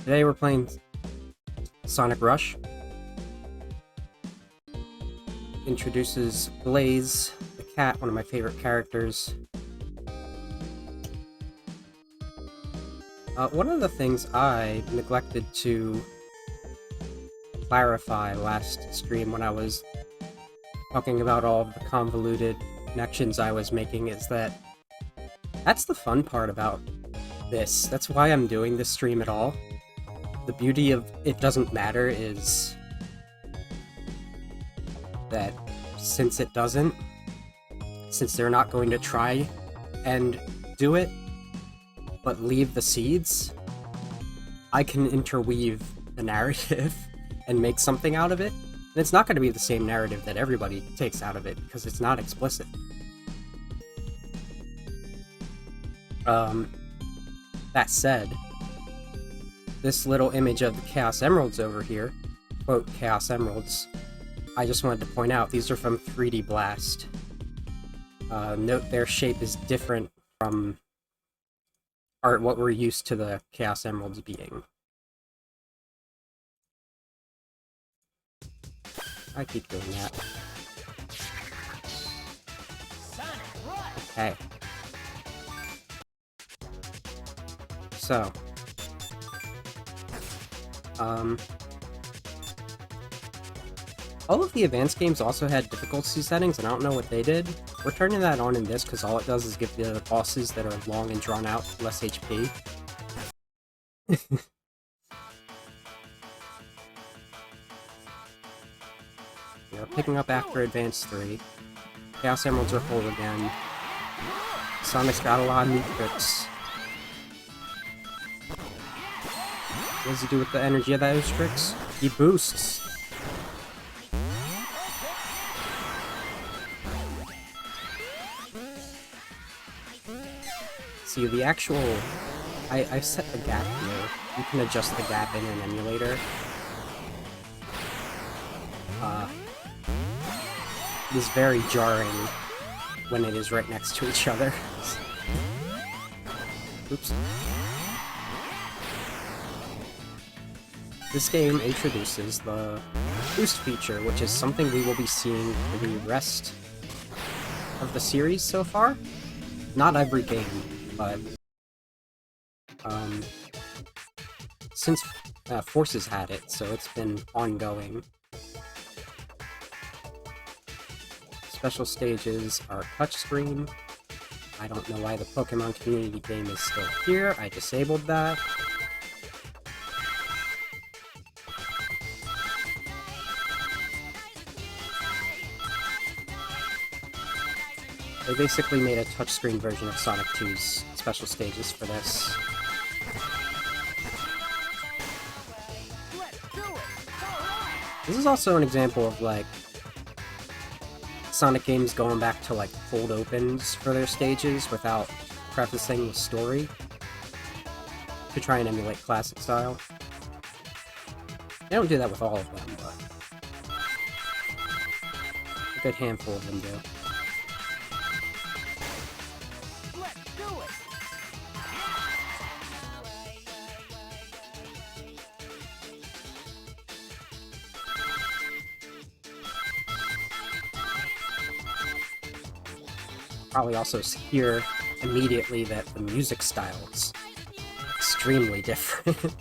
Today we're playing Sonic Rush. Introduces Blaze, the cat, one of my favorite characters. One of the things I neglected to clarify last stream when I was talking about all of the convoluted connections I was making is that that's the fun part about this. That's why I'm doing this stream at all. The beauty of it doesn't matter is that since it doesn't, since they're not going to try and do it, but leave the seeds, I can interweave the narrative and make something out of it. And it's not going to be the same narrative that everybody takes out of it, because it's not explicit. That said, this little image of the Chaos Emeralds over here, quote, Chaos Emeralds, I just wanted to point out, these are from 3D Blast. Note their shape is different from what we're used to the Chaos Emeralds being. I keep doing that. Okay. So. All of the advanced games also had difficulty settings, and I don't know what they did. We're turning that on in this because all it does is give the bosses that are long and drawn out less HP. We're picking up after Advance 3. Chaos Emeralds are full again. Sonic's got a lot of new tricks. What does he do with the energy of those tricks? He boosts. See, the actual... I set the gap here. You can adjust the gap in an emulator. It is very jarring when it is right next to each other. Oops. This game introduces the boost feature, which is something we will be seeing for the rest of the series so far. Not every game, but since Forces had it, so it's been ongoing. Special stages are touchscreen. I don't know why the Pokemon Community game is still here. I disabled that. They basically made a touchscreen version of Sonic 2's special stages for this. This is also an example of, like, Sonic games going back to, like, cold opens for their stages without prefacing the story to try and emulate classic style. They don't do that with all of them, but a good handful of them do. Probably also hear immediately that the music style is extremely different.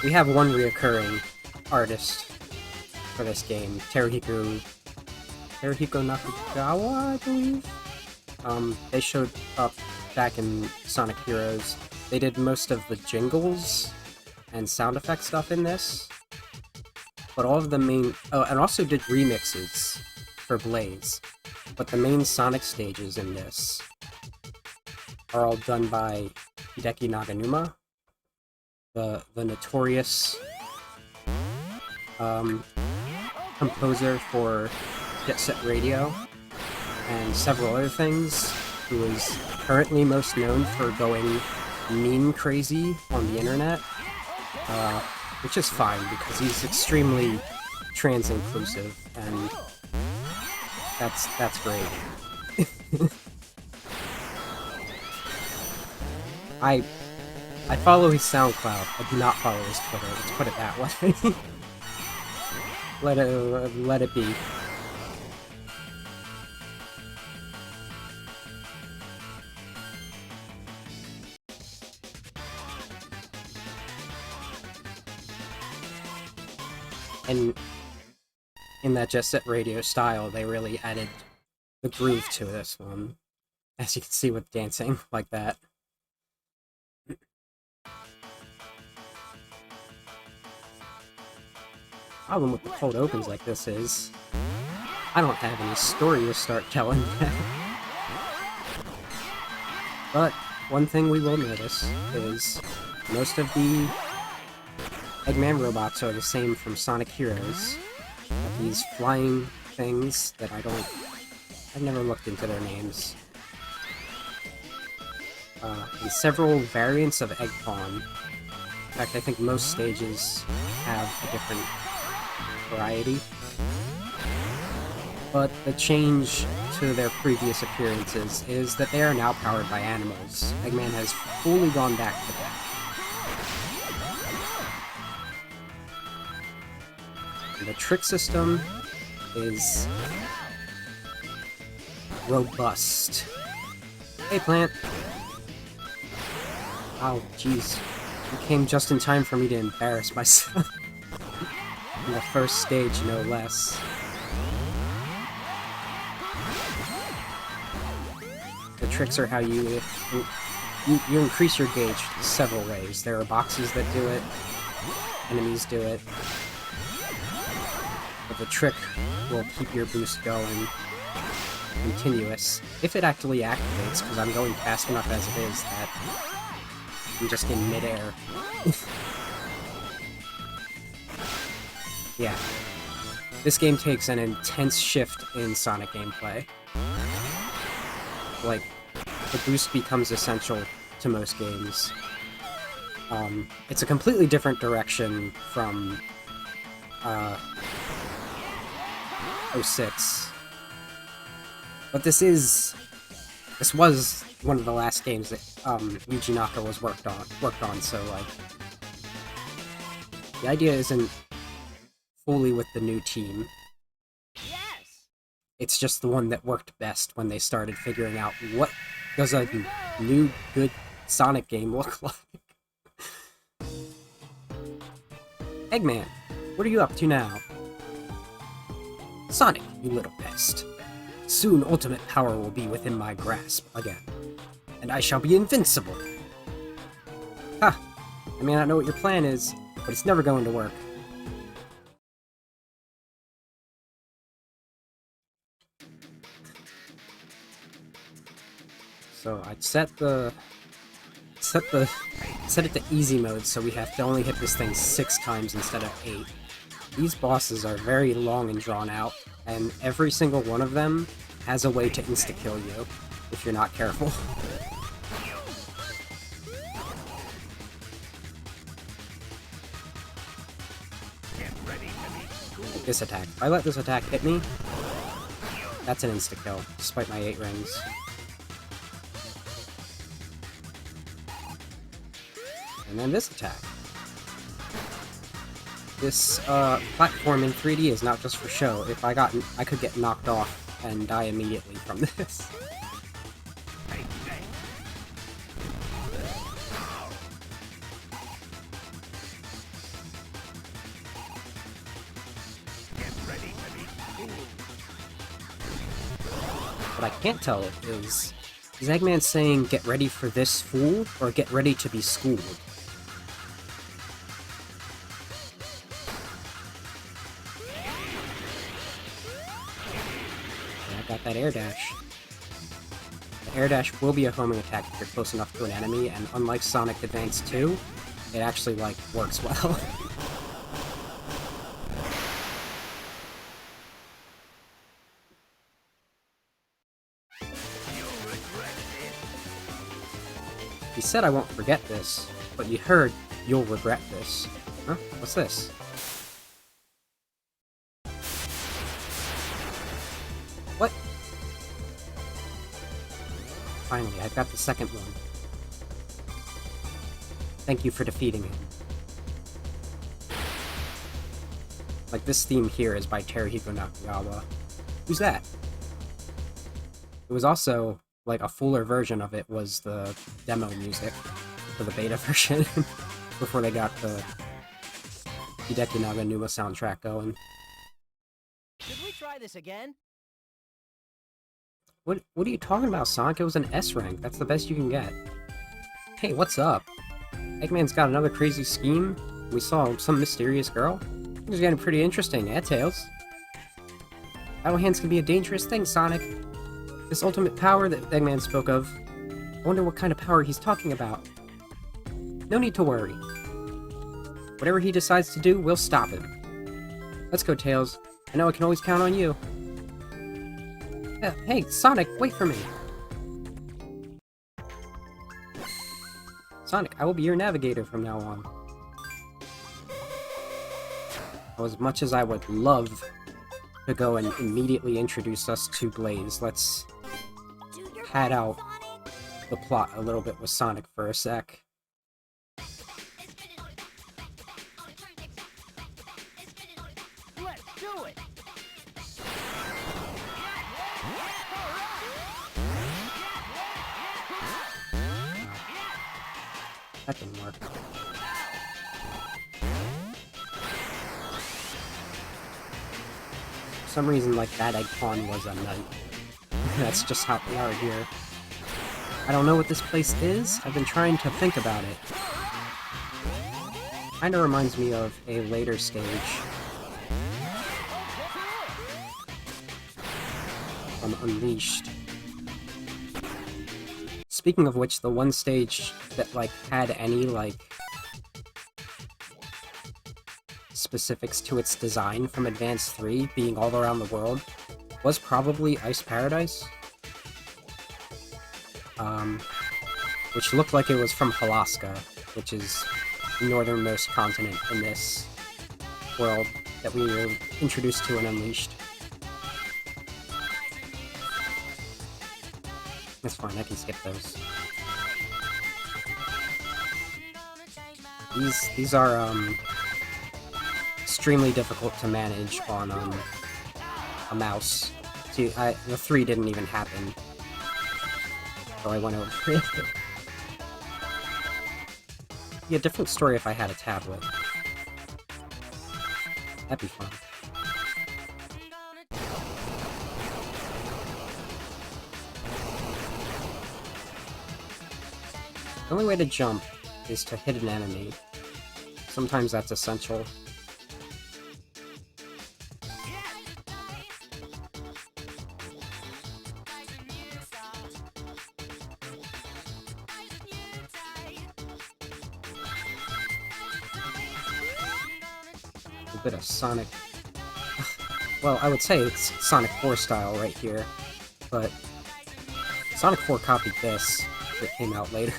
We have one reoccurring artist for this game, Teruhiko Nakagawa, I believe? They showed up back in Sonic Heroes. They did most of the jingles and sound effect stuff in this. But all of the main... Oh, and also did remixes for Blaze. But the main Sonic stages in this are all done by Hideki Naganuma, the notorious composer for Jet Set Radio and several other things, who is currently most known for going meme crazy on the internet. Which is fine, because he's extremely trans-inclusive, and that's great. I follow his SoundCloud. I do not follow his Twitter. Let's put it that way. Let it be. And in that Jet Set Radio style, they really added the groove to this one, as you can see with dancing like that. Problem with the cold opens like this is, I don't have any story to start telling yet. But one thing we will notice is most of the Eggman robots are the same from Sonic Heroes. These flying things that I've never looked into their names. And several variants of Egg Pawn. In fact, I think most stages have a different variety. But the change to their previous appearances is that they are now powered by animals. Eggman has fully gone back to that. And the trick system is robust. Hey, plant! Oh, jeez. You came just in time for me to embarrass myself. In the first stage, no less. The tricks are how you increase your gauge several ways. There are boxes that do it, enemies do it, but the trick will keep your boost going continuous, if it actually activates, because I'm going fast enough as it is that I'm just in midair. Yeah. This game takes an intense shift in Sonic gameplay. Like, the boost becomes essential to most games. It's a completely different direction from 06. But this was one of the last games that Yuji Naka was worked on, so like the idea isn't fully with the new team. Yes. It's just the one that worked best when they started figuring out what does a new good Sonic game look like. Eggman, what are you up to now? Sonic, you little pest. Soon ultimate power will be within my grasp again, and I shall be invincible. Ha! I may not know what your plan is, but it's never going to work. So I'd set it to easy mode, so we have to only hit this thing 6 times instead of 8. These bosses are very long and drawn out, and every single one of them has a way to insta-kill you, if you're not careful. Like this attack. If I let this attack hit me, that's an insta-kill, despite my 8 rings. And then this attack. This platform in 3D is not just for show. If I could get knocked off and die immediately from this. What I can't tell is Eggman saying, "Get ready for this, fool," or "Get ready to be schooled"? Got that air dash. The air dash will be a homing attack if you're close enough to an enemy, and unlike Sonic Advance 2, it actually, like, works well. He said I won't forget this, but you heard you'll regret this. Huh? What's this? What? Finally, I've got the second one. Thank you for defeating it. Like, this theme here is by Teruhiko Nakagawa. Who's that? It was also, like, a fuller version of it was the demo music for the beta version before they got the Hideki Naganuma soundtrack going. Should we try this again? What are you talking about, Sonic? It was an S rank. That's the best you can get. Hey, what's up? Eggman's got another crazy scheme. We saw some mysterious girl. Things are getting pretty interesting, eh, Tails? Battle hands can be a dangerous thing, Sonic. This ultimate power that Eggman spoke of, I wonder what kind of power he's talking about. No need to worry. Whatever he decides to do, we'll stop him. Let's go, Tails. I know I can always count on you. Hey, Sonic, wait for me! Sonic, I will be your navigator from now on. As much as I would love to go and immediately introduce us to Blaze, let's pad out the plot a little bit with Sonic for a sec. Let's do it! That didn't work. For some reason, like, that egg pawn was a knight. That's just how they are here. I don't know what this place is. I've been trying to think about it. Kinda reminds me of a later stage from Unleashed. Speaking of which, the one stage that, like, had any, like, specifics to its design from Advance 3 being all around the world was probably Ice Paradise. Which looked like it was from Alaska, which is the northernmost continent in this world that we were introduced to in Unleashed. That's fine, I can skip those. These are, extremely difficult to manage on, a mouse. See, the 3 didn't even happen. So I went over it. Yeah, different story if I had a tablet. That'd be fun. The only way to jump is to hit an enemy. Sometimes that's essential. A bit of Sonic... Well, I would say it's Sonic 4 style right here, but Sonic 4 copied this that came out later.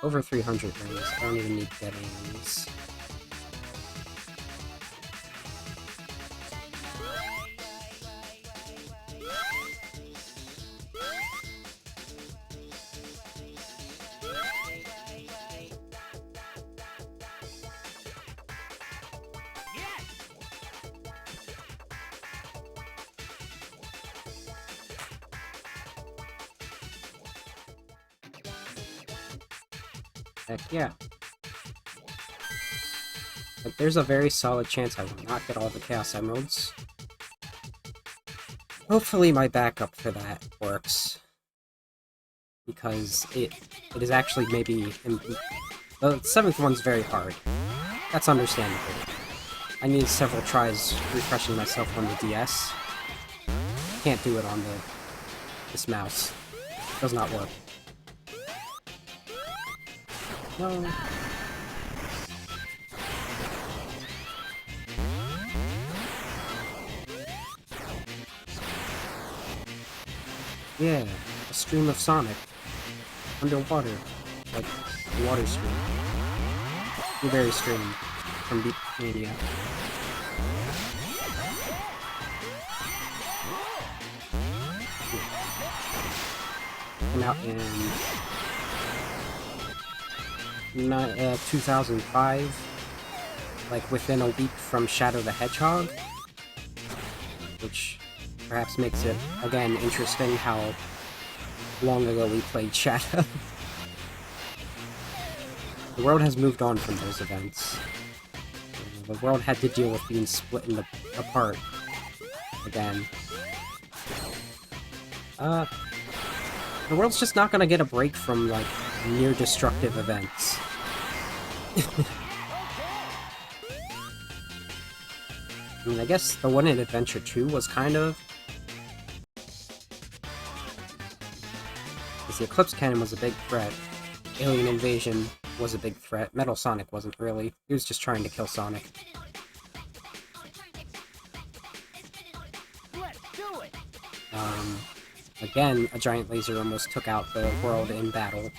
Over 300 rings. I don't even need to get any of these. Heck yeah. But there's a very solid chance I will not get all the Chaos Emeralds. Hopefully my backup for that works. Because it is actually maybe... The 7th one's very hard. That's understandable. I need several tries refreshing myself on the DS. Can't do it on this mouse. It does not work. No. Yeah, a stream of Sonic. Underwater. Like, a water stream. Blueberry stream from Beat Mania. Came out in 2005, like within a week from Shadow the Hedgehog, which perhaps makes it, again, interesting how long ago we played Shadow. The world has moved on from those events. The world had to deal with being split apart again. The world's just not gonna get a break from, like, near-destructive events. I mean, I guess the one in Adventure 2 was kind of... because the Eclipse Cannon was a big threat. Alien Invasion was a big threat. Metal Sonic wasn't really. He was just trying to kill Sonic. Let's do it. Again, a giant laser almost took out the world in battle.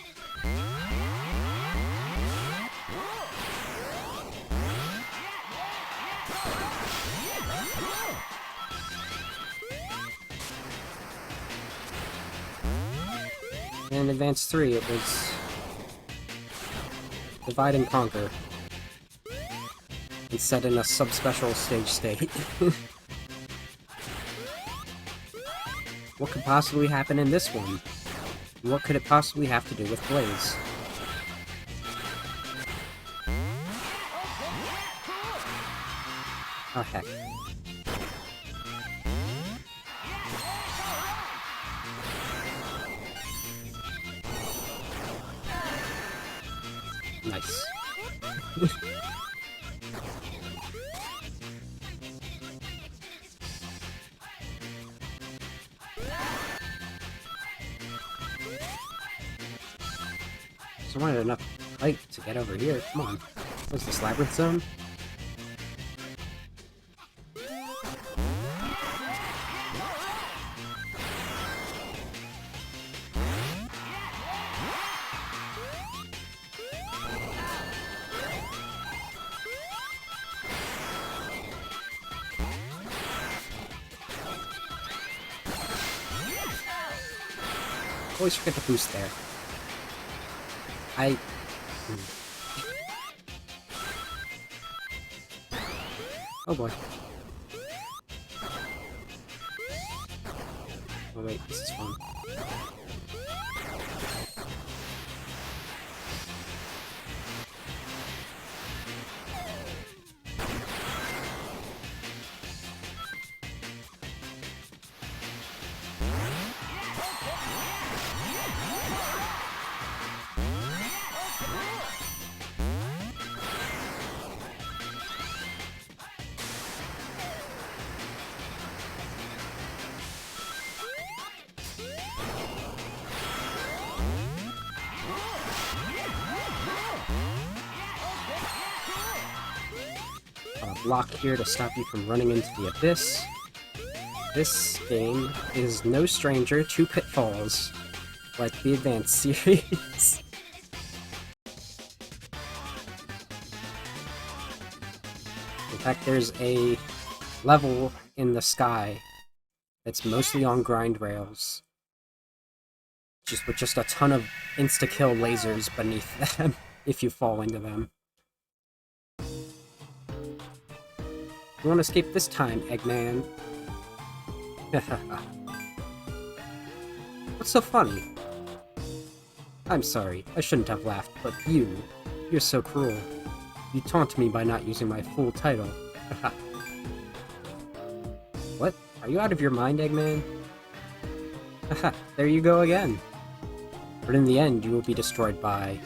In Advance 3, it was divide and conquer. It's set in a subspecial stage state. What could possibly happen in this one? And what could it possibly have to do with Blaze? Oh, heck. Nice. So I wanted enough height to get over here. Come on. What's this, Labyrinth Zone? Always forget to boost there. Oh boy. Oh wait, this is fun. Block here to stop you from running into the abyss. This game is no stranger to pitfalls, like the Advanced series. In fact, there's a level in the sky that's mostly on grind rails, just with just a ton of insta-kill lasers beneath them, if you fall into them. You won't escape this time, Eggman. What's so funny? I'm sorry, I shouldn't have laughed, but you're so cruel. You taunt me by not using my full title. What? Are you out of your mind, Eggman? Haha, there you go again. But in the end, you will be destroyed by...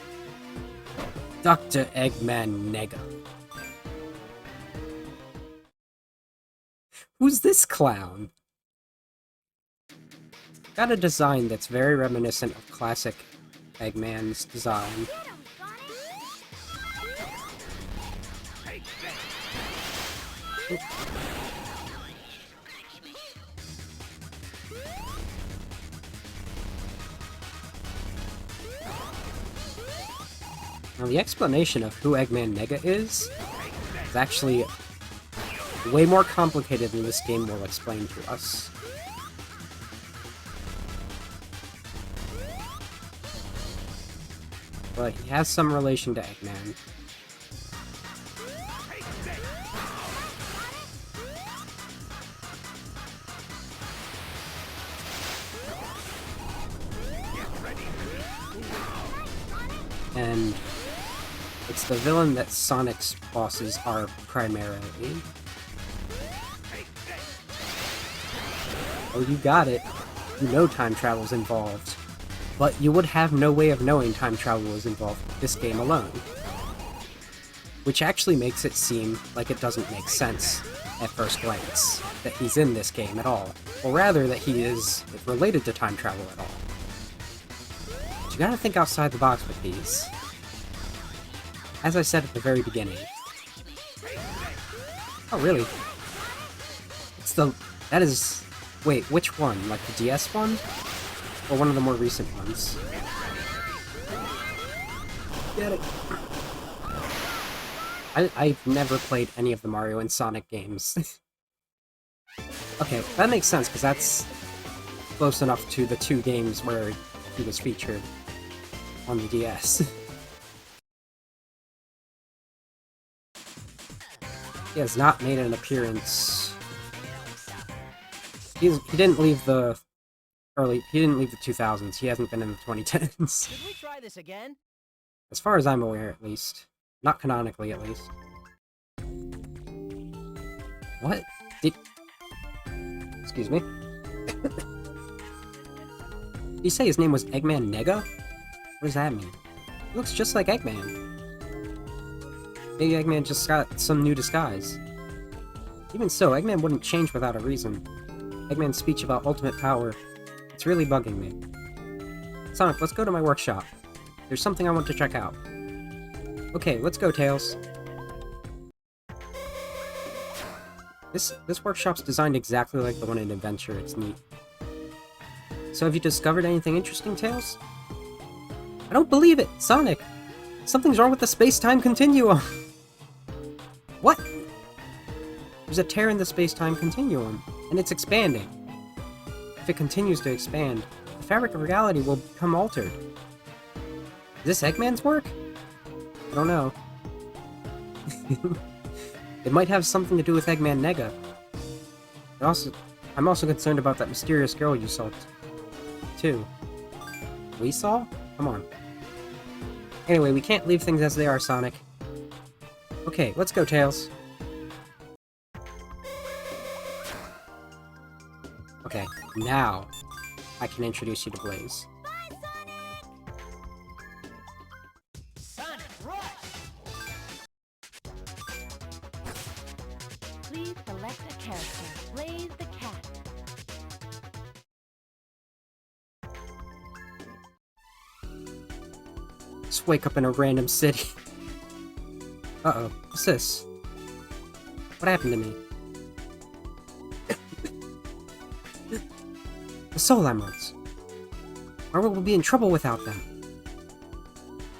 Dr. Eggman Nega. Who's this clown? Got a design that's very reminiscent of classic Eggman's design. Now, the explanation of who Eggman Nega is actually way more complicated than this game will explain to us. But he has some relation to Eggman. And it's the villain that Sonic's bosses are primarily. Oh, you got it. You know time travel's involved. But you would have no way of knowing time travel is involved with this game alone. Which actually makes it seem like it doesn't make sense at first glance that he's in this game at all. Or rather, that he is related to time travel at all. But you gotta think outside the box with these. As I said at the very beginning. Oh, really? It's the... That is... Wait, which one? Like the DS one? Or one of the more recent ones? Get it. I've never played any of the Mario and Sonic games. Okay, that makes sense, because that's close enough to the two games where he was featured on the DS. He has not made an appearance. He didn't leave the he didn't leave the 2000s. He hasn't been in the 2010s. Should we try this again? As far as I'm aware, at least. Not canonically, at least. What? Excuse me? Did you say his name was Eggman Nega? What does that mean? He looks just like Eggman. Maybe Eggman just got some new disguise. Even so, Eggman wouldn't change without a reason. Eggman's speech about ultimate power, it's really bugging me. Sonic, let's go to my workshop. There's something I want to check out. Okay, let's go, Tails. This workshop's designed exactly like the one in Adventure. It's neat. So have you discovered anything interesting, Tails? I don't believe it! Sonic! Something's wrong with the space-time continuum! What? There's a tear in the space-time continuum, and it's expanding. If it continues to expand, the fabric of reality will become altered. Is this Eggman's work? I don't know. It might have something to do with Eggman Nega. I'm also concerned about that mysterious girl you saw, too. We saw? Come on. Anyway, we can't leave things as they are, Sonic. Okay, let's go, Tails. Okay, now I can introduce you to Blaze. Sonic, rush! Please select a character. Blaze the cat. Just wake up in a random city. Uh-oh, what's this? What happened to me? The Soul Emeralds. Marvel will be in trouble without them.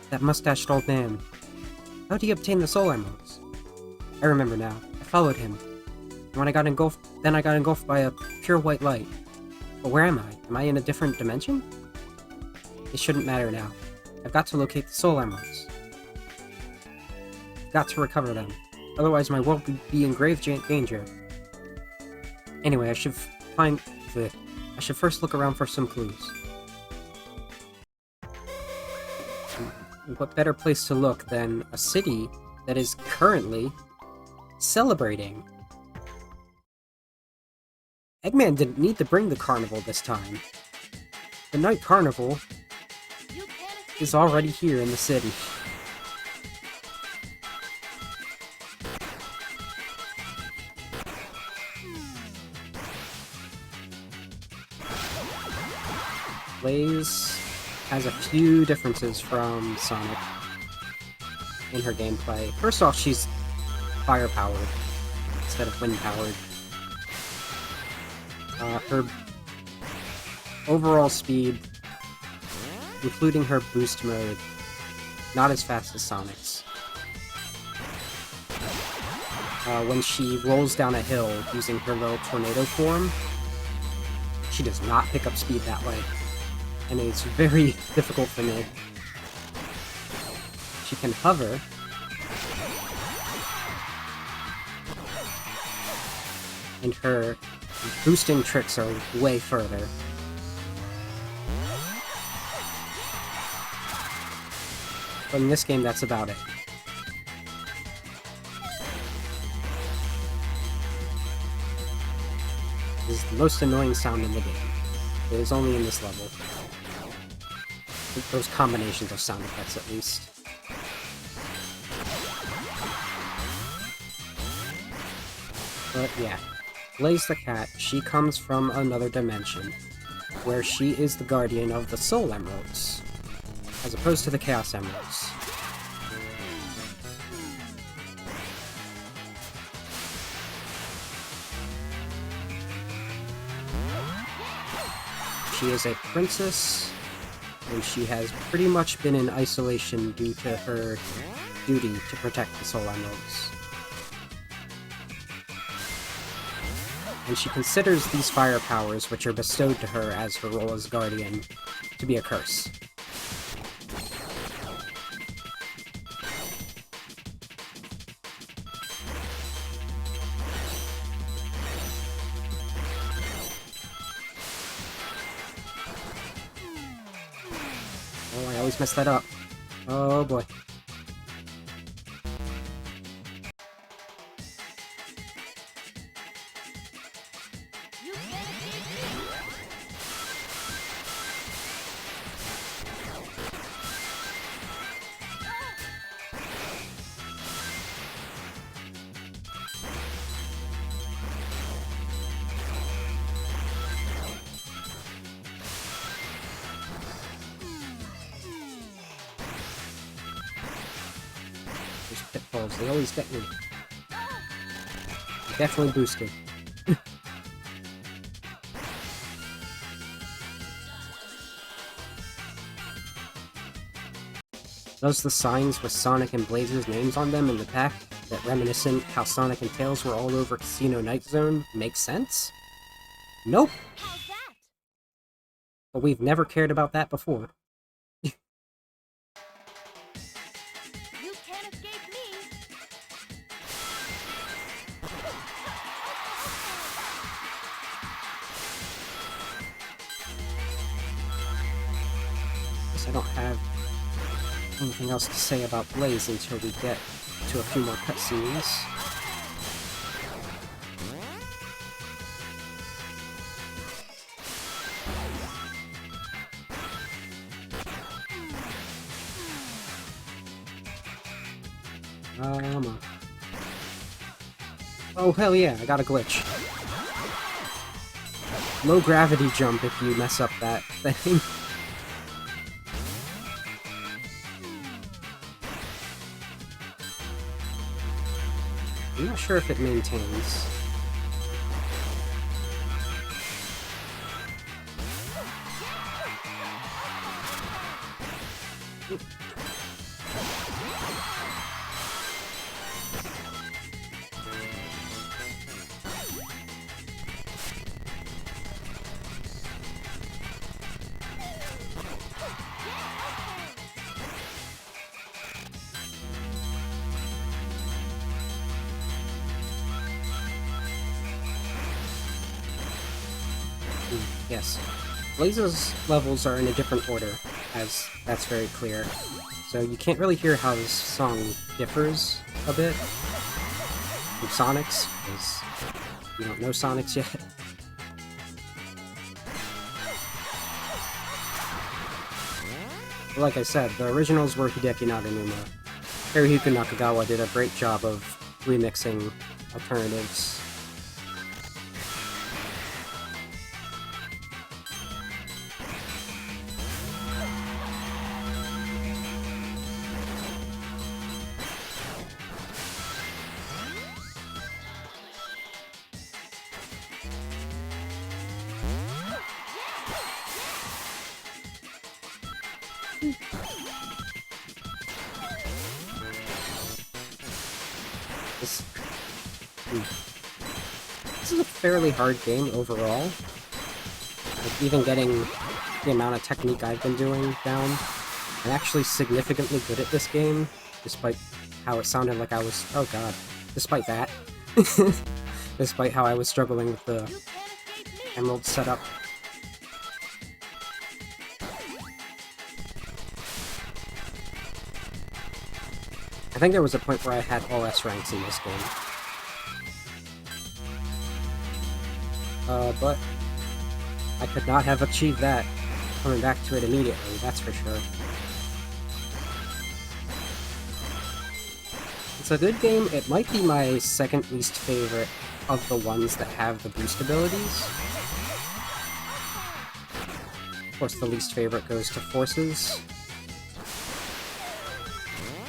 That mustached old man. How did he obtain the Soul Emeralds? I remember now. I followed him. And when I got engulfed, by a pure white light. But where am I? Am I in a different dimension? It shouldn't matter now. I've got to locate the Soul Emeralds. I've got to recover them. Otherwise my world would be in grave danger. Anyway, I should first look around for some clues. What better place to look than a city that is currently celebrating? Eggman didn't need to bring the carnival this time. The night carnival is already here in the city. Blaze has a few differences from Sonic in her gameplay. First off, she's fire-powered instead of wind-powered. Her overall speed, including her boost mode, not as fast as Sonic's. When she rolls down a hill using her little tornado form, she does not pick up speed that way. And it's very difficult for me. She can hover. And her boosting tricks are way further. But in this game, that's about it. This is the most annoying sound in the game. It is only in this level. Those combinations of sound effects, at least. But yeah, Blaze the cat, she comes from another dimension, where she is the guardian of the Soul Emeralds, as opposed to the Chaos Emeralds. She is a princess, and she has pretty much been in isolation due to her duty to protect the Soul Emeralds. And she considers these fire powers, which are bestowed to her as her role as guardian, to be a curse. Oh, I always mess that up. Oh boy. Those pitfalls, they always get me. Definitely boosted. Those the signs with Sonic and Blaze's names on them in the pack that reminiscent how Sonic and Tails were all over Casino Night Zone make sense? Nope! How's that? But we've never cared about that before. You can't escape me. Guess I don't have anything else to say about Blaze until we get to a few more cutscenes. Come on. Oh, hell yeah, I got a glitch. Low gravity jump if you mess up that thing. I'm not sure if it maintains. Yes. Blaze's levels are in a different order, as that's very clear. So you can't really hear how this song differs a bit from Sonic's, because you don't know Sonic's yet. But like I said, the originals were Hideki Naganuma. Hirohiko Nakagawa did a great job of remixing alternatives. This is a fairly hard game overall. Like, even getting the amount of technique I've been doing down, I'm actually significantly good at this game, despite how it sounded like I was... Oh god. Despite that. Despite how I was struggling with the You can't escape me. emerald setup. I think there was a point where I had all S ranks in this game. But I could not have achieved that coming back to it immediately, that's for sure. It's a good game. It might be my second least favorite of the ones that have the boost abilities. Of course, the least favorite goes to Forces.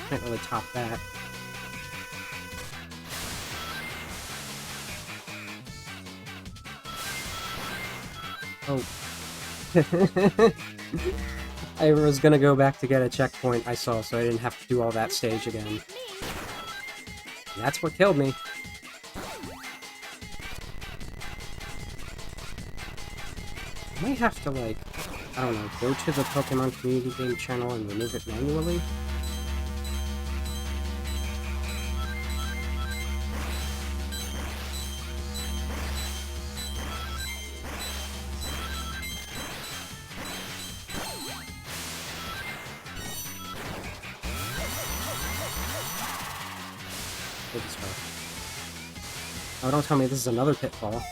Can't really top that. Oh. I was gonna go back to get a checkpoint I saw, so I didn't have to do all that stage again. That's what killed me. I might have to, like, I don't know, go to the Pokemon Community Game channel and remove it manually? Oh, don't tell me this is another pitfall.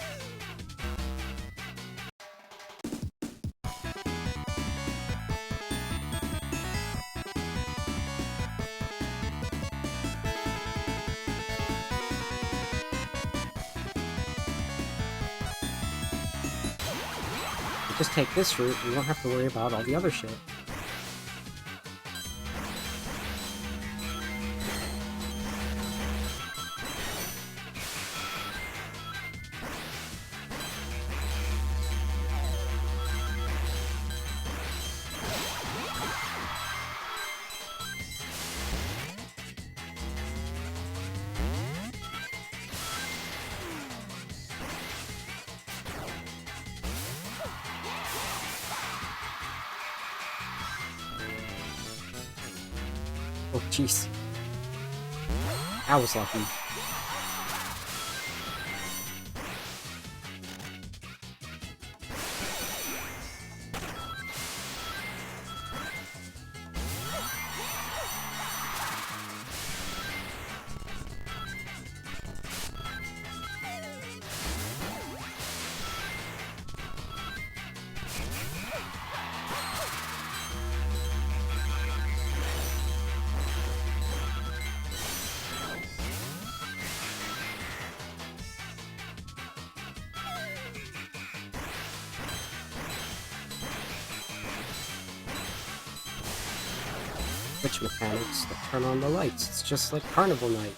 Just take this route, and you won't have to worry about all the other shit. Oh, jeez. I was lucky. Switch mechanics that turn on the lights. It's just like Carnival Night.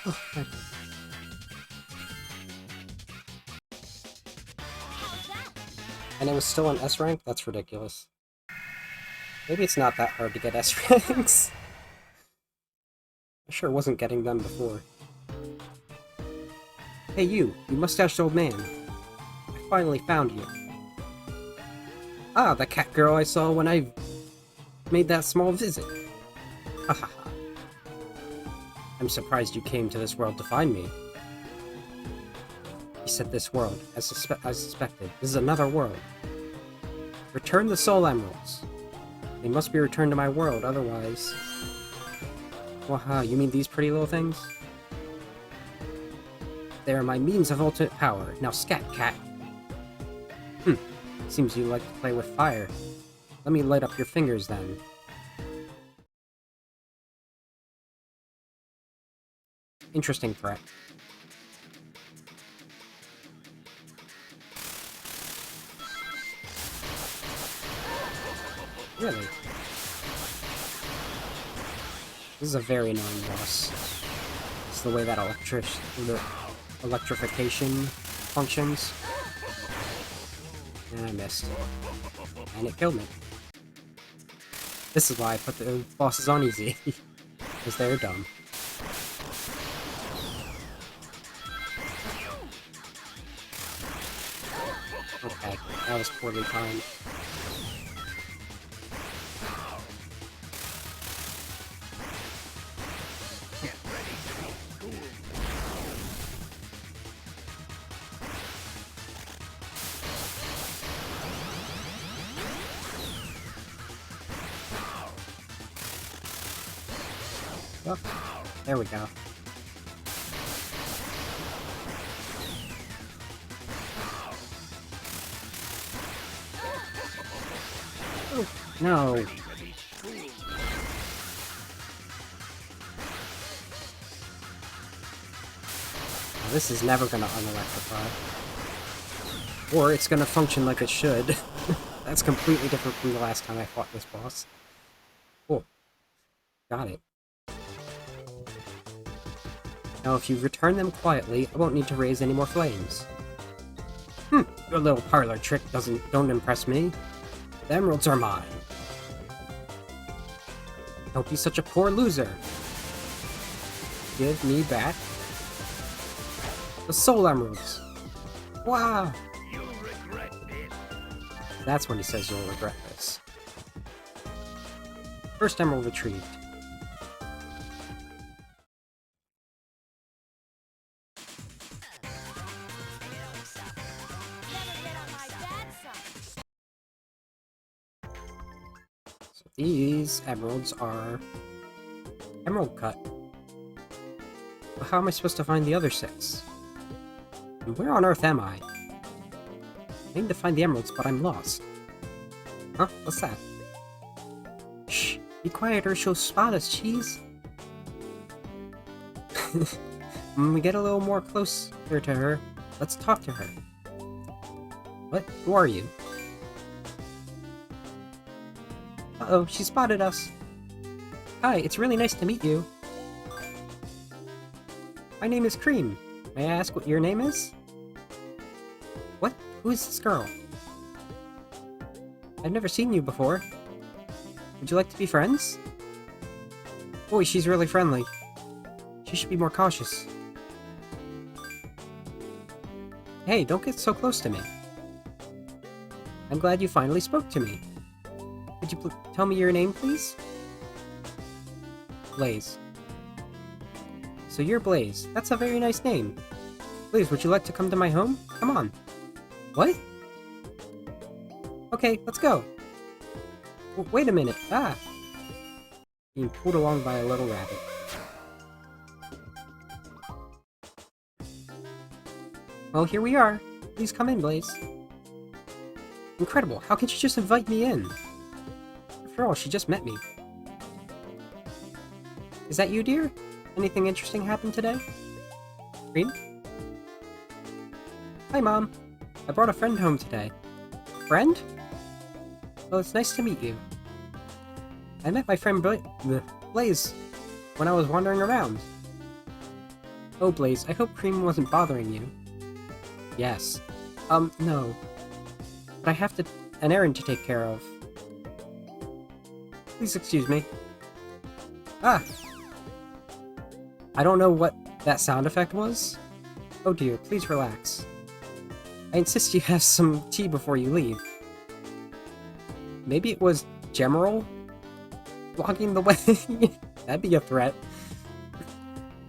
Oh, right. And it was still an S rank? That's ridiculous. Maybe it's not that hard to get S ranks. I sure wasn't getting them before. Hey you mustached old man. I finally found you. Ah, the cat girl I saw when I made that small visit. Ha ha ha. I'm surprised you came to this world to find me. He said this world, as suspected. This is another world. Return the soul emeralds. They must be returned to my world, otherwise... Waha, you mean these pretty little things? They are my means of ultimate power. Now scat, cat. Seems you like to play with fire. Let me light up your fingers, then. Interesting threat. Really? This is a very annoying boss. It's the way that the electrification functions. And I missed. And it killed me. This is why I put the bosses on easy. Because they're dumb. Okay, that was poorly timed. Oh, there we go. Oh, no. This is never gonna unelectrify. Or it's gonna function like it should. That's completely different from the last time I fought this boss. Cool. Got it. Now if you return them quietly, I won't need to raise any more flames. Your little parlor trick don't impress me. The emeralds are mine. Don't be such a poor loser. Give me back the soul emeralds. Wow! You'll regret this. That's when he says you'll regret this. First emerald retrieved. Never get on my bad side. So these emeralds are emerald cut. But how am I supposed to find the other 6? And where on earth am I? I need to find the emeralds, but I'm lost. Huh? What's that? Shh! Be quiet or she'll spot us, cheese! When we get a little more closer to her, let's talk to her. What? Who are you? Uh-oh, she spotted us. Hi, it's really nice to meet you. My name is Cream. May I ask what your name is? What? Who is this girl? I've never seen you before. Would you like to be friends? Boy, she's really friendly. She should be more cautious. Hey, don't get so close to me. I'm glad you finally spoke to me. Could you tell me your name, please? Blaze. So you're Blaze. That's a very nice name. Blaze, would you like to come to my home? Come on. What? Okay, let's go. Wait a minute. Ah! Being pulled along by a little rabbit. Well, here we are. Please come in, Blaze. Incredible. How could you just invite me in? After all, she just met me. Is that you, dear? Anything interesting happened today? Cream? Hi, Mom. I brought a friend home today. Friend? Well, it's nice to meet you. I met my friend Blaze when I was wandering around. Oh, Blaze, I hope Cream wasn't bothering you. Yes. No. But I have an errand to take care of. Please excuse me. Ah! I don't know what that sound effect was. Oh dear, please relax. I insist you have some tea before you leave. Maybe it was Gemerald blocking the way? That'd be a threat.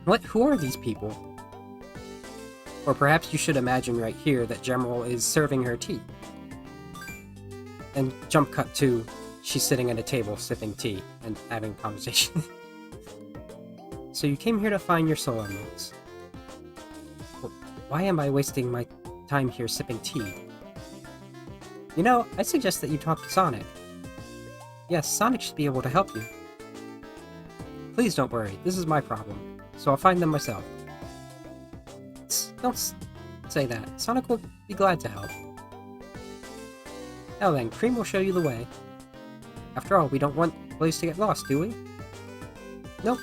What? Who are these people? Or perhaps you should imagine right here that Gemerald is serving her tea. And jump cut to she's sitting at a table sipping tea and having a conversation. So you came here to find your soul emeralds. Well, why am I wasting my time here sipping tea? You know, I suggest that you talk to Sonic. Yes, Sonic should be able to help you. Please don't worry, this is my problem, so I'll find them myself. Don't say that. Sonic will be glad to help. Now then, Cream will show you the way. After all, we don't want Blaze to get lost, do we? Nope.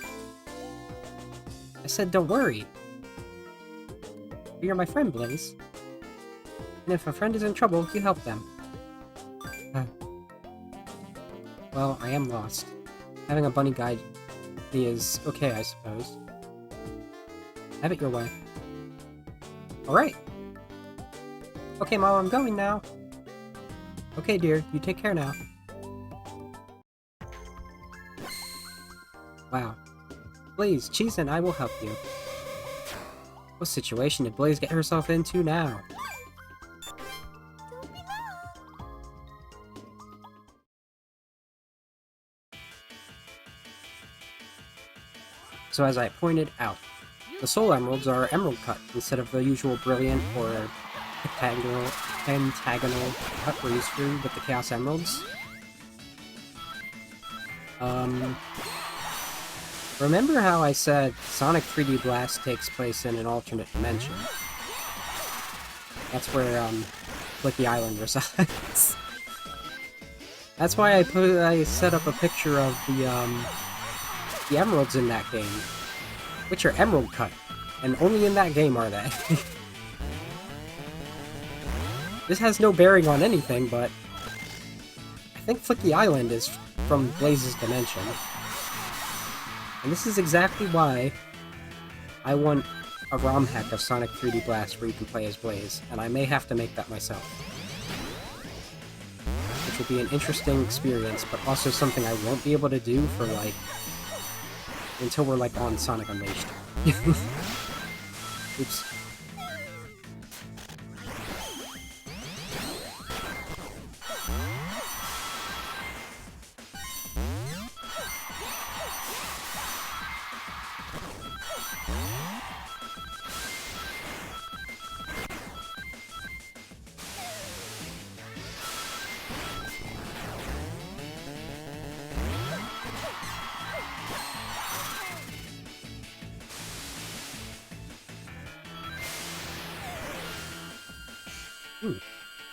I said don't worry. You're my friend, Blaze. And if a friend is in trouble, you help them. Well, I am lost. Having a bunny guide me is okay, I suppose. Have it your way. Alright! Okay, Mom, I'm going now. Okay, dear, you take care now. Wow. Blaze, Cheese and I will help you. What situation did Blaze get herself into now? So as I pointed out, the Soul Emeralds are emerald cut instead of the usual brilliant or pentagonal cut we're used to with the Chaos Emeralds. Remember how I said Sonic 3D Blast takes place in an alternate dimension? That's where, Flicky Island resides. That's why I set up a picture of the emeralds in that game, which are emerald cut, and only in that game are they. This has no bearing on anything, but I think Flicky Island is from Blaze's dimension. And this is exactly why I want a ROM hack of Sonic 3D Blast where you can play as Blaze, and I may have to make that myself. Which will be an interesting experience, but also something I won't be able to do for, like, until we're, like, on Sonic Unleashed. Oops.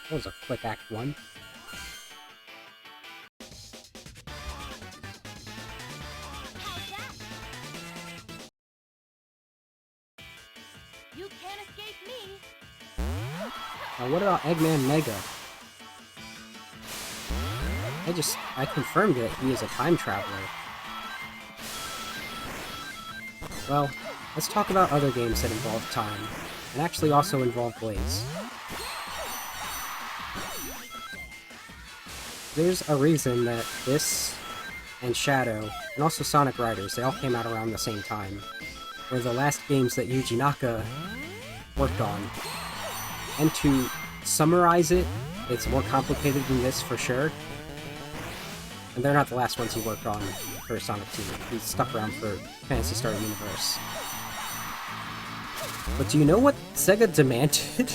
That was a quick Act 1. You can't escape me. Now what about Eggman Nega? I confirmed that he is a time traveler. Well, let's talk about other games that involve time, and actually also involve Blaze. There's a reason that this, and Shadow, and also Sonic Riders, they all came out around the same time. Were the last games that Yuji Naka worked on. And to summarize it, it's more complicated than this for sure. And they're not the last ones he worked on for Sonic 2. He stuck around for Phantasy Star Universe. But do you know what Sega demanded?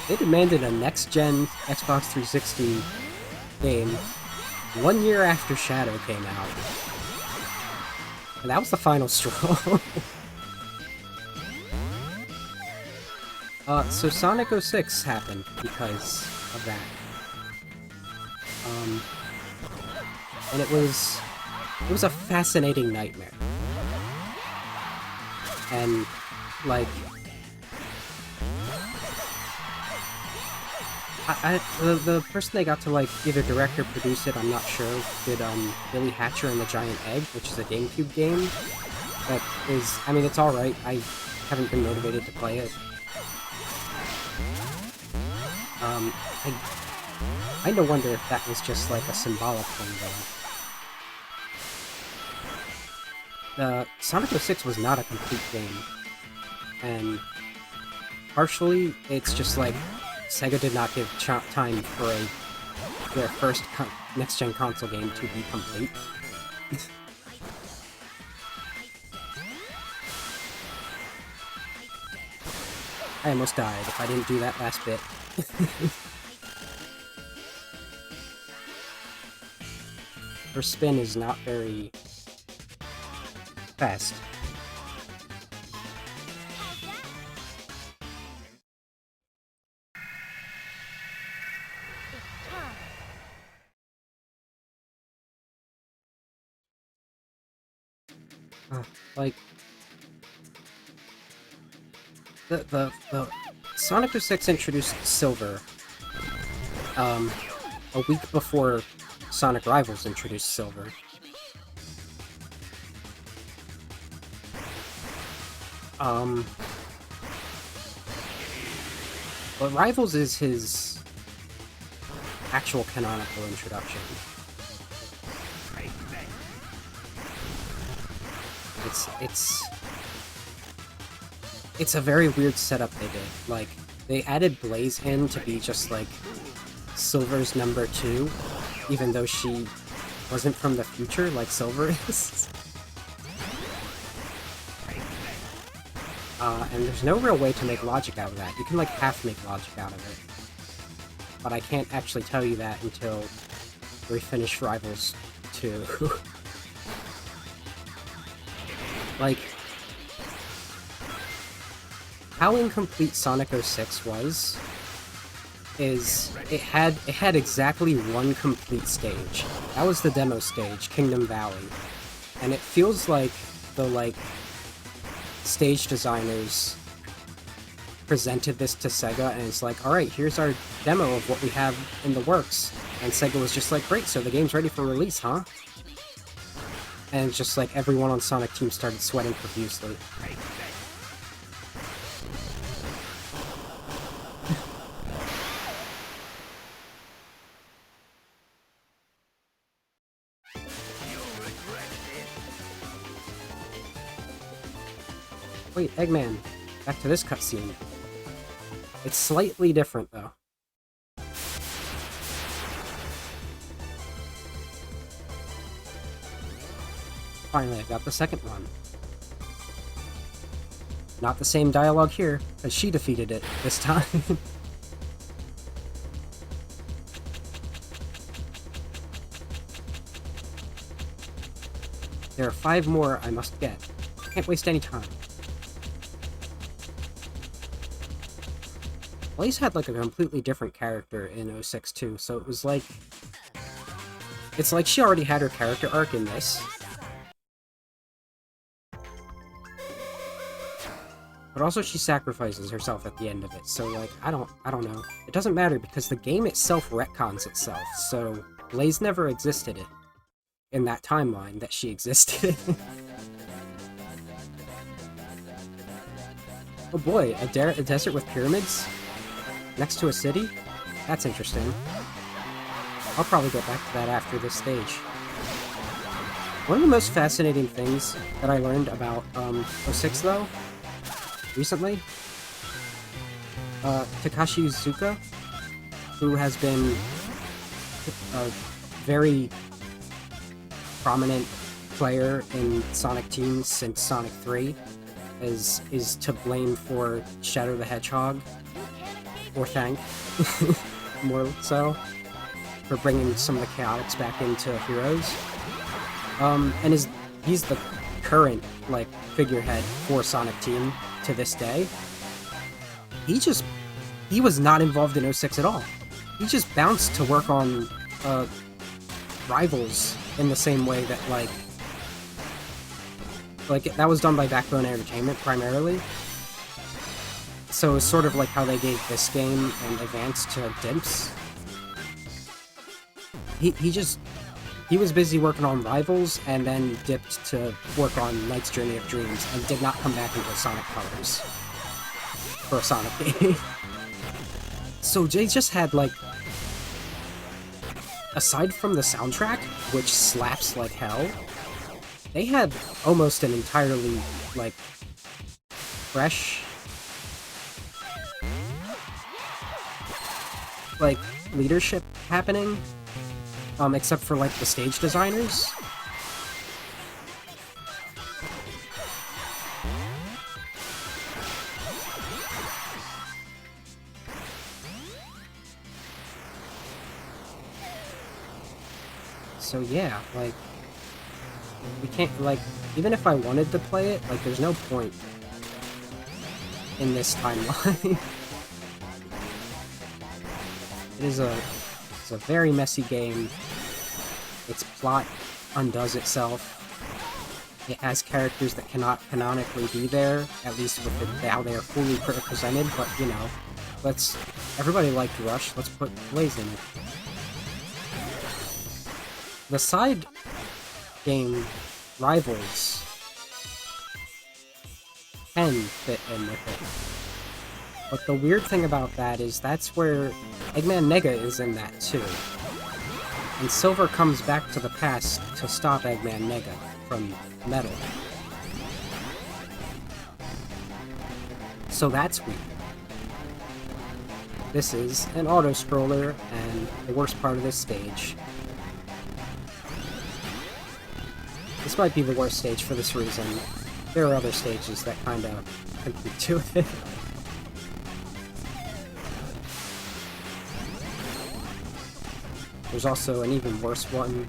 They demanded a next-gen Xbox 360 game 1 year after Shadow came out. And that was the final straw. So Sonic 06 happened because of that. And it was a fascinating nightmare. And, like, the person they got to, like, either direct or produce it, I'm not sure, did, Billy Hatcher and the Giant Egg, which is a GameCube game. That is, I mean, it's alright, I haven't been motivated to play it. I no wonder if that was just, like, a symbolic thing, though. Sonic 06 was not a complete game. And partially, it's just, like, Sega did not give time for their first next-gen console game to be complete. I almost died if I didn't do that last bit. Her spin is not very fast. Like the Sonic 06 introduced Silver, a week before Sonic Rivals introduced Silver. But Rivals is his actual canonical introduction. It's a very weird setup they did. Like, they added Blaze in to be just like Silver's number 2, even though she wasn't from the future like Silver is. And there's no real way to make logic out of that. You can like half make logic out of it. But I can't actually tell you that until we finish Rivals 2. Like, how incomplete Sonic 06 was is it had exactly one complete stage. That was the demo stage, Kingdom Valley. And it feels like the stage designers presented this to Sega and it's like, alright, here's our demo of what we have in the works. And Sega was just like, great, so the game's ready for release, huh? And it's just like everyone on Sonic Team started sweating profusely. Wait, Eggman, back to this cutscene. It's slightly different, though. Finally, I got the second one. Not the same dialogue here, as she defeated it this time. There are 5 more I must get. Can't waste any time. Blaze had like a completely different character in 06 too, so it was like... It's like she already had her character arc in this. But also she sacrifices herself at the end of it, so like, I don't know. It doesn't matter because the game itself retcons itself, so Blaze never existed in that timeline that she existed. Oh boy, a desert with pyramids? Next to a city? That's interesting. I'll probably get back to that after this stage. One of the most fascinating things that I learned about 06 though, recently, Takashi Iizuka, who has been a very prominent player in Sonic Team since Sonic 3, is to blame for Shadow the Hedgehog, or thank, more so, for bringing some of the chaotics back into Heroes. And he's the current, like, figurehead for Sonic Team to this day. He was not involved in 06 at all. He just bounced to work on Rivals in the same way that, like, that was done by Backbone Entertainment, primarily. So it's sort of like how they gave this game and Advance to Dimps. He was busy working on Rivals, and then dipped to work on Knight's Journey of Dreams, and did not come back until Sonic Colors for a Sonic game. So they just had, like, aside from the soundtrack, which slaps like hell, they had almost an entirely, like, fresh, like, leadership happening, except for, like, the stage designers. So yeah, like, we can't, like, even if I wanted to play it, like, there's no point in this timeline. It's a very messy game. Its plot undoes itself. It has characters that cannot canonically be there, at least with how they are fully presented, but, you know, let's... Everybody liked Rush, let's put Blaze in it. The side game Rivals can fit in with it. But the weird thing about that is that's where Eggman Nega is in that too. And Silver comes back to the past to stop Eggman Nega from Metal. So that's weird. This is an auto-scroller, and the worst part of this stage. This might be the worst stage for this reason. There are other stages that kinda compete to it. There's also an even worse one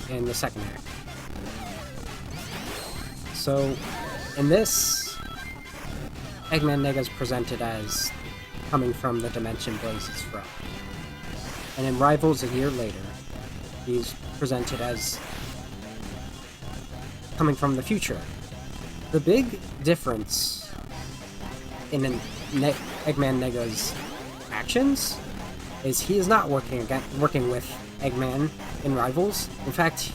in the second act. So, in this, Eggman Nega is presented as coming from the dimension Blaze is from. And in Rivals a year later, he's presented as coming from the future. The big difference in Eggman Nega's actions is he is not working with Eggman in Rivals. In fact,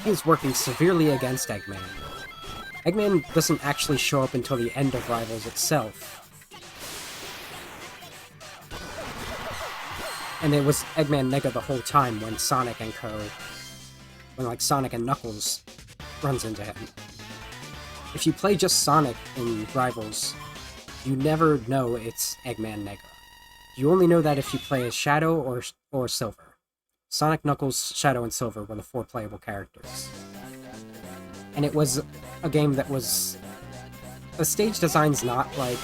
he is working severely against Eggman. Eggman doesn't actually show up until the end of Rivals itself. And it was Eggman Nega the whole time when Sonic and when Sonic and Knuckles runs into him. If you play just Sonic in Rivals, you never know it's Eggman Nega. You only know that if you play as Shadow or Silver. Sonic, Knuckles, Shadow, and Silver were the 4 playable characters. And it was a game that was... The stage design's not, like...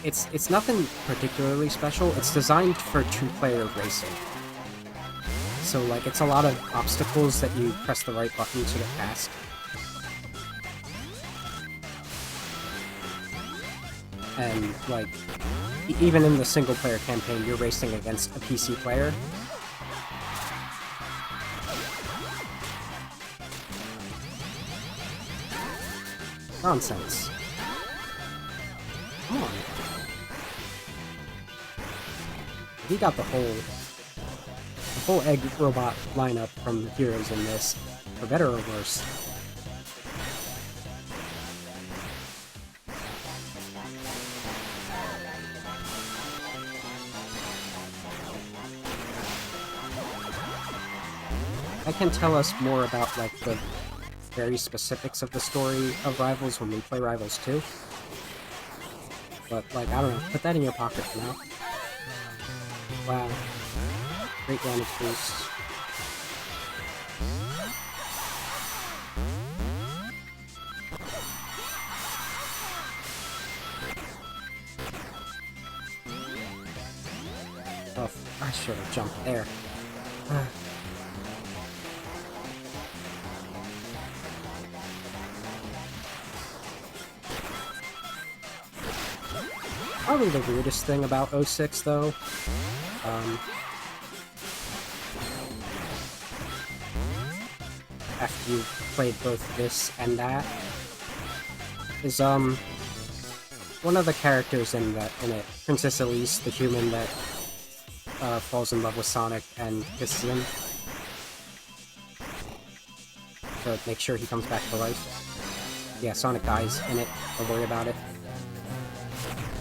It's nothing particularly special. It's designed for 2-player racing. So, like, it's a lot of obstacles that you press the right button to get past. And, like, even in the single-player campaign, you're racing against a PC player. Nonsense. Come on. We got the whole egg robot lineup from heroes in this, for better or worse. I can tell us more about, like, the very specifics of the story of Rivals when we play Rivals 2. But, like, I don't know, put that in your pocket for now. Wow. Great damage boost. Oh, I should have jumped there. Probably the weirdest thing about 06, though, after you've played both this and that, is, one of the characters in it, Princess Elise, the human that, falls in love with Sonic and kisses him to make sure he comes back to life. Yeah, Sonic dies in it, don't worry about it.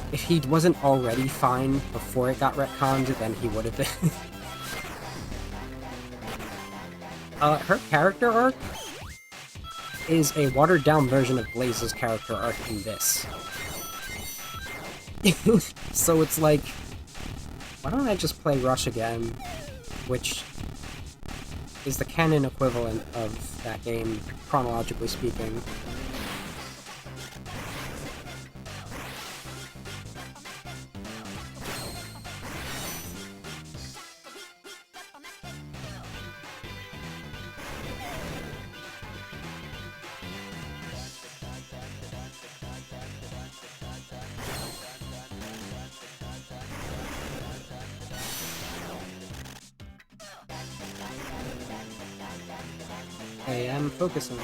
If he wasn't already fine before it got retconned, then he would have been. Her character arc is a watered-down version of Blaze's character arc in this. So it's like, why don't I just play Rush again, which is the canon equivalent of that game, chronologically speaking. I am focusing.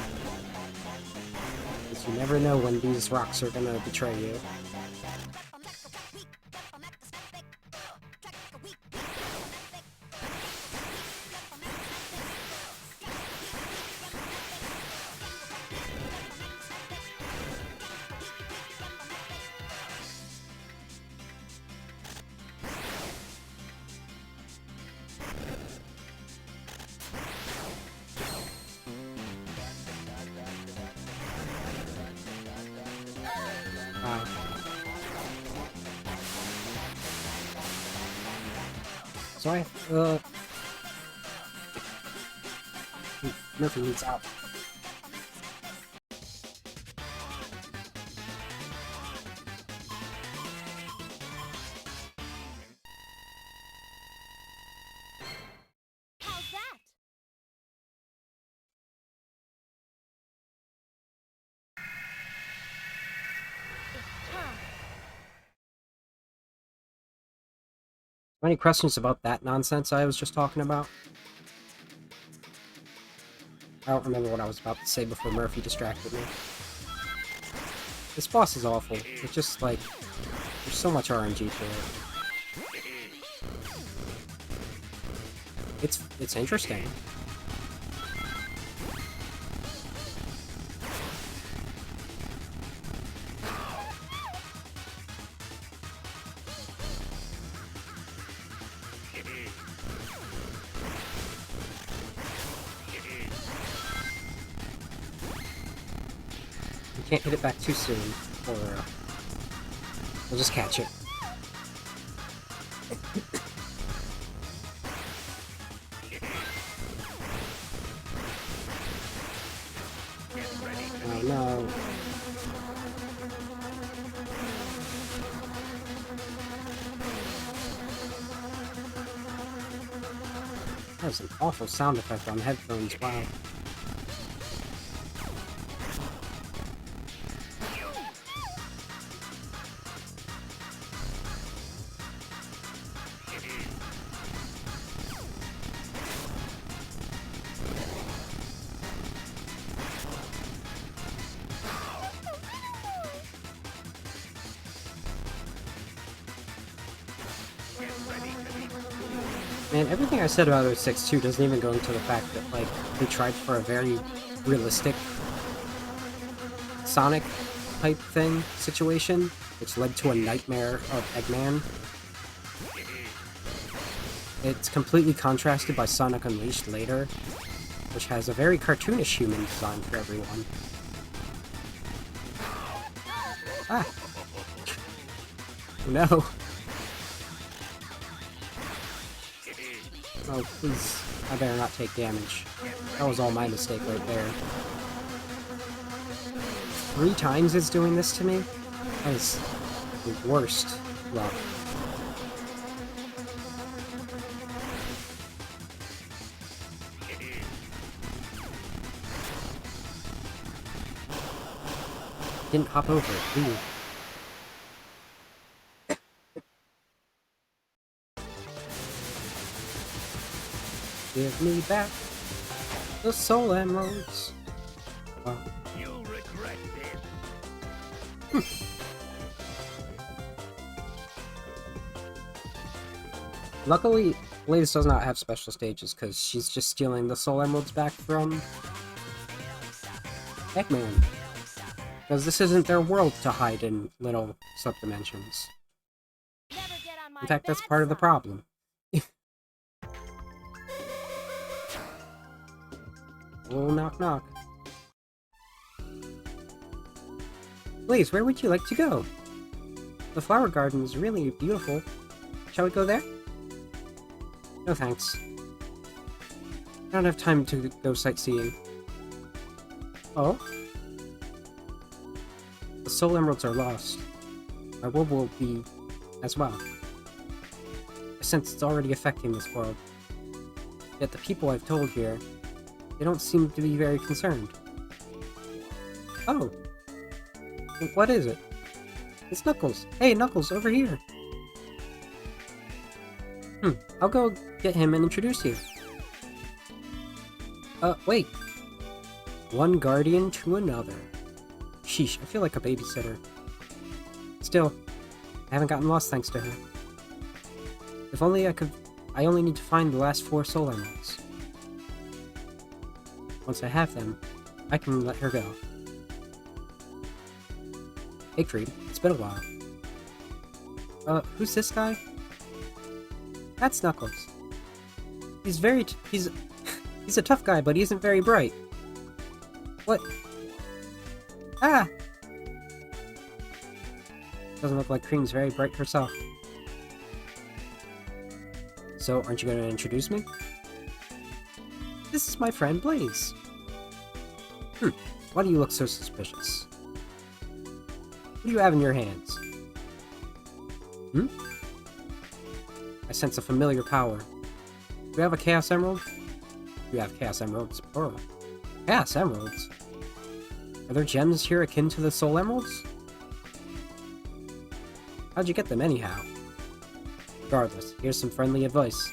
Because you never know when these rocks are gonna betray you. So Murphy needs out. How's that? It's time. Any questions about that nonsense I was just talking about? I don't remember what I was about to say before Murphy distracted me. This boss is awful. It's just like, there's so much RNG to it. It's interesting. You can't hit it back too soon, or we'll just catch it. Oh no. That was an awful sound effect on headphones, wow. Man, everything I said about 06-2 doesn't even go into the fact that, like, they tried for a very realistic Sonic type thing situation, which led to a nightmare of Eggman. It's completely contrasted by Sonic Unleashed later, which has a very cartoonish human design for everyone. Ah! No! Oh, please. I better not take damage. That was all my mistake right there. 3 times it's doing this to me? That is the worst luck. Didn't hop over it, ooh. Give me back the soul emeralds. Wow. You'll regret this. Luckily, Blaze does not have special stages because she's just stealing the soul emeralds back from Eggman. Because this isn't their world to hide in little subdimensions. Never get on my In fact, that's bad part of the side. problem. Oh, knock knock. Blaze, where would you like to go? The flower garden is really beautiful. Shall we go there? No thanks. I don't have time to go sightseeing. Oh? The soul emeralds are lost. Our world will be as well. I sense it's already affecting this world. Yet the people I've told here, they don't seem to be very concerned. Oh. What is it? It's Knuckles. Hey, Knuckles, over here. I'll go get him and introduce you. Wait. One guardian to another. Sheesh, I feel like a babysitter. Still, I haven't gotten lost thanks to her. If only I could... I only need to find the last 4 soul emeralds. Once I have them, I can let her go. Hey Creed, it's been a while. Who's this guy? That's Knuckles. He's he's a tough guy, but he isn't very bright. What? Ah! Doesn't look like Cream's very bright herself. So, aren't you going to introduce me? This is my friend Blaze. Why do you look so suspicious? What do you have in your hands? I sense a familiar power. Do you have a Chaos Emerald? You have Chaos Emeralds, plural. Chaos Emeralds? Are there gems here akin to the Soul Emeralds? How'd you get them anyhow? Regardless, here's some friendly advice.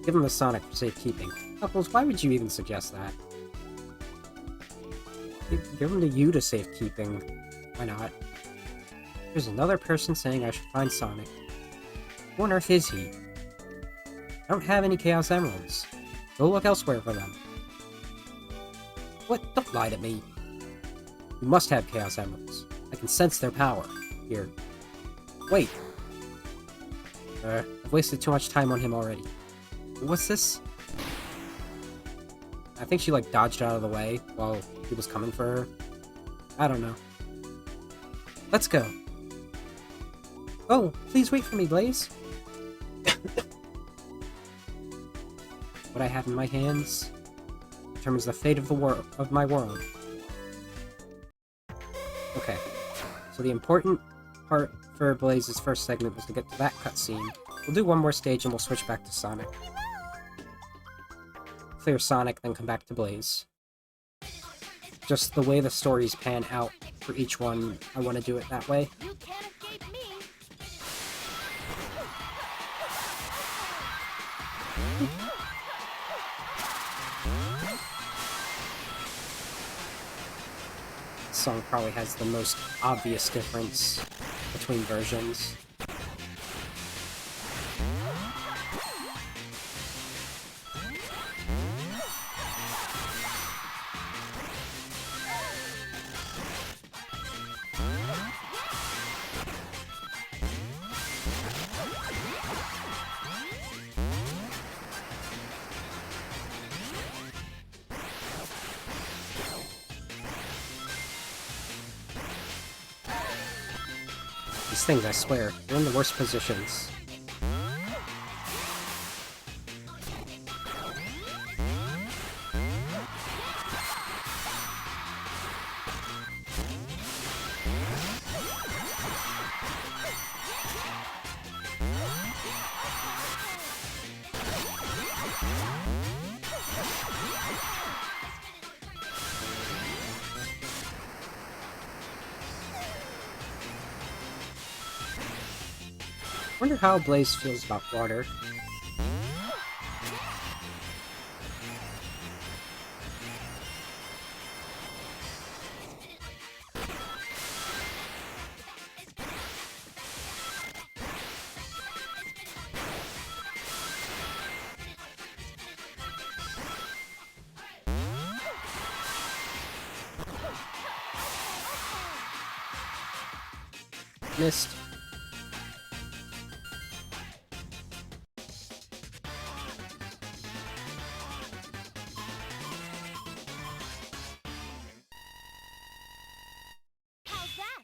Give them to Sonic for safekeeping. Knuckles, why would you even suggest that? Give them to you to safekeeping. Why not? There's another person saying I should find Sonic. Who on earth is he? I don't have any Chaos Emeralds. Go look elsewhere for them. What? Don't lie to me. You must have Chaos Emeralds. I can sense their power. Here. Wait. I've wasted too much time on him already. What's this? I think she, like, dodged out of the way while he was coming for her. I don't know. Let's go. Oh, please wait for me, Blaze. What I have in my hands determines the fate of my world. Okay, so the important part for Blaze's first segment was to get to that cutscene. We'll do one more stage and we'll switch back to Sonic. Clear Sonic, then come back to Blaze. Just the way the stories pan out for each one, I want to do it that way. You can't escape me. This song probably has the most obvious difference between versions. These things, I swear, they're in the worst positions. Wonder how Blaze feels about water. Missed. How's that?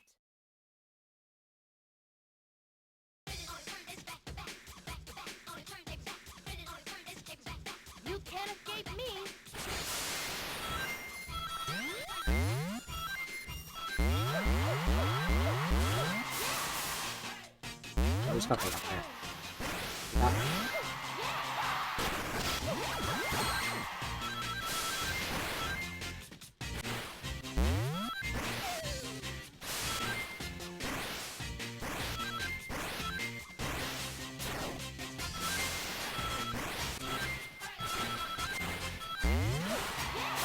You can't escape me. There's nothing up there.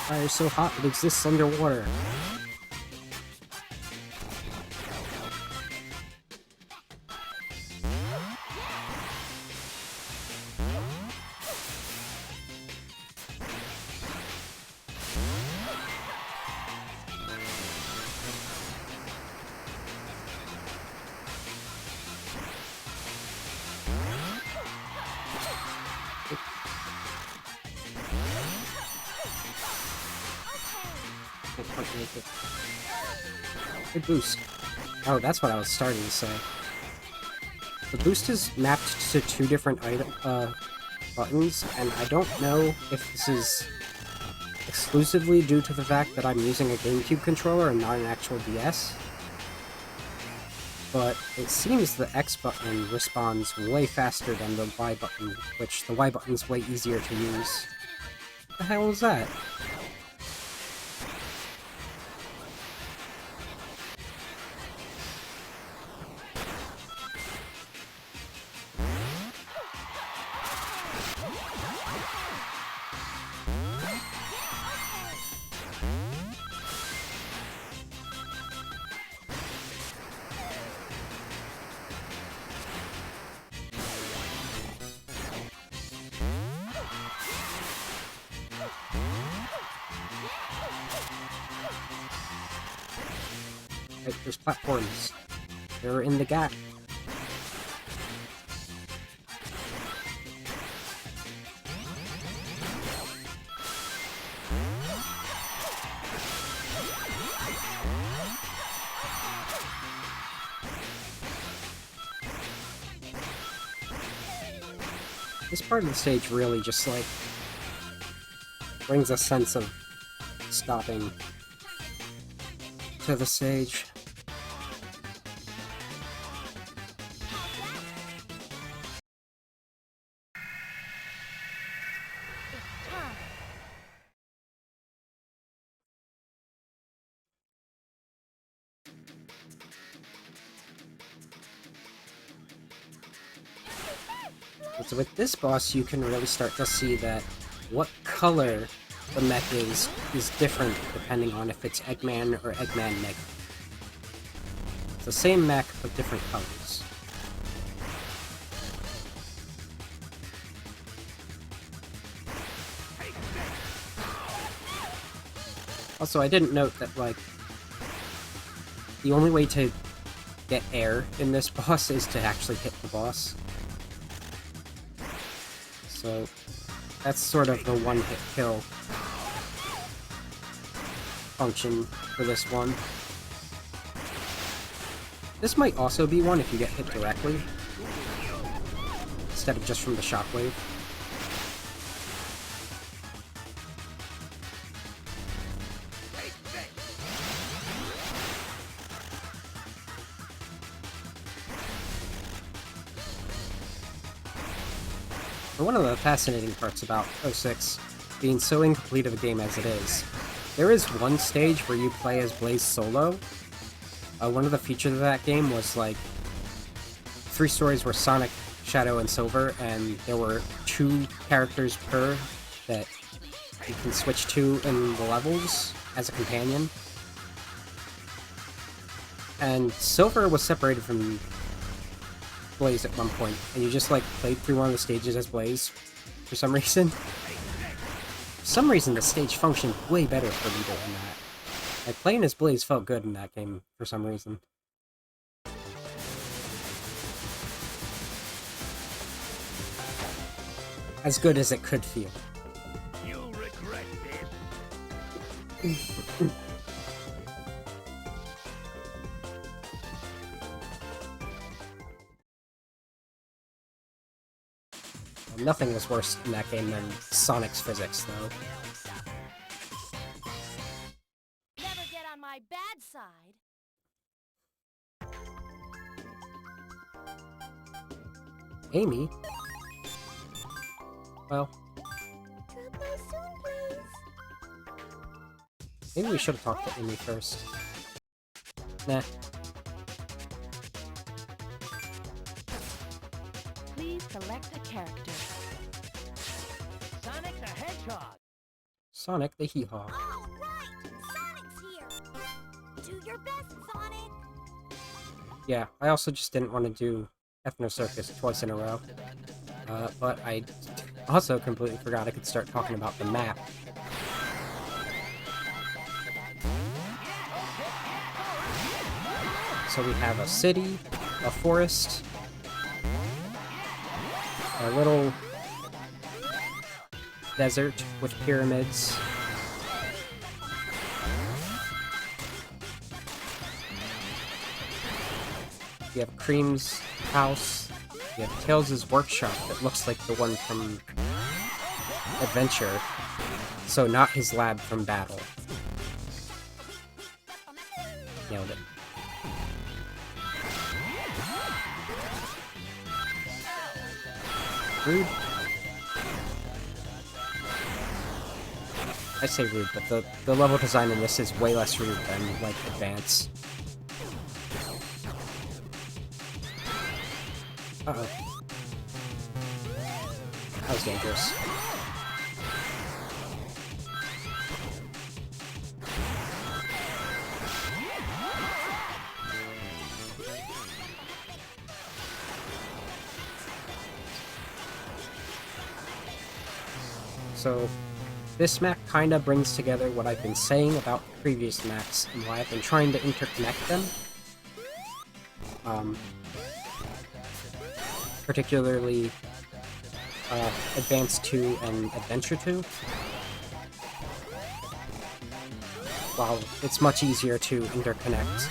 Fire is so hot it exists underwater. Can't quite make it. Good boost. Oh, that's what I was starting to say. The boost is mapped to two different buttons, and I don't know if this is exclusively due to the fact that I'm using a GameCube controller and not an actual DS, but it seems the X button responds way faster than the Y button, which the Y button's way easier to use. What the hell is that? Right, there's platforms. They're in the gap. This part of the stage really just, like, brings a sense of stopping to the stage. It's time. So with this boss, you can really start to see that what color the mech is different depending on if it's Eggman or Eggman Nega. It's the same mech, but different colors. Also, I didn't note that, like, the only way to get air in this boss is to actually hit the boss. So, that's sort of the one-hit kill function for this one. This might also be one if you get hit directly, instead of just from the shockwave. And one of the fascinating parts about 06 being so incomplete of a game as it is, there is one stage where you play as Blaze solo. One of the features of that game was, like, 3 stories were Sonic, Shadow, and Silver, and there were 2 characters per that you can switch to in the levels as a companion. And Silver was separated from Blaze at one point, and you just, like, played through one of the stages as Blaze for some reason. For some reason, the stage functioned way better for me than that. Like, playing as Blaze felt good in that game for some reason. As good as it could feel. You'll regret this. Nothing was worse in that game than Sonic's physics, though. Never get on my bad side. Amy? Well, Drop by soon, please. maybe we should have talked to Amy first. Nah. Please select a character. Sonic the Hedgehog. Sonic the Hee-Haw. All right, Sonic's here. Do your best, Sonic. Yeah, I also just didn't want to do Ethno Circus twice in a row. But I also completely forgot I could start talking about the map. So we have a city, a forest, a little desert with pyramids. You have Cream's house. You have Tails' workshop that looks like the one from Adventure. So not his lab from Battle. Nailed it. Rude. I say rude, but the level design in this is way less rude than, like, Advance. Uh-oh. That was dangerous. So, this map kinda brings together what I've been saying about previous maps and why I've been trying to interconnect them. Particularly Advance 2 and Adventure 2. While it's much easier to interconnect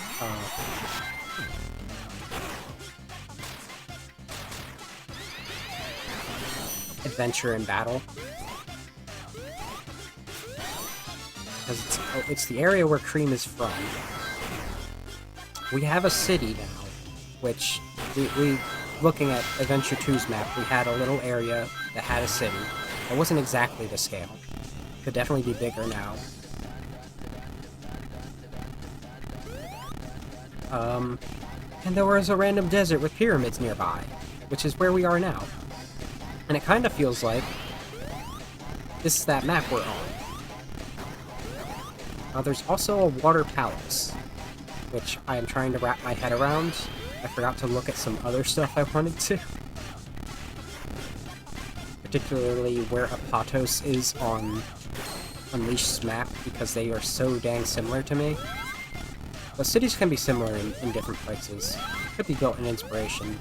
Adventure and Battle. Because it's the area where Cream is from. We have a city now, which we looking at Adventure 2's map, we had a little area that had a city. It wasn't exactly the scale. Could definitely be bigger now. And there was a random desert with pyramids nearby, which is where we are now. And it kind of feels like this is that map we're on. There's also a water palace, which I am trying to wrap my head around. I forgot to look at some other stuff I wanted to. Particularly where Apatos is on Unleashed's map, because they are so dang similar to me. But cities can be similar in different places. Could be built in inspiration.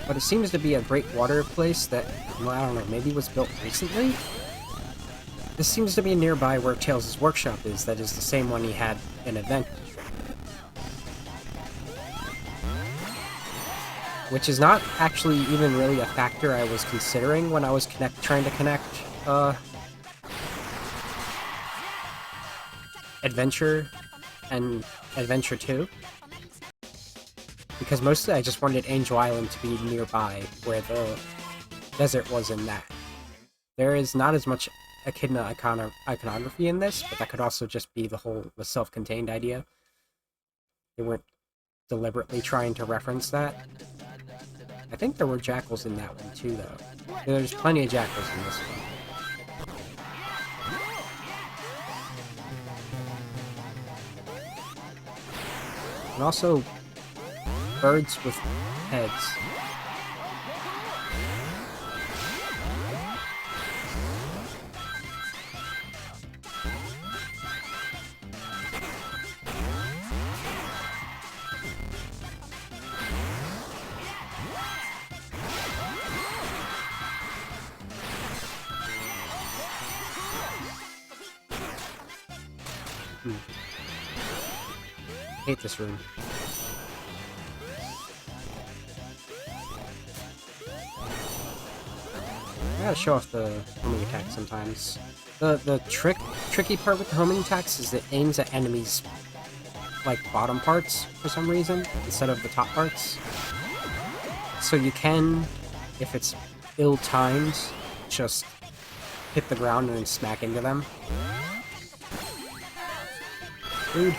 But it seems to be a great water place that, well, I don't know, maybe was built recently? This seems to be nearby where Tails' workshop is, that is the same one he had in Adventure. Which is not actually even really a factor I was considering when I was trying to connect, Adventure and Adventure 2. Because mostly I just wanted Angel Island to be nearby, where the desert was in that. There is not as much Echidna iconography in this, but that could also just be the self-contained idea. They weren't deliberately trying to reference that. I think there were jackals in that one too, though. There's plenty of jackals in this one. And also, birds with heads. I hate this room. I gotta show off the homing attack sometimes. The tricky part with the homing attacks is it aims at enemies like bottom parts for some reason instead of the top parts. So you can, if it's ill-timed, just hit the ground and then smack into them. Rude.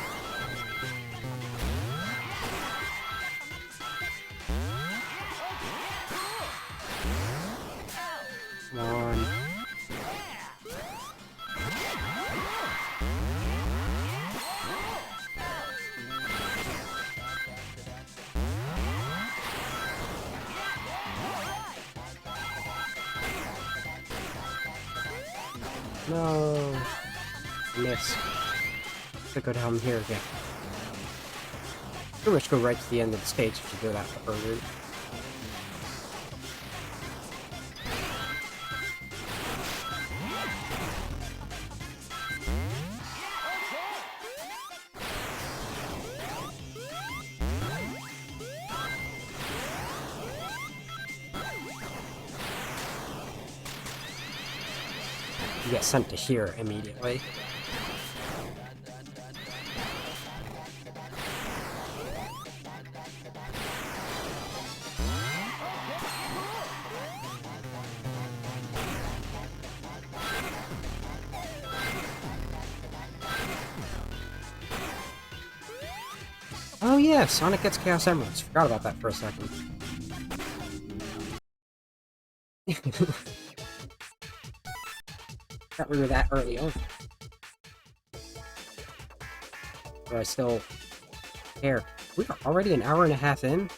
No. Miss. To go down here again. Pretty much go right to the end of the stage if you go that upper route. You get sent to here immediately. Oh yeah, Sonic gets Chaos Emeralds. Forgot about that for a second. Forgot we were that early on. But I still care. We are already an hour and a half in.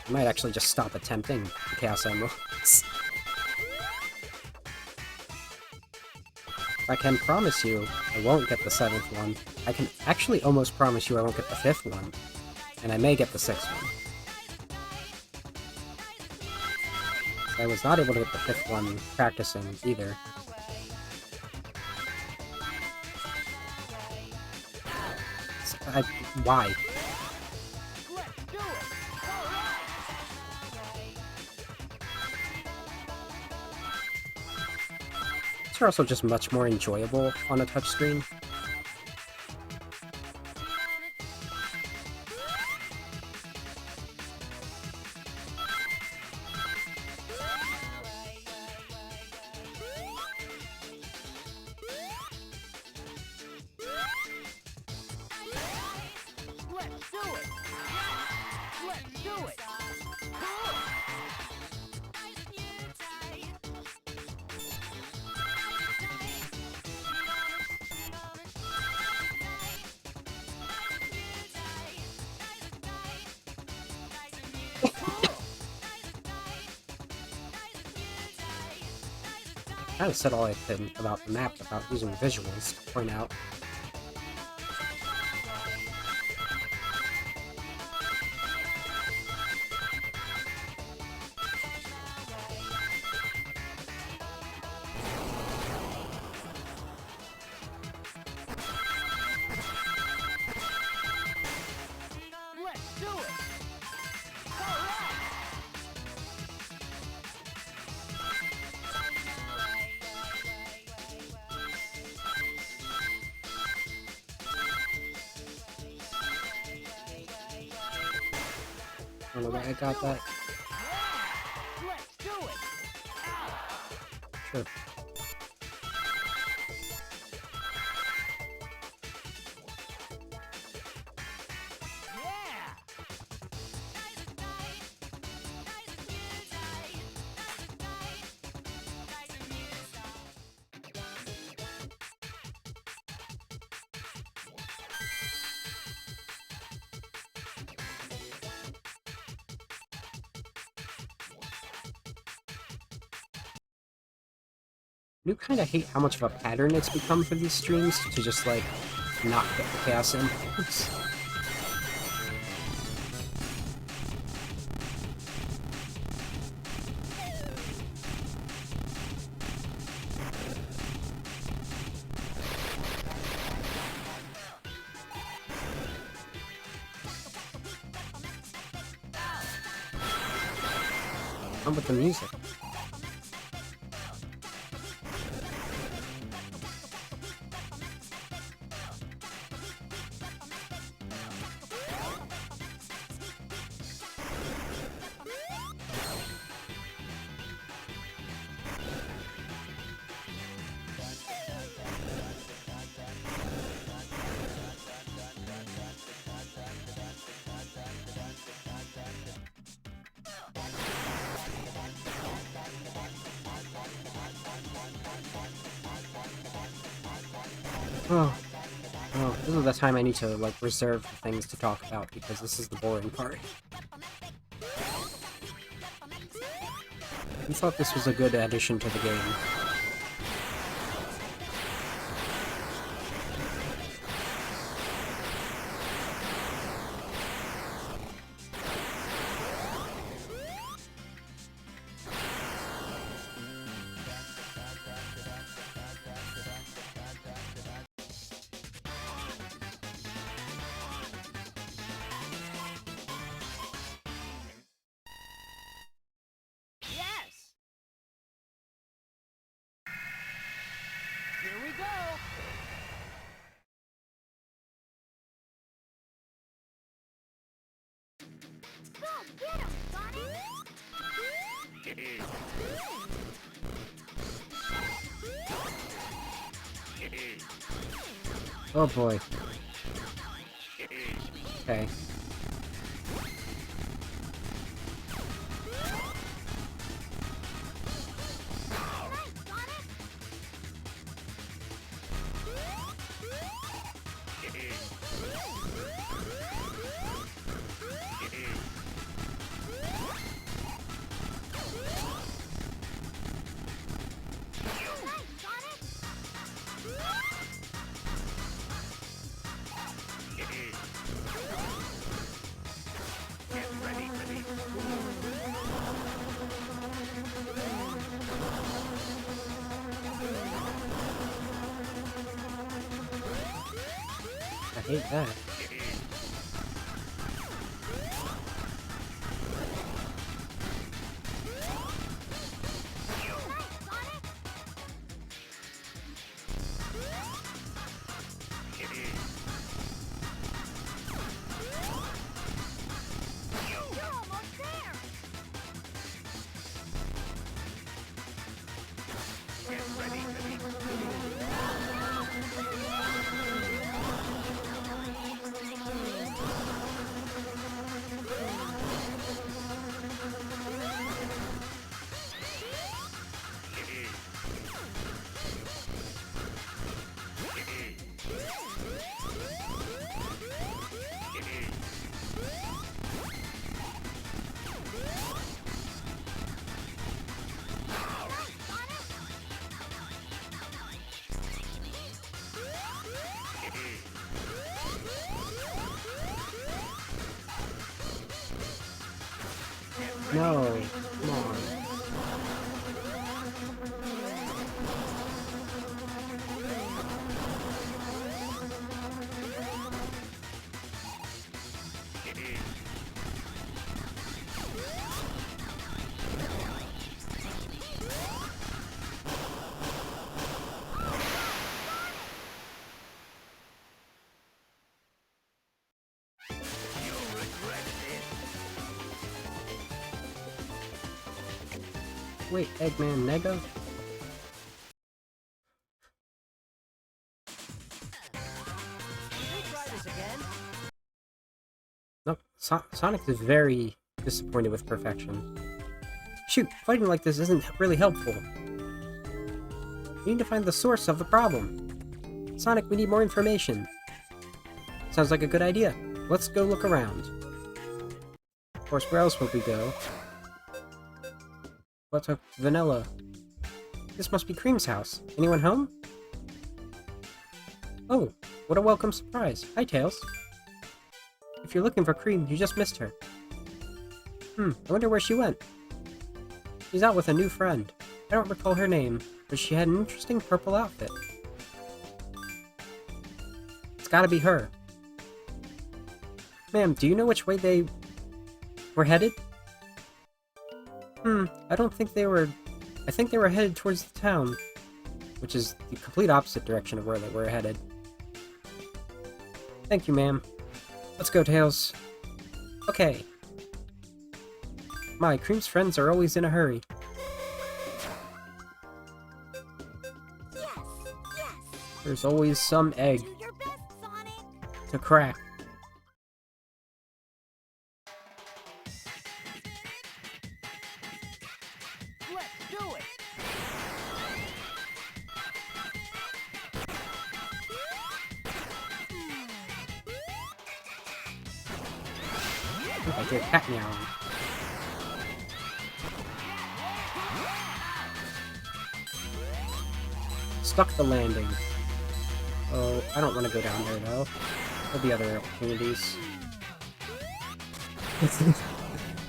I might actually just stop attempting the Chaos Emeralds. I can promise you I won't get the 7th one. I can actually almost promise you I won't get the 5th one. And I may get the 6th one. I was not able to get the 5th one practicing either. Why? These are also just much more enjoyable on a touchscreen. I kind of said all I could about the map without using visuals to point out. I don't know where I got that. Sure. I do kind of hate how much of a pattern it's become for these streams to just, like, not get the Chaos Emeralds. Come with the music. Oh, this is the time I need to, like, reserve things to talk about, because this is the boring part. I thought this was a good addition to the game. Here we go! Go, get him, Sonic! Oh boy. Okay. I hate that. No, come on. Wait, Eggman Nega? Can we try this again? Nope, Sonic is very disappointed with perfection. Shoot, fighting like this isn't really helpful. We need to find the source of the problem. Sonic, we need more information. Sounds like a good idea. Let's go look around. Of course, where else would we go? What's up, Vanilla? This must be Cream's house. Anyone home? Oh, what a welcome surprise. Hi, Tails. If you're looking for Cream, you just missed her. I wonder where she went. She's out with a new friend. I don't recall her name, but she had an interesting purple outfit. It's gotta be her. Ma'am, do you know which way they were headed? I don't think they were... I think they were headed towards the town, which is the complete opposite direction of where they were headed. Thank you, ma'am. Let's go, Tails. Okay. My, Cream's friends are always in a hurry. Yes, yes. There's always some egg Do your best, Sonic. to crack. Let's do it! I get cat meowing. Stuck the landing. Oh, I don't want to go down there though. There'll be other opportunities.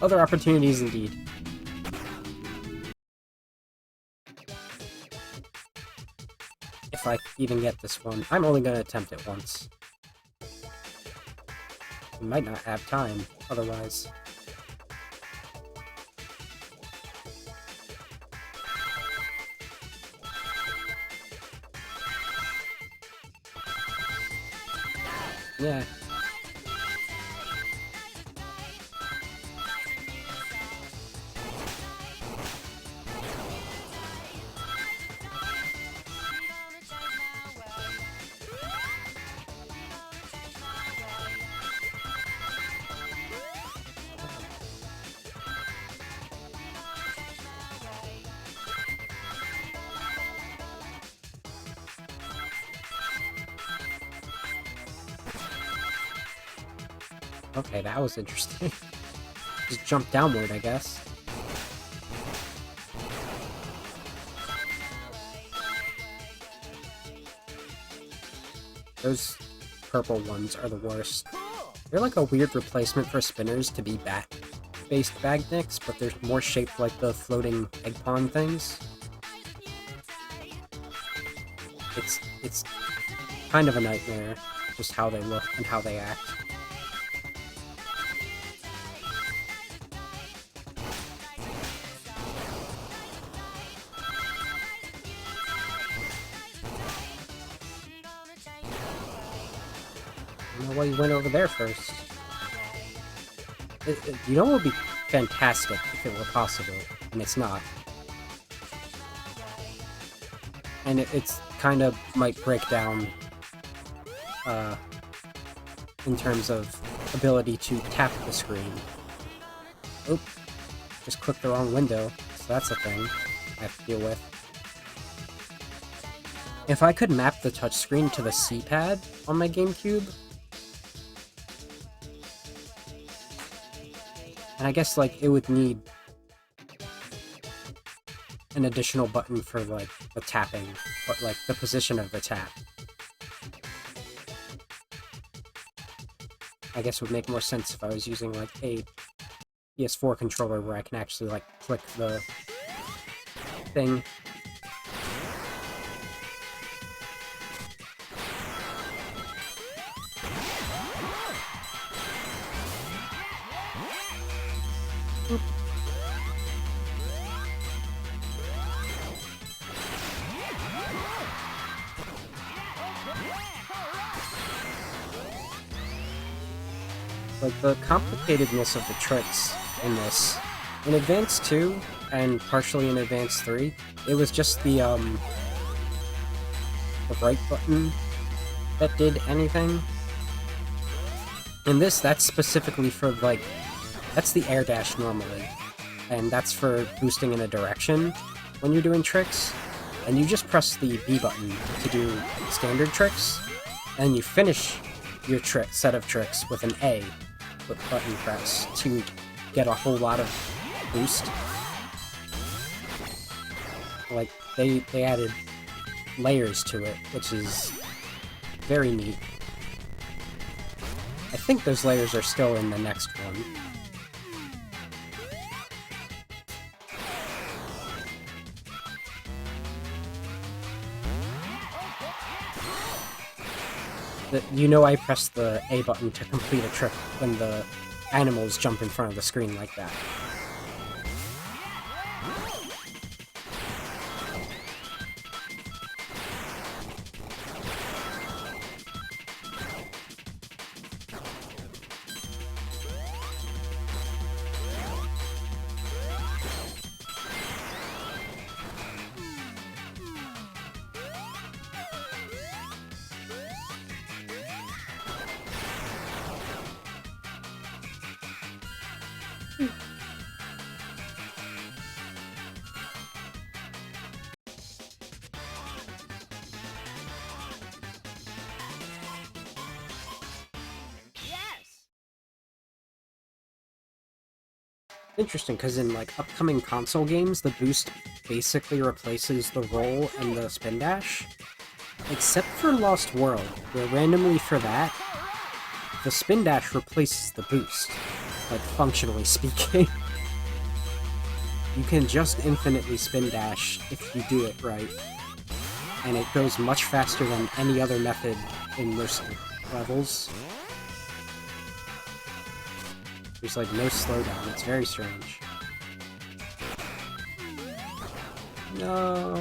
Other opportunities indeed. If I even get this one, I'm only going to attempt it once. We might not have time, otherwise. Yeah. Okay, that was interesting. Just jump downward, I guess. Those purple ones are the worst. They're like a weird replacement for spinners to be bat-based magnets, but they're more shaped like the floating egg pond things. It's kind of a nightmare, just how they look and how they act. I don't know why you went over there first. You know what would be fantastic if it were possible, and it's not. And it's kind of might break down in terms of ability to tap the screen. Oop, just clicked the wrong window, so that's a thing I have to deal with. If I could map the touchscreen to the C-pad on my GameCube, and I guess, like, it would need an additional button for, like, the tapping, but, like, the position of the tap. I guess would make more sense if I was using, like, a PS4 controller where I can actually, like, click the thing. Like, the complicatedness of the tricks in this, in Advance 2, and partially in Advance 3, it was just the right button that did anything. In this, that's specifically for, like, that's the air dash normally, and that's for boosting in a direction when you're doing tricks, and you just press the B button to do standard tricks, and you finish your set of tricks with an A button press to get a whole lot of boost. Like, they added layers to it, which is very neat. I think those layers are still in the next one. You know I pressed the A button to complete a trick when the animals jump in front of the screen like that. Interesting, because in, like, upcoming console games, the boost basically replaces the roll and the spin dash. Except for Lost World, where randomly for that, the spin dash replaces the boost. Like, functionally speaking. You can just infinitely spin dash if you do it right. And it goes much faster than any other method in most levels. There's, like, no slowdown. It's very strange. No...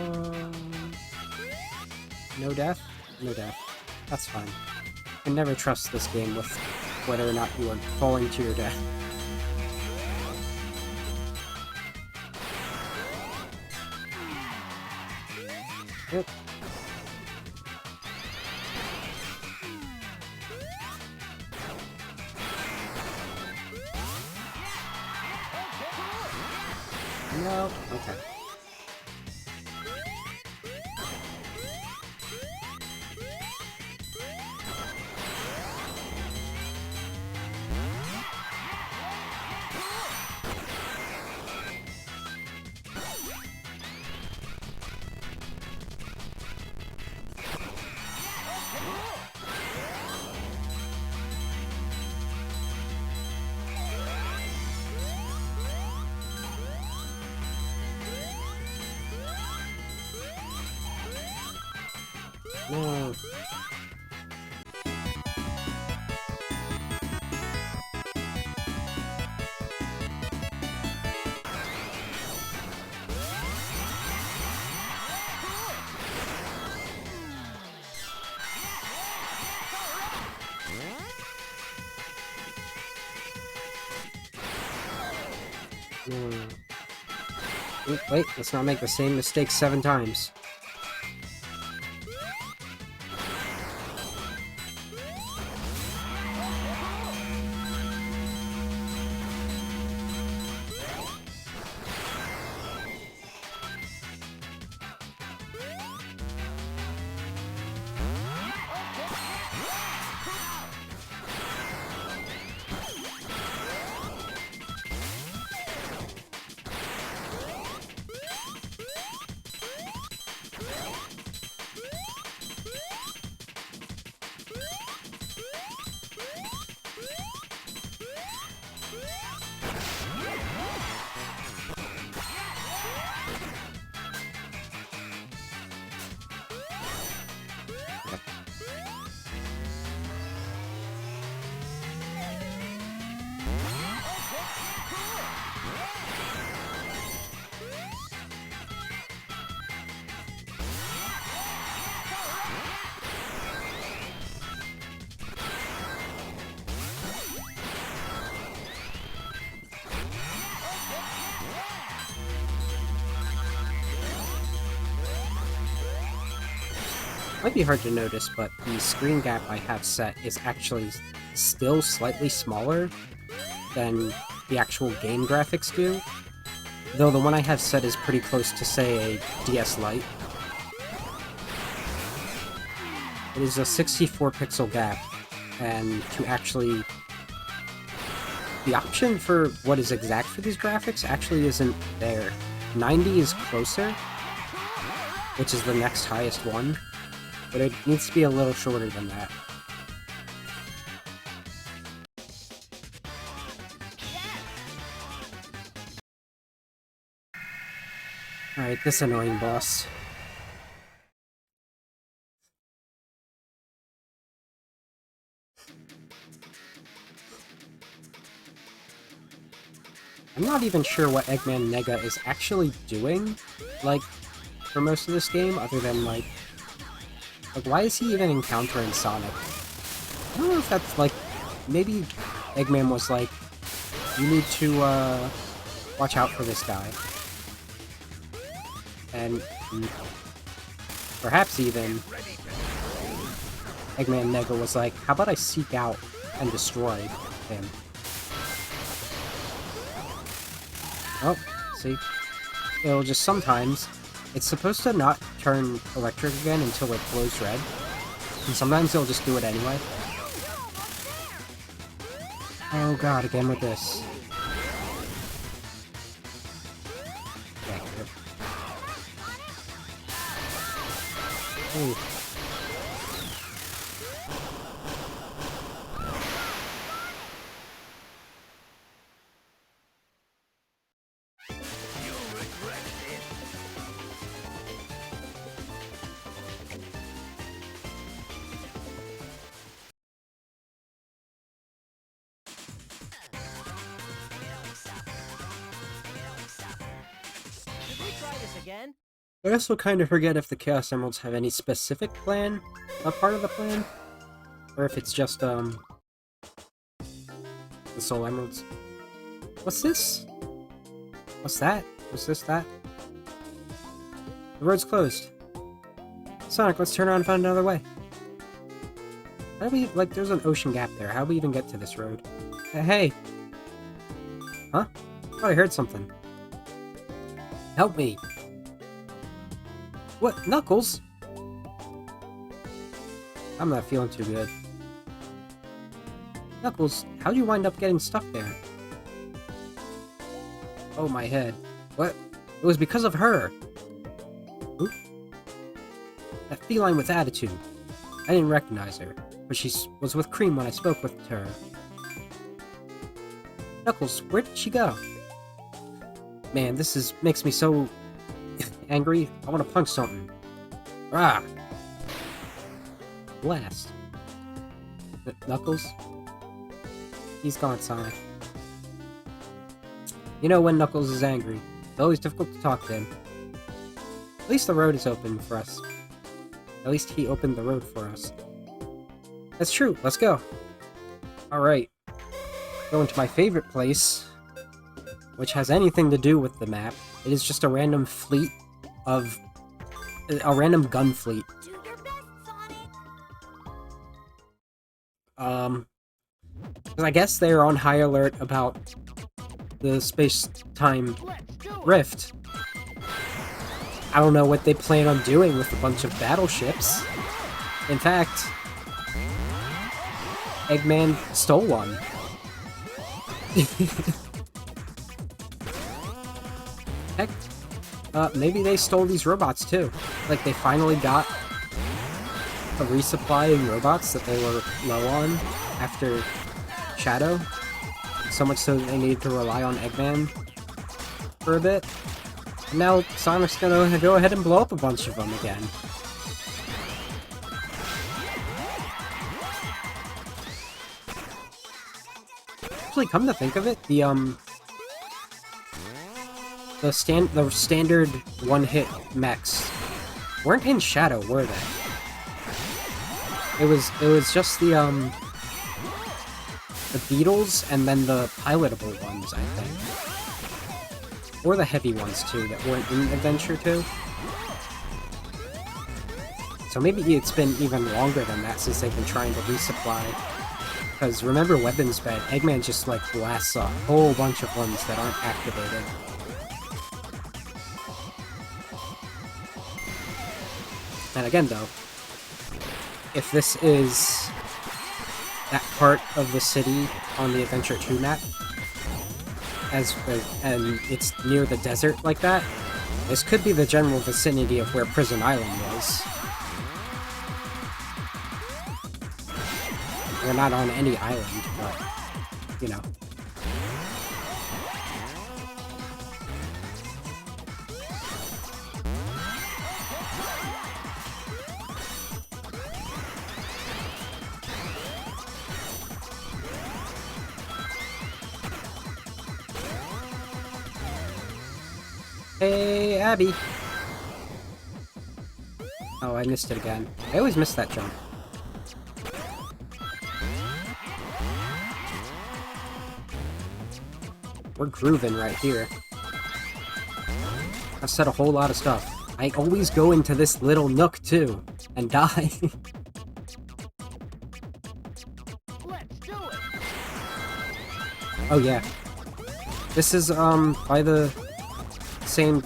No death? No death. That's fine. can never trust this game with whether or not you are falling to your death. Yep. No. Okay. No. No. Oop, wait, let's not make the same mistake 7 times. Might be hard to notice, but the screen gap I have set is actually still slightly smaller than the actual game graphics do, though the one I have set is pretty close to, say, a DS Lite. It is a 64 pixel gap, and to actually... The option for what is exact for these graphics actually isn't there. 90 is closer, which is the next highest one, but it needs to be a little shorter than that. Alright, this annoying boss. I'm not even sure what Eggman Nega is actually doing, like, for most of this game, other than, like, why is he even encountering Sonic? I don't know if that's, like, maybe Eggman was like, you need to, watch out for this guy. And perhaps even Eggman Nega was like, how about I seek out and destroy him? Oh, see? It'll just sometimes... It's supposed to not turn electric again until it glows red. And sometimes it'll just do it anyway. Oh god, again with this. Ooh. Again? I also kind of forget if the Chaos Emeralds have any specific plan, a part of the plan. Or if it's just, the Soul Emeralds. What's this? What's that? What's this, that? The road's closed. Sonic, let's turn around and find another way. How do we, like, there's an ocean gap there. How do we even get to this road? Hey! Huh? I thought I heard something. Help me! What? Knuckles? I'm not feeling too good. Knuckles, how'd you wind up getting stuck there? Oh, my head. What? It was because of her! Oop. That feline with attitude. I didn't recognize her, but she was with Cream when I spoke with her. Knuckles, where did she go? Man, this makes me so angry. I want to punch something. Ah! Blast. Knuckles? He's gone, Sonic. You know when Knuckles is angry. It's always difficult to talk to him. At least the road is open for us. At least he opened the road for us. That's true, let's go. Alright. Going to my favorite place, which has anything to do with the map. It is just a random fleet of... a random gun fleet. Do your best, Sonic. 'Cause I guess they're on high alert about the space-time Let's do it. rift. I don't know what they plan on doing with a bunch of battleships. In fact, Eggman stole one. Heck, maybe they stole these robots too. Like they finally got a resupply of robots that they were low on after Shadow. So much so that they needed to rely on Eggman for a bit. And now Sonic's gonna go ahead and blow up a bunch of them again. Actually, come to think of it, the standard one-hit mechs weren't in Shadow, were they? It was just the Beetles and then the pilotable ones, I think. Or the heavy ones, too, that weren't in Adventure 2. So maybe it's been even longer than that since they've been trying to resupply. Because remember Weapons Bed, Eggman just, like, blasts a whole bunch of ones that aren't activated. And again, though, if this is that part of the city on the Adventure 2 map, and it's near the desert like that, this could be the general vicinity of where Prison Island was. We're not on any island, but, you know. Hey, Abby! Oh, I missed it again. I always miss that jump. We're grooving right here. I've said a whole lot of stuff. I always go into this little nook, too, and die. Let's do it. Oh, yeah. This is, by the same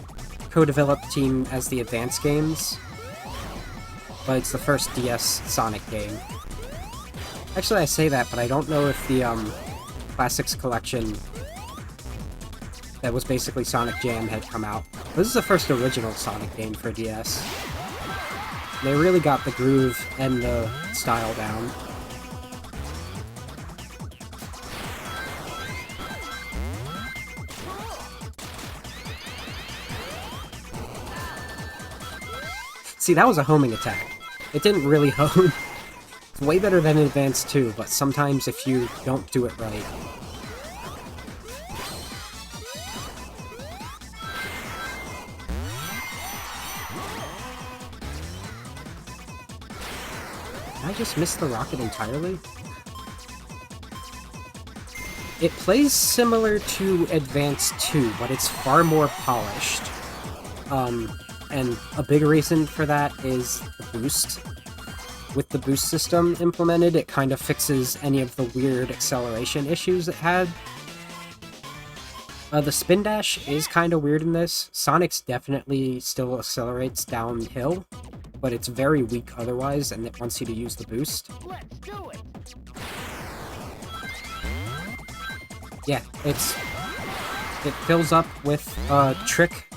co-developed team as the Advance games, but it's the first DS Sonic game. Actually, I say that, but I don't know if the, Classics Collection that was basically Sonic Jam had come out. This is the first original Sonic game for DS. They really got the groove and the style down. See, that was a homing attack. It didn't really home. It's way better than Advance 2, but sometimes if you don't do it right. just miss the rocket entirely? It plays similar to Advance 2, but it's far more polished. And a big reason for that is the boost. With the boost system implemented, it kind of fixes any of the weird acceleration issues it had. The spin dash is kind of weird in this. Sonic's definitely still accelerates downhill, but it's very weak otherwise, and it wants you to use the boost. Let's do it. Yeah, it fills up with trick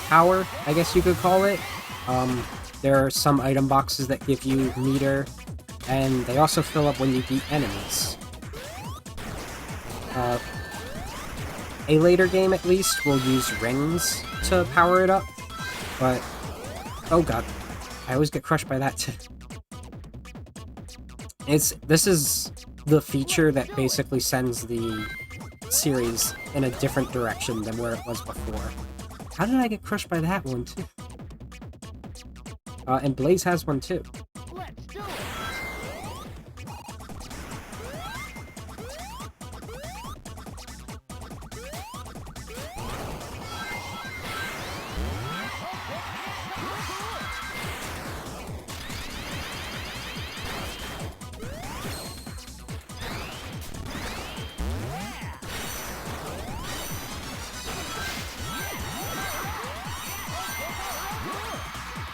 power, I guess you could call it. There are some item boxes that give you meter, and they also fill up when you beat enemies. A later game, at least, will use rings to power it up, but... oh god, I always get crushed by that too. This is the feature that basically sends the series in a different direction than where it was before. How did I get crushed by that one too? And Blaze has one too. Let's do it.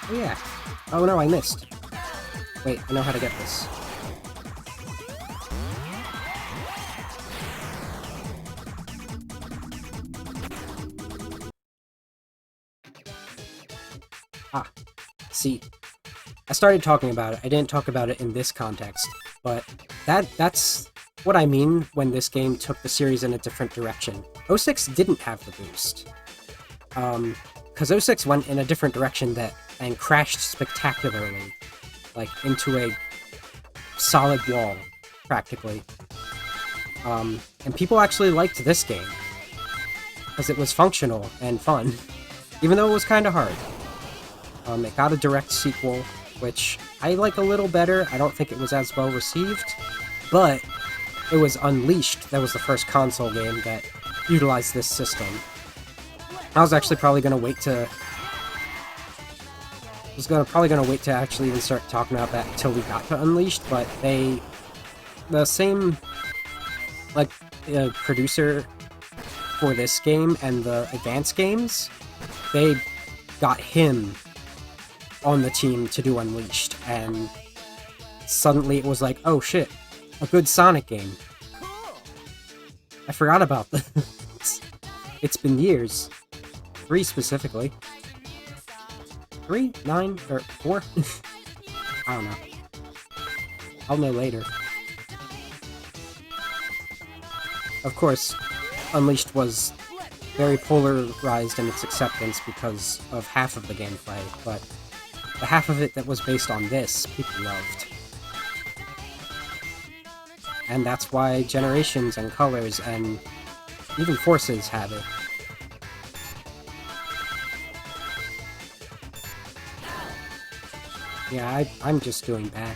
Oh yeah. Oh no, I missed. Wait, I know how to get this. Ah, see. I started talking about it. I didn't talk about it in this context, but that's what I mean when this game took the series in a different direction. 06 didn't have the boost. Because 06 went in a different direction and crashed spectacularly, like into a solid wall, practically. And people actually liked this game, because it was functional and fun, even though it was kind of hard. It got a direct sequel, which I like a little better. I don't think it was as well received, but it was Unleashed. That was the first console game that utilized this system. I was actually probably gonna wait to... probably gonna wait to actually even start talking about that until we got to Unleashed, but the same, like, producer for this game and the Advance games, they got him on the team to do Unleashed, and suddenly it was like, oh shit, a good Sonic game. I forgot about this. It's been years. 3 specifically. 3? 9? Or 4? I don't know. I'll know later. Of course, Unleashed was very polarized in its acceptance because of half of the gameplay, but the half of it that was based on this, people loved. And that's why Generations and Colors and even Forces have it. Yeah, I'm just doing bad.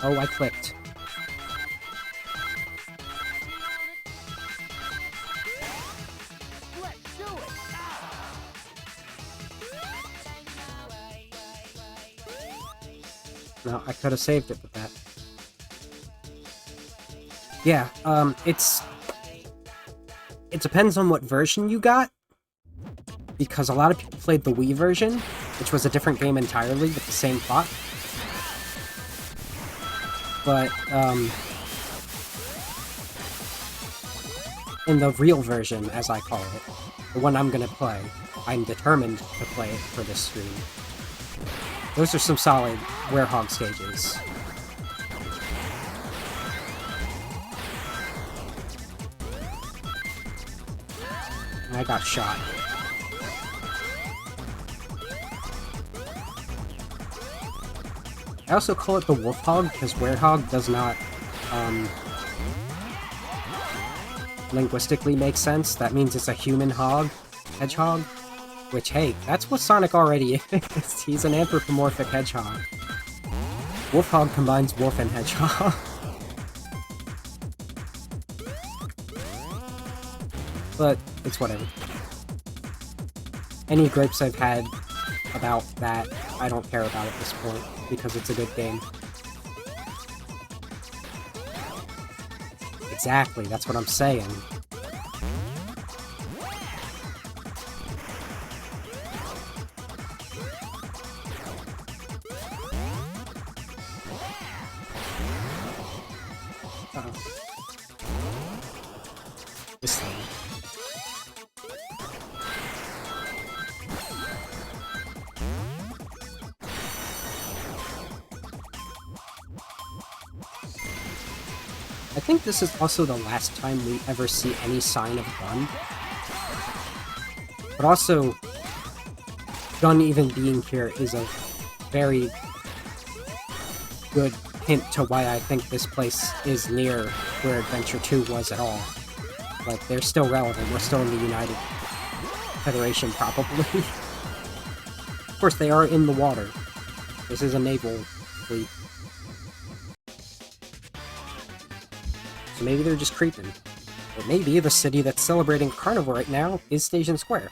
Oh, I clicked. Let's do it. No, I could have saved it with that. Yeah, it depends on what version you got, because a lot of people played the Wii version, which was a different game entirely with the same plot. But, in the real version, as I call it, the one I'm gonna play, I'm determined to play it for this stream. Those are some solid Werehog stages. And I got shot. I also call it the Wolf Hog because Werehog does not linguistically make sense. That means it's a human hog, hedgehog, Which, hey, that's what Sonic already is. He's an anthropomorphic hedgehog. Wolfhog combines wolf and hedgehog. But it's whatever. Any gripes I've had about that, I don't care about at this point, because it's a good game. Exactly, that's what I'm saying. Uh-oh. This thing. I think this is also the last time we ever see any sign of Gun. But also, Gun even being here is a very good hint to why I think this place is near where Adventure 2 was at all. Like, they're still relevant. We're still in the United Federation, probably. Of course, they are in the water. This is a naval fleet. So maybe they're just creeping. Or maybe the city that's celebrating Carnival right now is Station Square.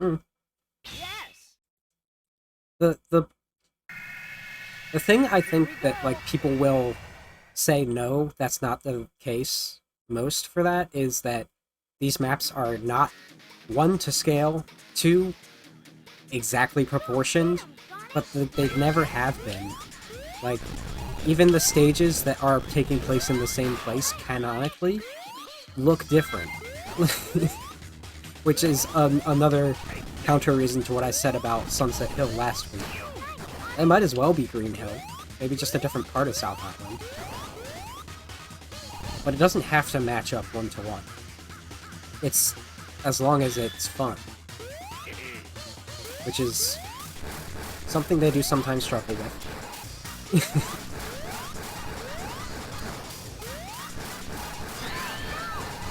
Yes. The thing I think that, like, people will say no, that's not the case most for that, is that these maps are not, 1, to scale, 2, exactly proportioned, but they never have been. Like, even the stages that are taking place in the same place, canonically, look different. Which is another counter reason to what I said about Sunset Hill last week. It might as well be Green Hill. Maybe just a different part of South Island. But it doesn't have to match up 1-to-1. It's as long as it's fun. Which is something they do sometimes struggle with.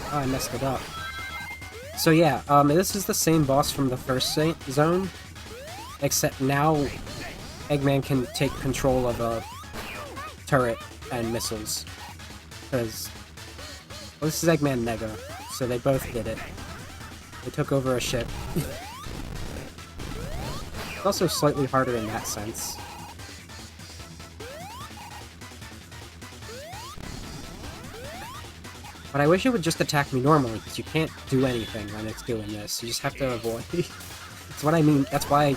Oh, I messed it up. So yeah, this is the same boss from the first zone, except now Eggman can take control of a turret and missiles. Because, well, this is Eggman Nega, so they both did it. They took over a ship. It's also slightly harder in that sense. But I wish it would just attack me normally, because you can't do anything when it's doing this. You just have to avoid. That's what I mean. That's what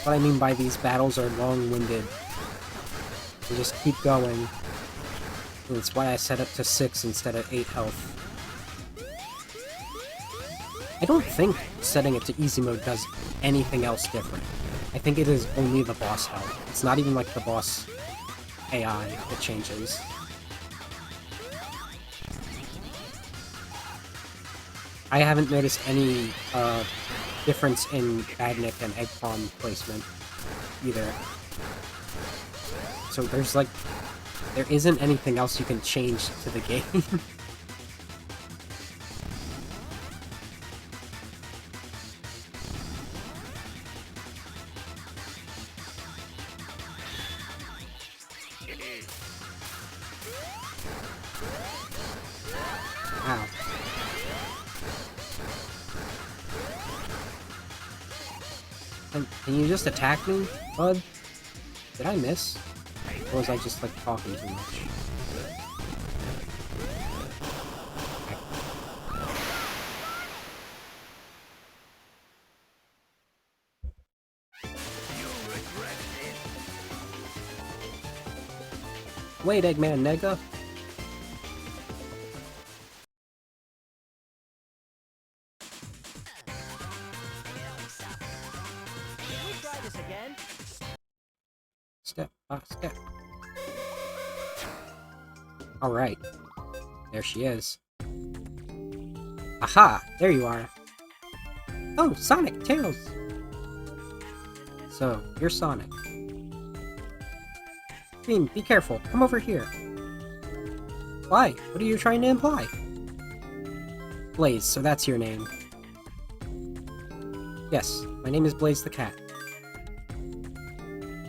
I mean by these battles are long-winded. You just keep going. And that's why I set up to 6 instead of 8 health. I don't think setting it to easy mode does anything else different. I think it is only the boss health. It's not even like the boss AI that changes. I haven't noticed any difference in Badnik and Egg Palm placement either. So there's like, there isn't anything else you can change to the game. Wow. Can you just attack me, bud? Did I miss? Or was I just, like, talking too much? Wait, Eggman Nega? Can we try this again? Step by step. Alright. There she is. Aha! There you are. Oh, Sonic! Tails! So, you're Sonic. Green, be careful. Come over here. Why? What are you trying to imply? Blaze, so that's your name. Yes, my name is Blaze the Cat.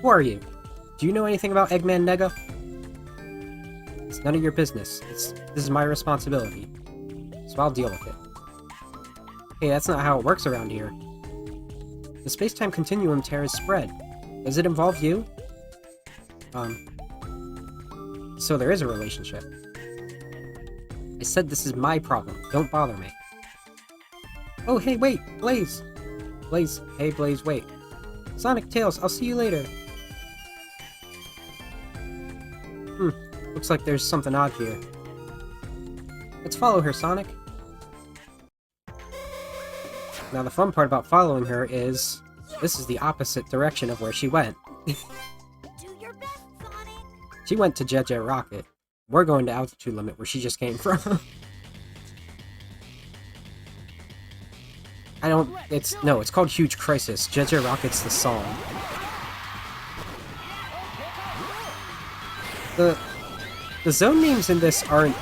Who are you? Do you know anything about Eggman Nega? It's none of your business. This is my responsibility. So I'll deal with it. Hey, that's not how it works around here. The space-time continuum tear has spread. Does it involve you? So there is a relationship. I said this is my problem. Don't bother me. Oh, hey, wait! Blaze! Blaze, hey, Blaze, wait. Sonic, Tails, I'll see you later. Looks like there's something odd here. Let's follow her, Sonic. Now the fun part about following her is, this is the opposite direction of where she went. Do your best, Sonic. She went to Jet Rocket. We're going to Altitude Limit, where she just came from. It's called Huge Crisis. Jet Rocket's the song. The zone names in this aren't,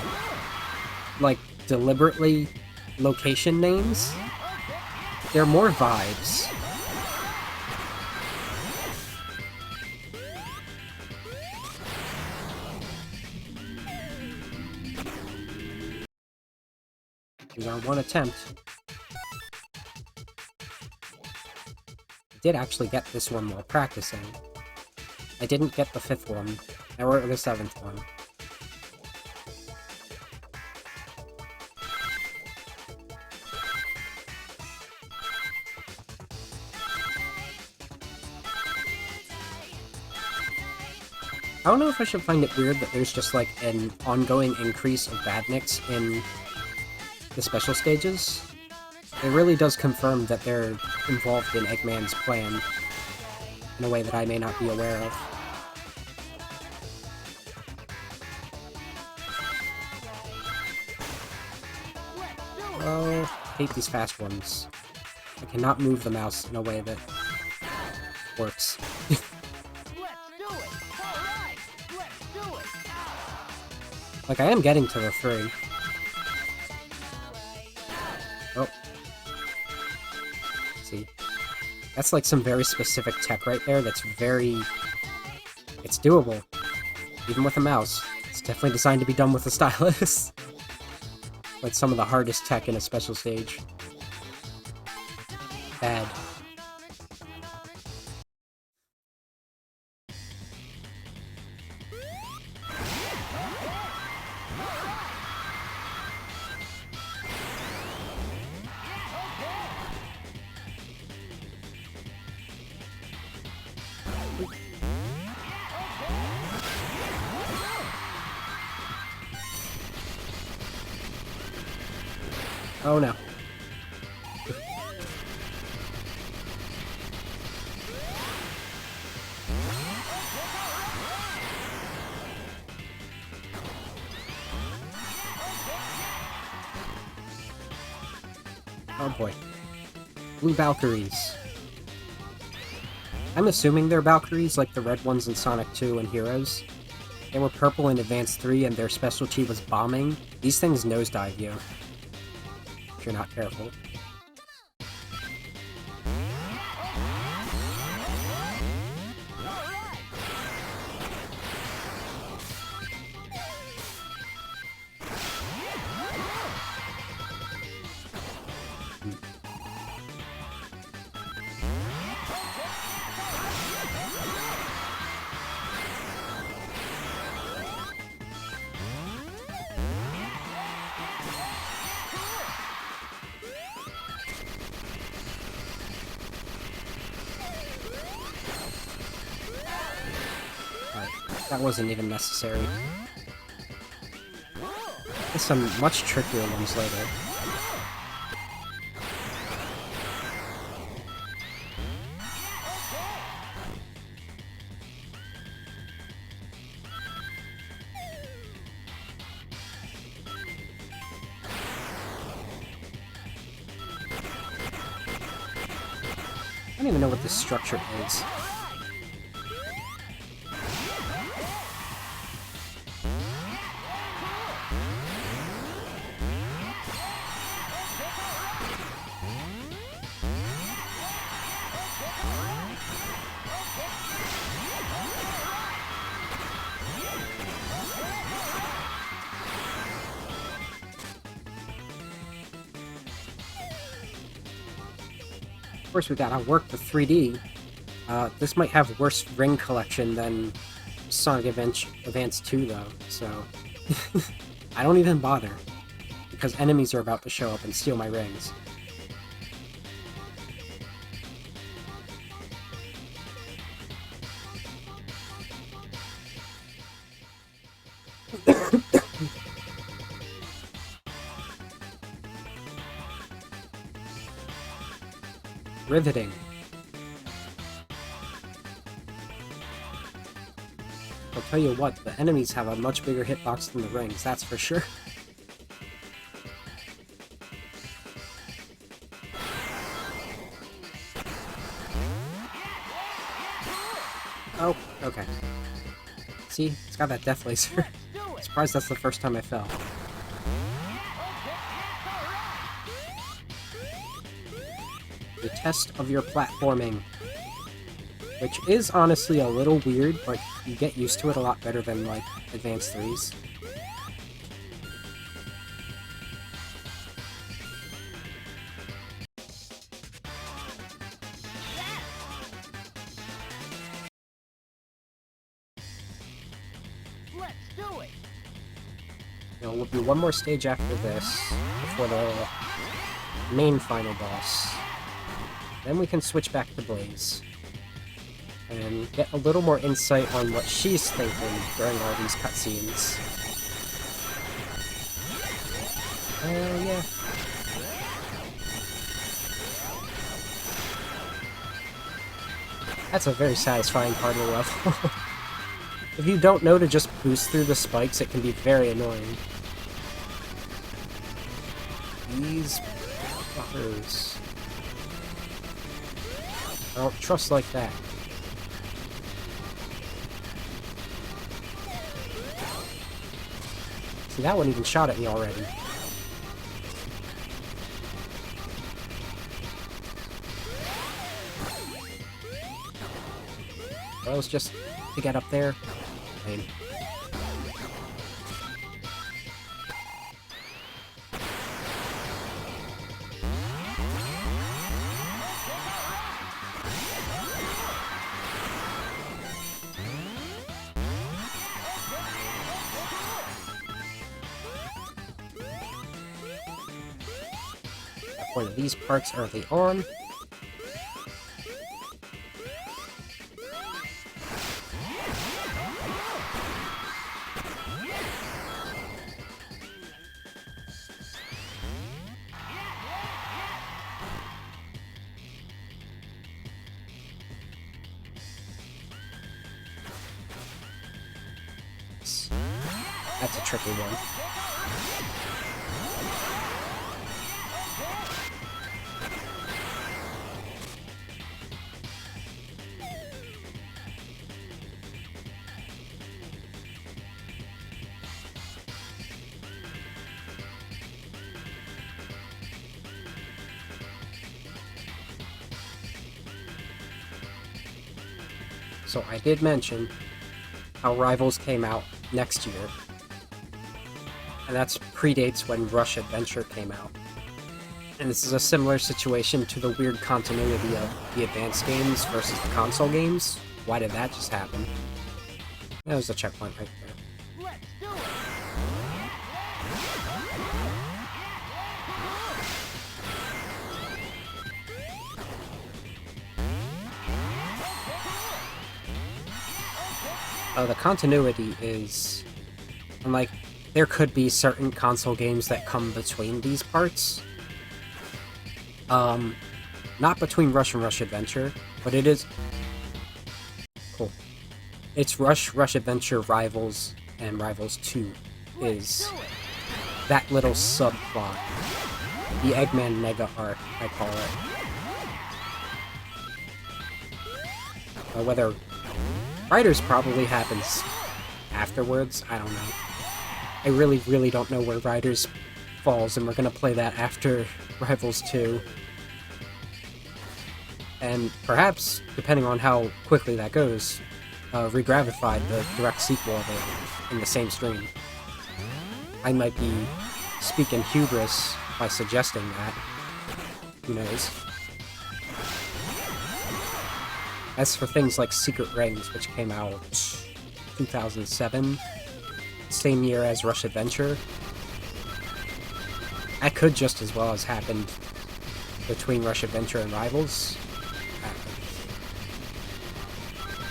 like, deliberately location names. They're more vibes. Here's our one attempt. I did actually get this one while practicing. I didn't get the 5th one, or the 7th one. I don't know if I should find it weird that there's just like an ongoing increase of badniks in the special stages. It really does confirm that they're involved in Eggman's plan in a way that I may not be aware of. Oh, I hate these fast ones. I cannot move the mouse in a way that works. Like, I am getting to the 3. Oh. See? That's like some very specific tech right there that's very... It's doable. Even with a mouse. It's definitely designed to be done with a stylus. Like some of the hardest tech in a special stage. Bad. Oh no. Oh boy. Blue Valkyries. I'm assuming they're Valkyries like the red ones in Sonic 2 and Heroes. They were purple in Advance 3 and their specialty was bombing. These things nosedive you if you're not careful. That wasn't even necessary. There's some much trickier ones later. I don't even know what this structure is. Of course, we gotta work the 3D. This might have worse ring collection than Sonic Advance 2, though, so... I don't even bother, because enemies are about to show up and steal my rings. Riveting. I'll tell you what, the enemies have a much bigger hitbox than the rings, that's for sure. Oh, okay. See, it's got that death laser. Surprised that's the first time I fell. The test of your platforming. Which is honestly a little weird, but you get used to it a lot better than, like, Advanced 3's. Let's do it. We'll do one more stage after this, before the main final boss. Then we can switch back to Blaze. And get a little more insight on what she's thinking during all these cutscenes. Yeah. That's a very satisfying part of the level. If you don't know to just boost through the spikes, it can be very annoying. These fuckers. I don't trust like that. See, that one even shot at me already. Well, it's just to get up there. Lame. One of these parts early on. That's a tricky one. So I did mention how Rivals came out next year. And that predates when Rush Adventure came out. And this is a similar situation to the weird continuity of the advanced games versus the console games. Why did that just happen? That was a checkpoint right there. Let's do it. The continuity is... And like, there could be certain console games that come between these parts. Not between Rush and Rush Adventure, but it is... Cool. It's Rush, Rush Adventure, Rivals, and Rivals 2 is that little subplot. The Eggman Nega arc, I call it. Whether Riders probably happens afterwards, I don't know. I really don't know where Riders falls, and we're gonna play that after Rivals 2. And perhaps, depending on how quickly that goes, Regravified, the direct sequel of it, in the same stream. I might be speaking hubris by suggesting that. Who knows? As for things like Secret Rings, which came out 2007, same year as Rush Adventure, that could just as well as happened between Rush Adventure and Rivals.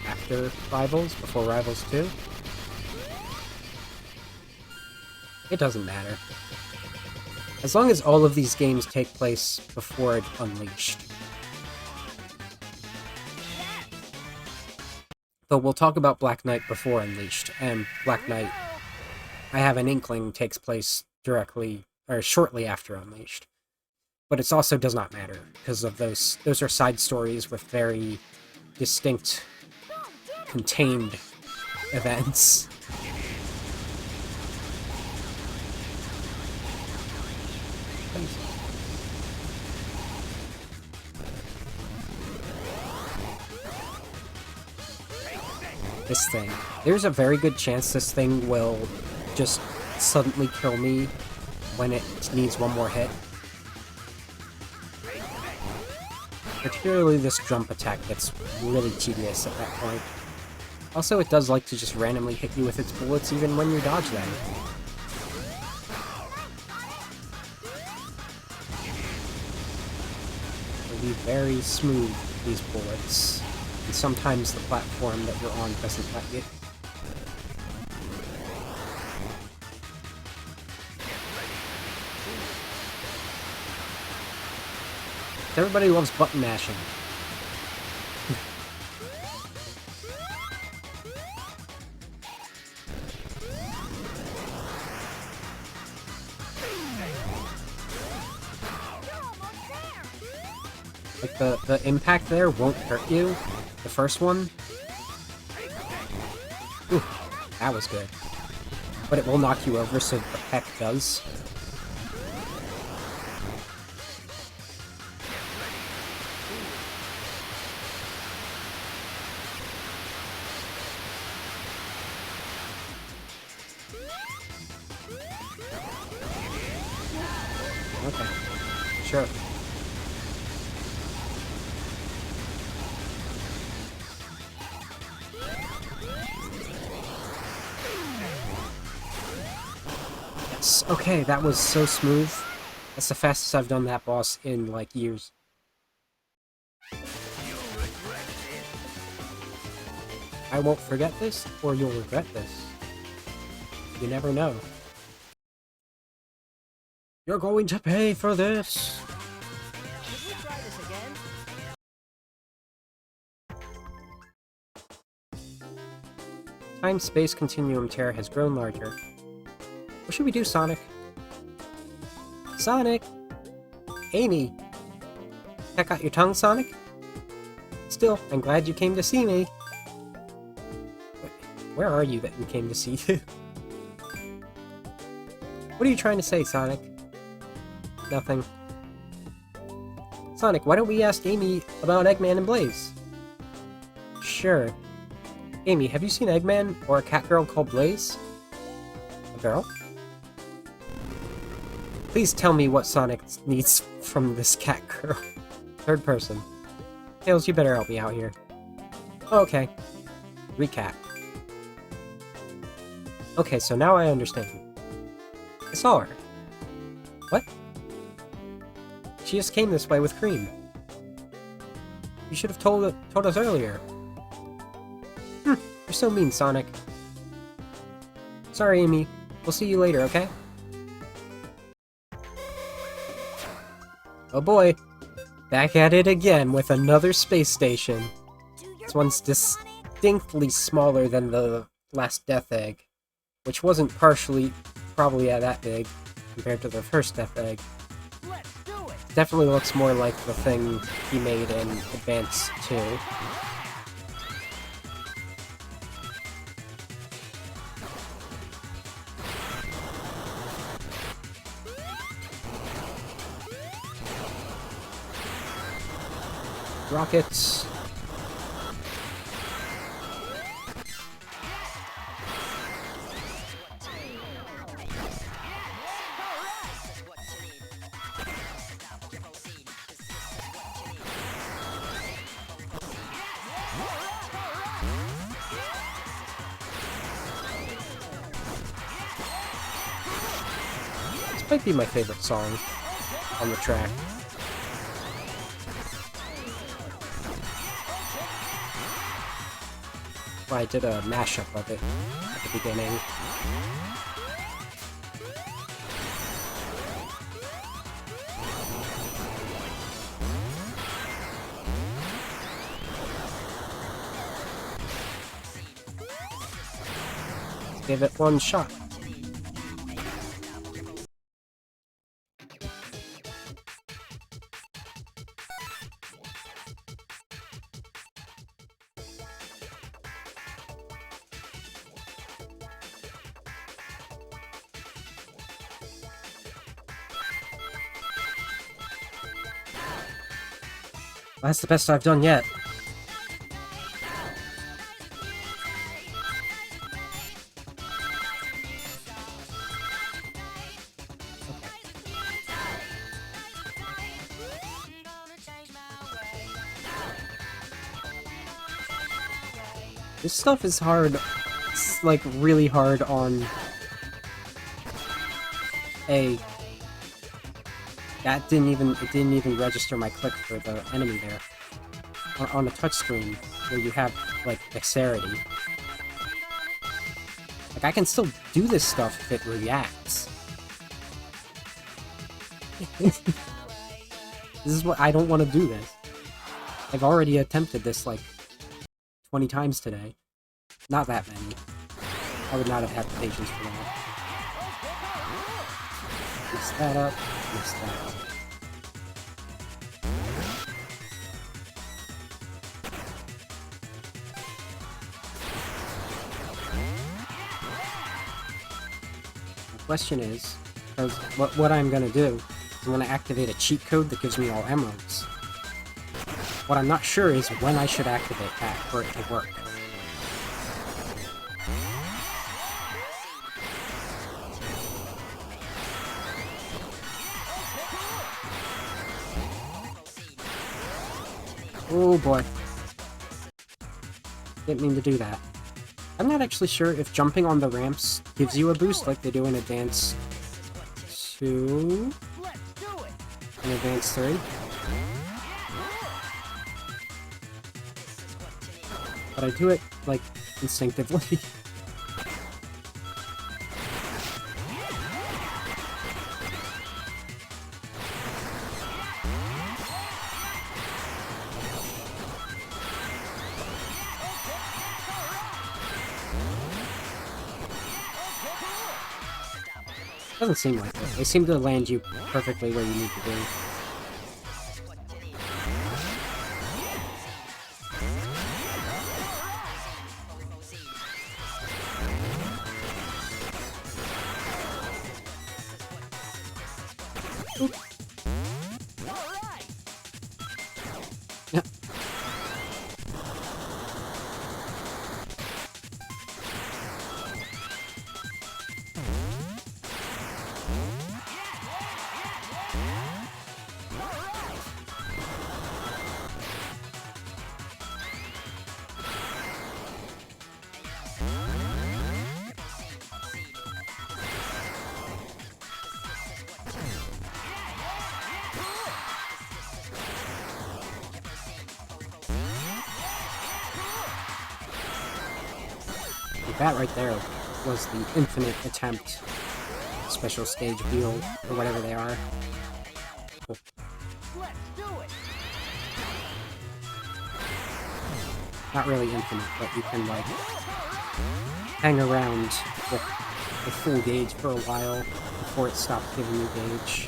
After Rivals, before Rivals 2. It doesn't matter. As long as all of these games take place before Unleashed. Though we'll talk about Black Knight before Unleashed, and Black Knight, I have an inkling, takes place directly, or shortly after Unleashed. But it also does not matter, because of those are side stories with very distinct, contained events. This thing. There's a very good chance this thing will just suddenly kill me when it needs one more hit. Particularly this jump attack gets really tedious at that point. Also, it does like to just randomly hit you with its bullets even when you dodge them. It'll be very smooth, these bullets. And sometimes the platform that you're on doesn't let you. Everybody loves button mashing. Like, the impact there won't hurt you. The first one. Ooh, that was good. But it will knock you over, so the heck does. Okay. Sure. Yes. Okay, that was so smooth. That's the fastest I've done that boss in, like, years. I won't forget this, or you'll regret this. You never know. You're going to pay for this! Should we try this again? Time-space continuum tear has grown larger. What should we do, Sonic? Sonic! Amy! Check out your tongue, Sonic? Still, I'm glad you came to see me. Where are you that we came to see you? What are you trying to say, Sonic? Nothing. Sonic, why don't we ask Amy about Eggman and Blaze? Sure. Amy, have you seen Eggman or a cat girl called Blaze? A girl? Please tell me what Sonic needs from this cat girl. Third person. Tails, you better help me out here. Okay. Recap. Okay, so now I understand. I saw her. What? She just came this way with Cream. You should have told us earlier. You're so mean, Sonic. Sorry, Amy. We'll see you later, okay? Oh boy. Back at it again with another space station. This one's distinctly smaller than the last Death Egg, which wasn't probably that big compared to the first Death Egg. Let's do it. Definitely looks more like the thing he made in Advance 2. Rockets. Might be my favorite song on the track. Well, I did a mashup of it at the beginning. Give it one shot. That's the best I've done yet. This stuff is hard. It's like really hard on A. That didn't even register my click for the enemy there. On the touchscreen, where you have, like, dexterity. Like, I can still do this stuff if it reacts. This is what I don't want to do this. I've already attempted this, like, 20 times today. Not that many. I would not have had the patience for that. Mix that up, mix that up. The question is, because what I'm gonna do is I'm gonna activate a cheat code that gives me all emeralds. What I'm not sure is when I should activate that for it to work. Oh boy. Didn't mean to do that. I'm not actually sure if jumping on the ramps gives you a boost like they do in Advance 2 and Advance 3. But I do it, like, instinctively. Doesn't seem like it. They seem to land you perfectly where you need to be. Oop. Yep. That right there was the infinite attempt special stage wheel, or whatever they are. Cool. Let's do it. Not really infinite, but you can, like, hang around with the full gauge for a while before it stops giving you gauge.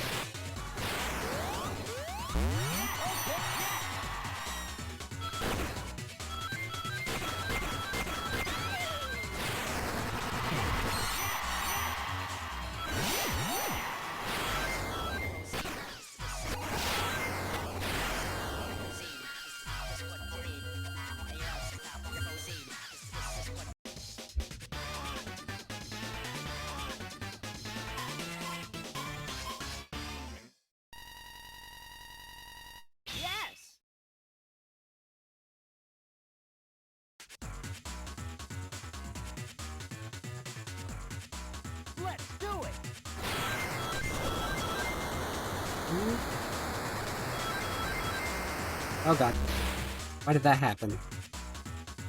Yes. Let's do it. Oh god. Why did that happen?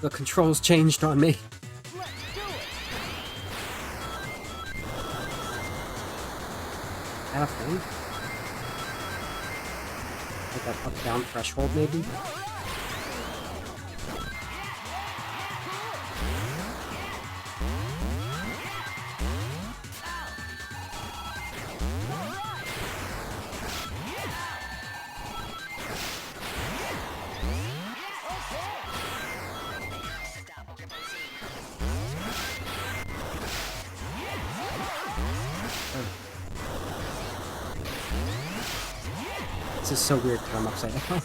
The controls changed on me. Let's do it. Is that a thing? Like that up-down threshold, maybe? This is so weird because I'm upside down.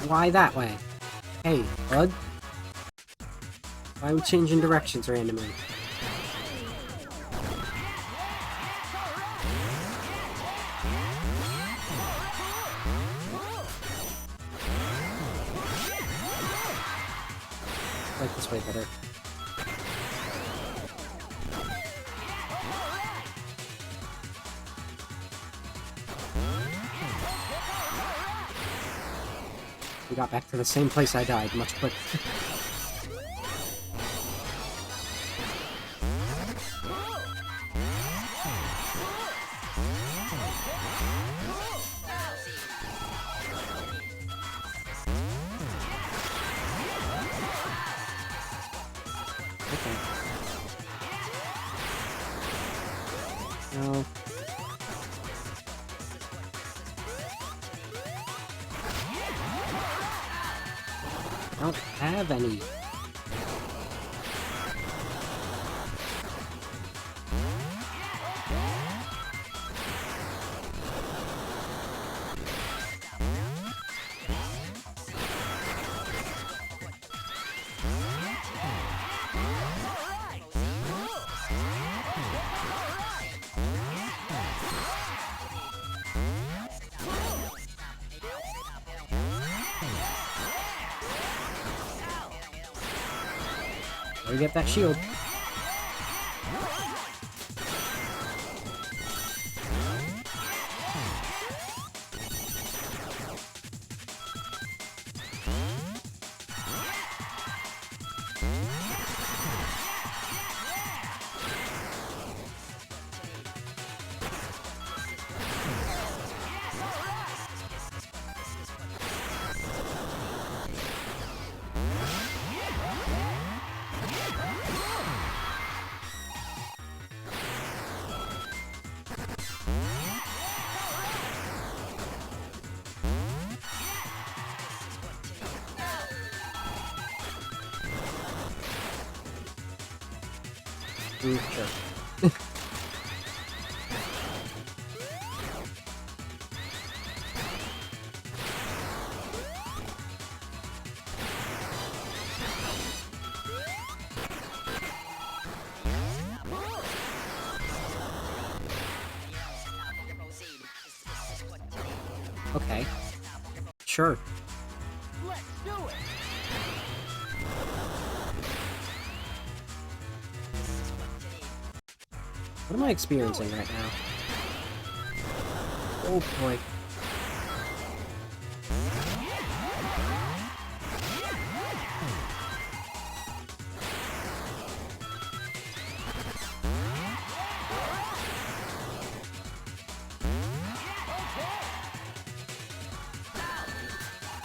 Why that way? Hey, bud? Why are we changing directions randomly? I like this way better. We got back to the same place I died much quicker. Okay. No. I don't have any. Gotta get that shield. Sure. Okay. Sure. Let's do it. What am I experiencing right now? Oh boy.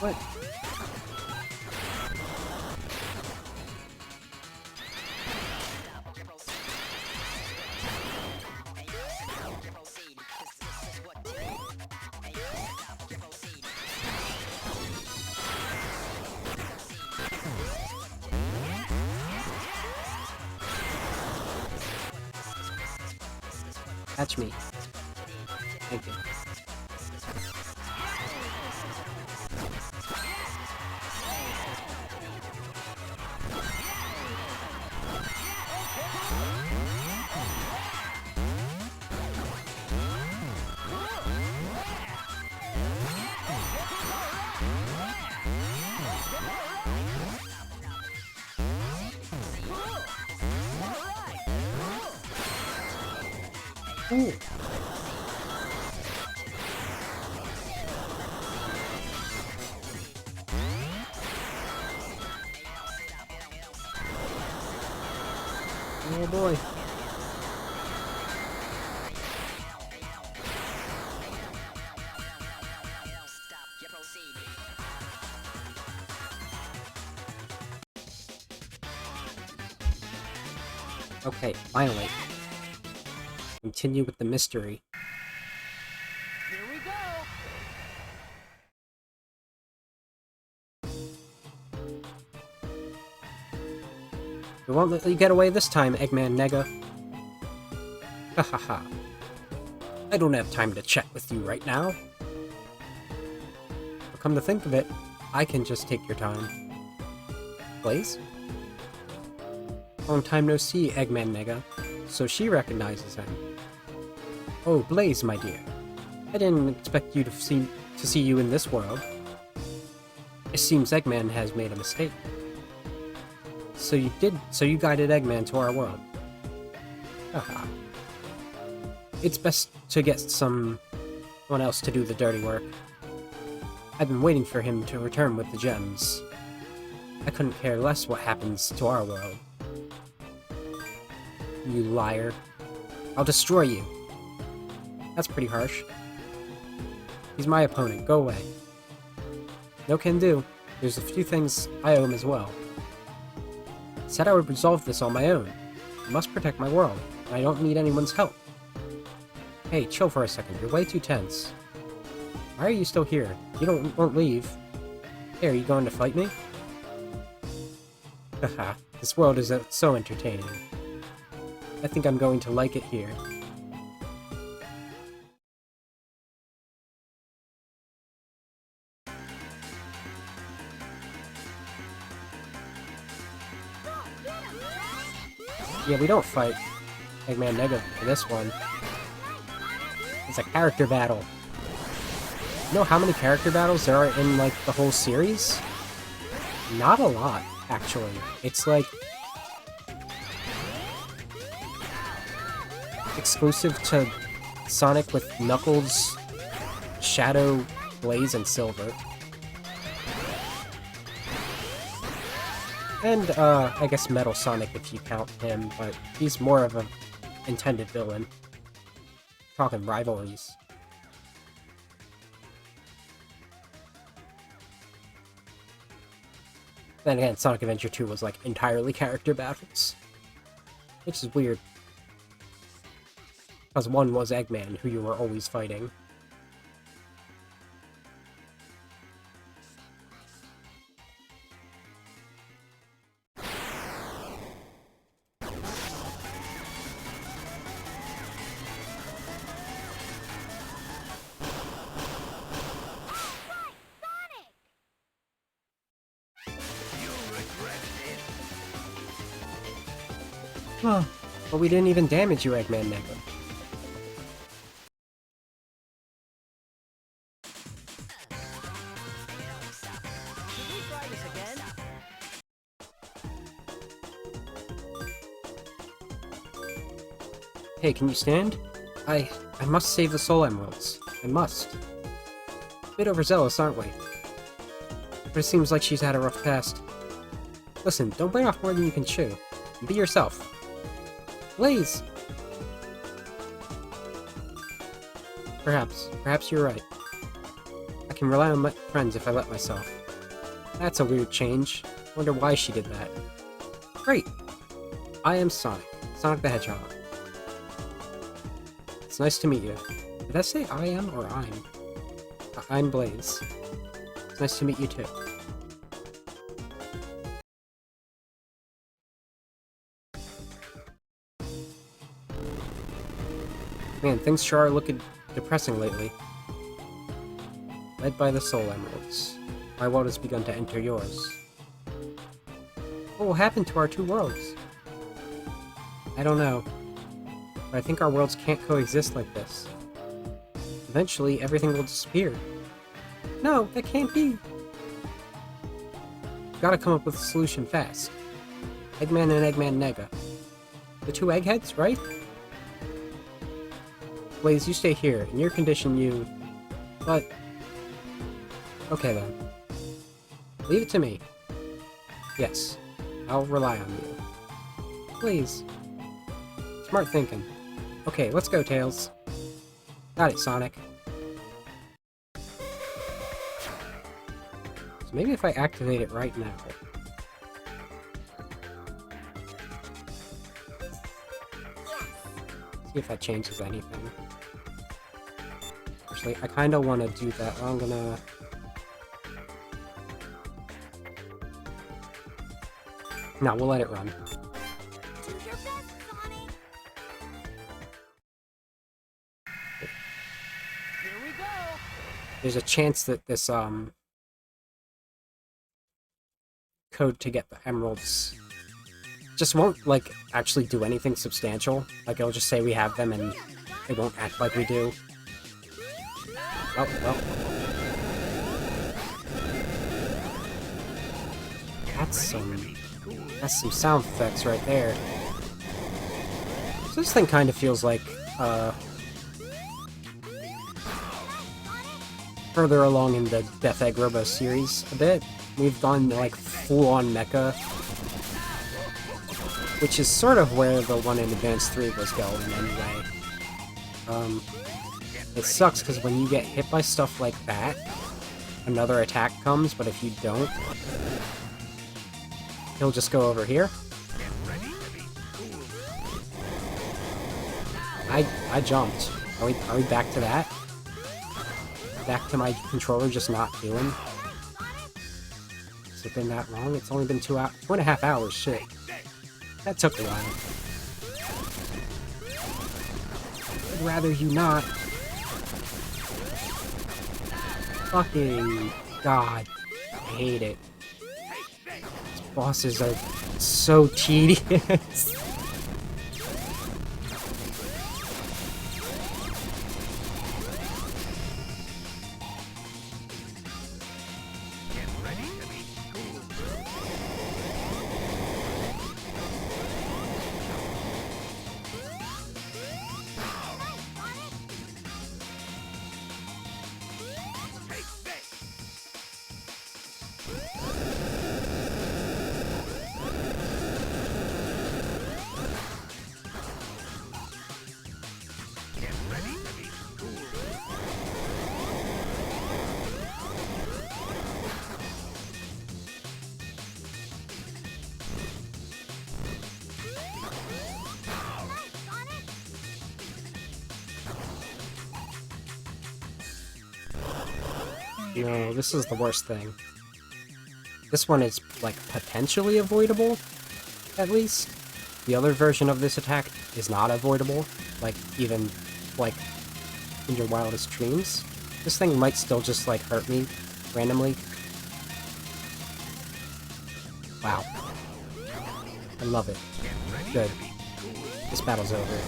What? Catch me. Thank you. Ooh. Oh boy. Okay, finally. Continue with the mystery. Here we go. We won't let you get away this time, Eggman Nega. Ha ha ha. I don't have time to chat with you right now. But come to think of it, I can just take your time. Blaze? Long time no see, Eggman Nega. So she recognizes him. Oh, Blaze, my dear. I didn't expect you to see you in this world. It seems Eggman has made a mistake. So you guided Eggman to our world. Haha. It's best to get someone else to do the dirty work. I've been waiting for him to return with the gems. I couldn't care less what happens to our world. You liar. I'll destroy you. That's pretty harsh. He's my opponent. Go away. No can do. There's a few things I owe him as well. Said I would resolve this on my own. I must protect my world, and I don't need anyone's help. Hey, chill for a second. You're way too tense. Why are you still here? You won't leave. Hey, are you going to fight me? Haha, this world is so entertaining. I think I'm going to like it here. Yeah, we don't fight Eggman Nega for this one. It's a character battle. You know how many character battles there are in, like, the whole series? Not a lot, actually. It's, like, exclusive to Sonic with Knuckles, Shadow, Blaze, and Silver. And, I guess Metal Sonic if you count him, but he's more of an intended villain. Talking rivalries. Then again, Sonic Adventure 2 was, like, entirely character battles. Which is weird. Because one was Eggman, who you were always fighting. Huh. But we didn't even damage you, Eggman Nega. Should we try this again? Hey, can you stand? I must save the Soul Emeralds. I must. A bit overzealous, aren't we? But it seems like she's had a rough past. Listen, don't bite off more than you can chew. Be yourself. Blaze! Perhaps you're right. I can rely on my friends if I let myself. That's a weird change. Wonder why she did that. Great! I am Sonic. Sonic the Hedgehog. It's nice to meet you. Did I say I am or I'm? I'm Blaze. It's nice to meet you too. Man, things sure are looking depressing lately. Led by the Soul Emeralds. My world has begun to enter yours. What will happen to our two worlds? I don't know. But I think our worlds can't coexist like this. Eventually, everything will disappear. No, that can't be! Gotta come up with a solution fast. Eggman and Eggman Nega. The two eggheads, right? Blaze, you stay here. In your condition, you... But... Okay, then. Leave it to me. Yes. I'll rely on you. Please. Smart thinking. Okay, let's go, Tails. Got it, Sonic. So maybe if I activate it right now... See if that changes anything. Actually, I kind of want to do that. I'm gonna... No, we'll let it run. Do your best, Sonic. Here we go. There's a chance that this, code to get the emeralds just won't, like, actually do anything substantial. Like, it'll just say we have them and it won't act like we do. Oh, well. That's some sound effects right there. So this thing kind of feels like, further along in the Death Egg Robo series a bit. We've gone, like, full-on mecha, which is sort of where the one in Advance 3 was going, anyway. It sucks, because when you get hit by stuff like that, another attack comes, but if you don't, he'll just go over here. I jumped. Are we back to that? Back to my controller just not doing? Has it been that long? It's only been 2.5 hours, shit. That took a while. I'd rather you not. Fucking God. I hate it. These bosses are so tedious. No, this is the worst thing. This one is, like, potentially avoidable, at least. The other version of this attack is not avoidable, like, even, like, in your wildest dreams. This thing might still just, like, hurt me randomly. Wow. I love it. Good. This battle's over.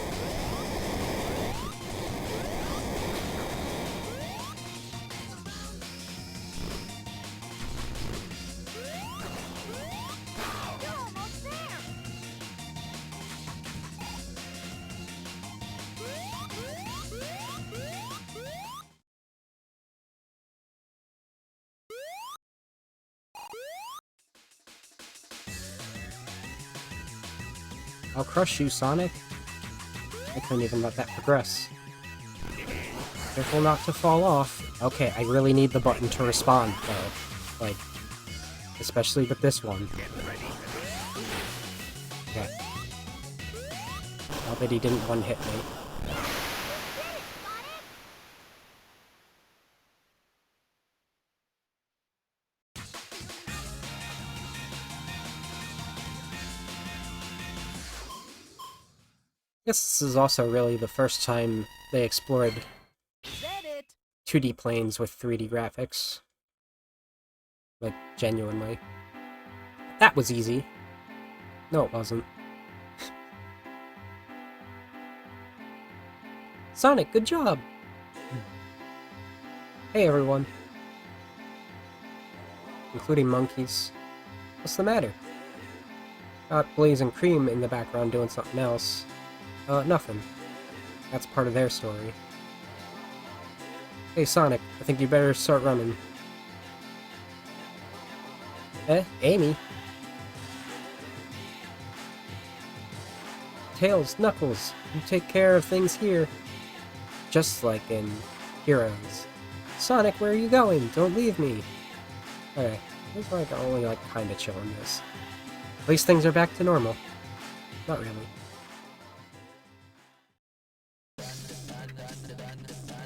I'll crush you, Sonic. I couldn't even let that progress. Careful not to fall off. Okay, I really need the button to respond, though. Like, especially with this one. Okay. Now that he didn't one-hit me. I guess this is also really the first time they explored Said it. 2D planes with 3D graphics. Like, genuinely. That was easy. No, it wasn't. Sonic, good job! Hey, everyone. Including monkeys. What's the matter? Got Blaze and Cream in the background doing something else. Nothing. That's part of their story. Hey Sonic, I think you better start running. Amy? Tails, Knuckles, you take care of things here. Just like in Heroes. Sonic, where are you going? Don't leave me. Okay, looks like I'm only like kinda chilling this. At least things are back to normal. Not really.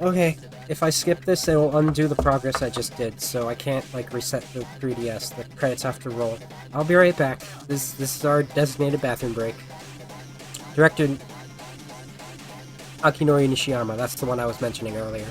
Okay, if I skip this, it will undo the progress I just did, so I can't, like, reset the 3DS. The credits have to roll. I'll be right back. This is our designated bathroom break. Director Akinori Nishiyama, that's the one I was mentioning earlier.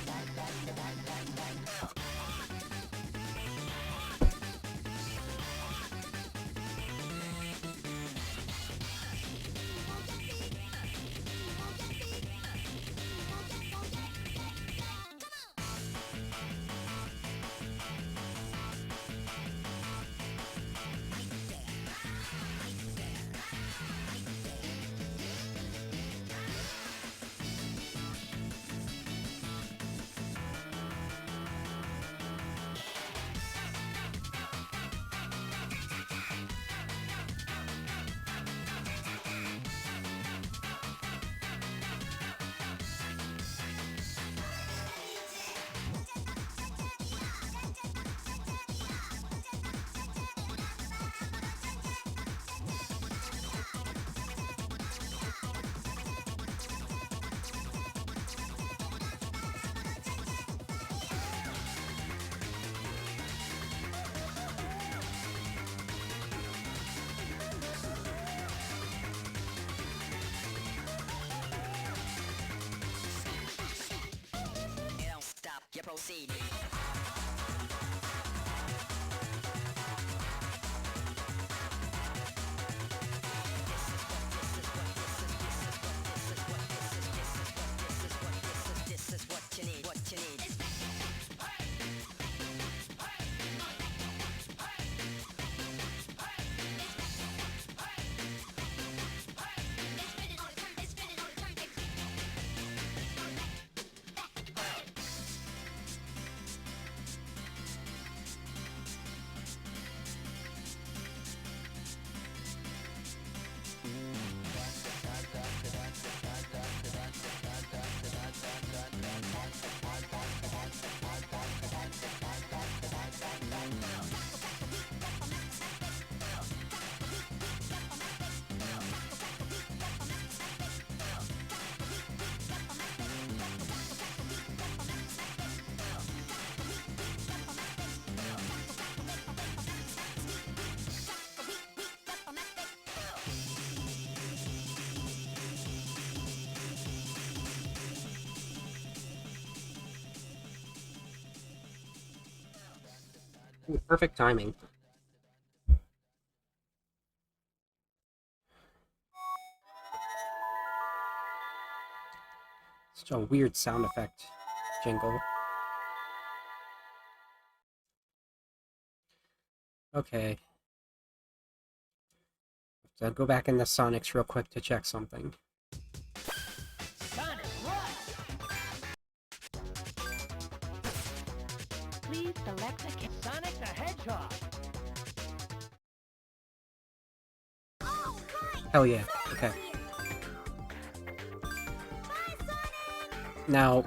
Proceed. This is what you need. What you need. Ooh, perfect timing. Such a weird sound effect jingle. Okay. So I'll go back into Sonic's real quick to check something. Sonic, rush! Please select a Sonic the Hedgehog. Oh, hi! Hell yeah. Okay. Now,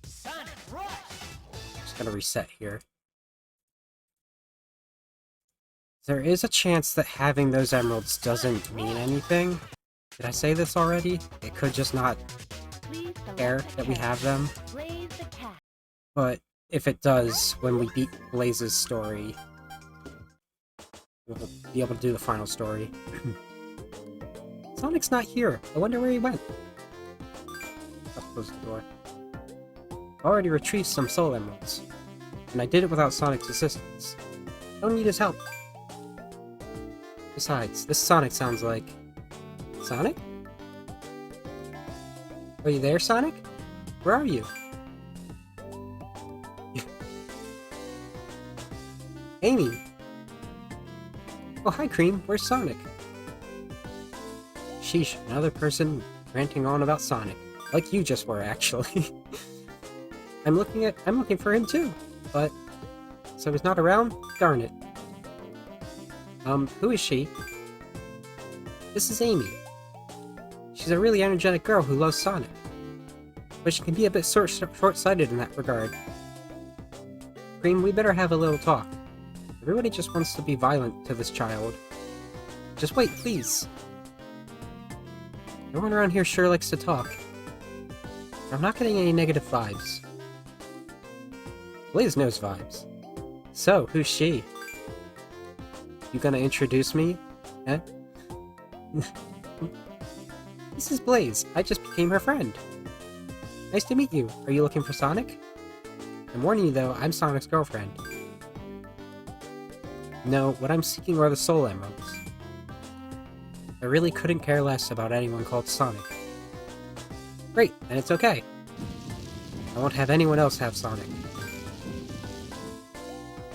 Sonic, rush! just gonna reset here. There is a chance that having those emeralds doesn't mean anything. Did I say this already? It could just not Please select care a that we cat. have them. Blaze the cat. But if it does, when we beat Blaze's story, we'll be able to do the final story. Sonic's not here. I wonder where he went. I'll close the door. I already retrieved some soul emeralds, and I did it without Sonic's assistance. I don't need his help. Besides, this Sonic sounds like... Sonic? Are you there, Sonic? Where are you? Amy! Oh, hi, Cream. Where's Sonic? Sheesh, another person ranting on about Sonic. Like you just were, actually. I'm looking for him too, but... So he's not around? Darn it. Who is she? This is Amy. She's a really energetic girl who loves Sonic. But she can be a bit short-sighted in that regard. Cream, we better have a little talk. Everybody just wants to be violent to this child. Just wait, please. Everyone around here sure likes to talk. I'm not getting any negative vibes. Blaze knows vibes. So, who's she? You gonna introduce me? Eh? This is Blaze. I just became her friend. Nice to meet you. Are you looking for Sonic? I'm warning you though, I'm Sonic's girlfriend. No, what I'm seeking are the soul emeralds. I really couldn't care less about anyone called Sonic. Great, then it's okay. I won't have anyone else have Sonic.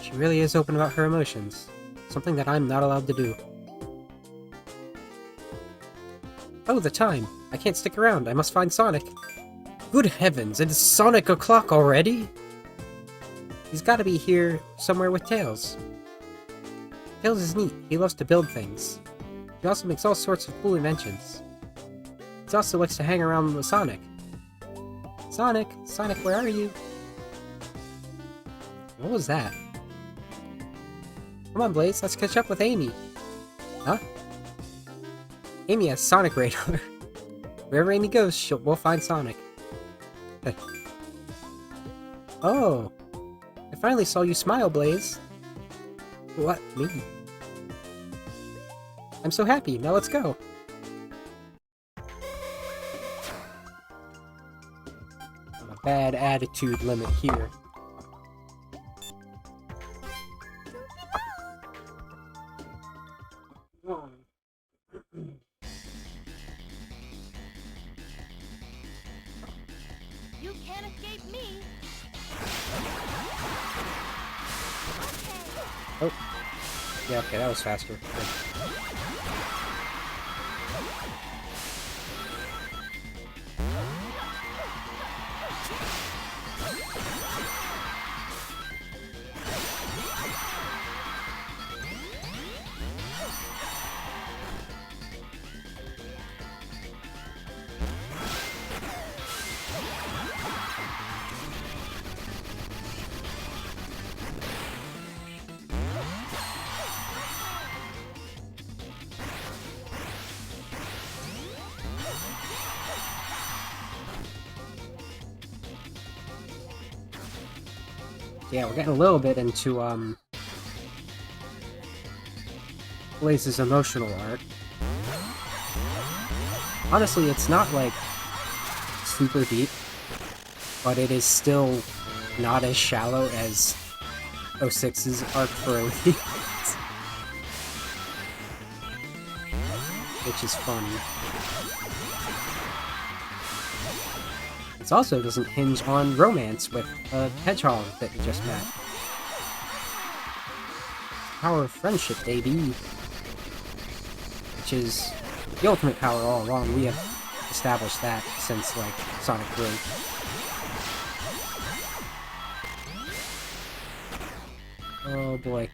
She really is open about her emotions. Something that I'm not allowed to do. Oh, the time! I can't stick around, I must find Sonic. Good heavens, it is Sonic o'clock already? He's gotta be here somewhere with Tails. Tails is neat, he loves to build things. He also makes all sorts of cool inventions. He also likes to hang around with Sonic. Sonic? Sonic, where are you? What was that? Come on, Blaze, let's catch up with Amy. Huh? Amy has Sonic radar. Wherever Amy goes, we'll find Sonic. Hey. Oh! I finally saw you smile, Blaze. What? Me? I'm so happy, now let's go. A bad attitude limit here. You can't escape me. Oh. Yeah, okay, that was faster. Good. Yeah, we're getting a little bit into, Blaze's emotional arc. Honestly, it's not, like, super deep, but it is still not as shallow as 06's arc for Elite. Which is fun. It also doesn't hinge on romance with a hedgehog that you just met. Power of friendship, baby! Which is the ultimate power all along. We have established that since, like, Sonic 3. Oh boy.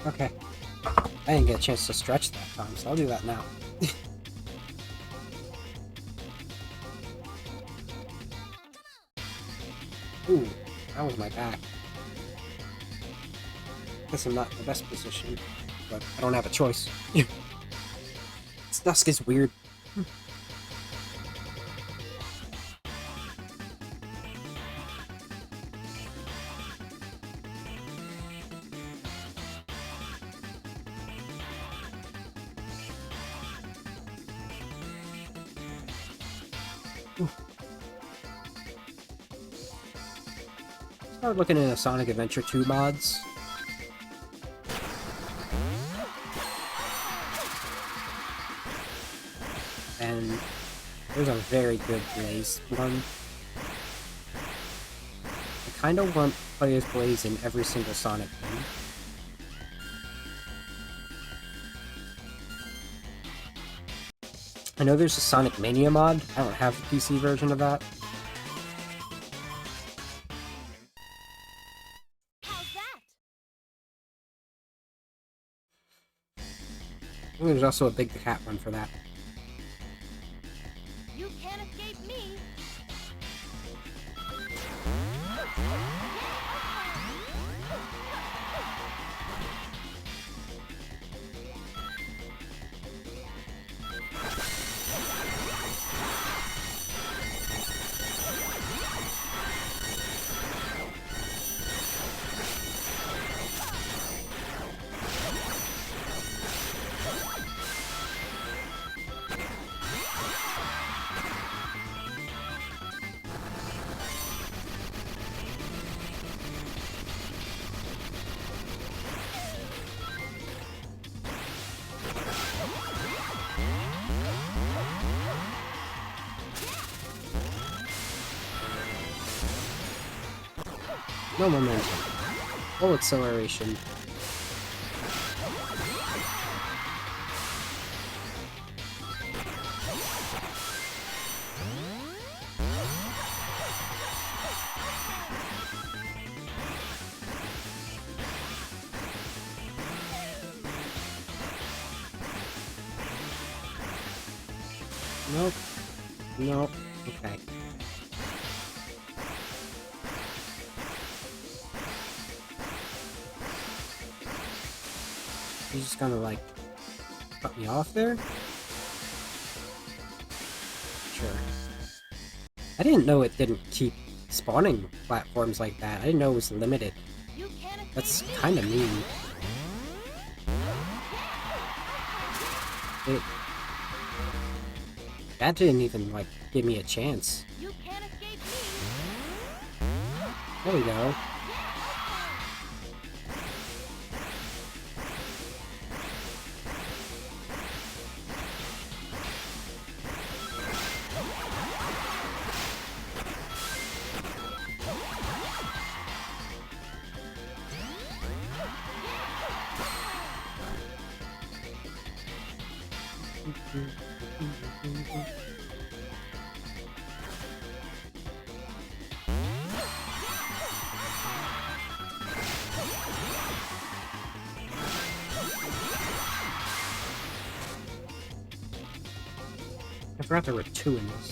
Okay. I didn't get a chance to stretch that time, so I'll do that now. Ooh, that was my back. Guess I'm not in the best position, but I don't have a choice. This dusk is weird. Started looking into Sonic Adventure 2 mods. And there's a very good Blaze one. I kind of want to play as Blaze in every single Sonic game. I know there's a Sonic Mania mod. I don't have the PC version of that. How's that? I think there's also a Big the Cat one for that. You can't escape me. No momentum. Full acceleration. Nope. Nope. Okay. He's just gonna, like, cut me off there? Sure. I didn't know it didn't keep spawning platforms like that. I didn't know it was limited. You can't escape That's me. kinda mean. That didn't even, like, give me a chance. You can't escape me. There we go. I forgot there were two in this.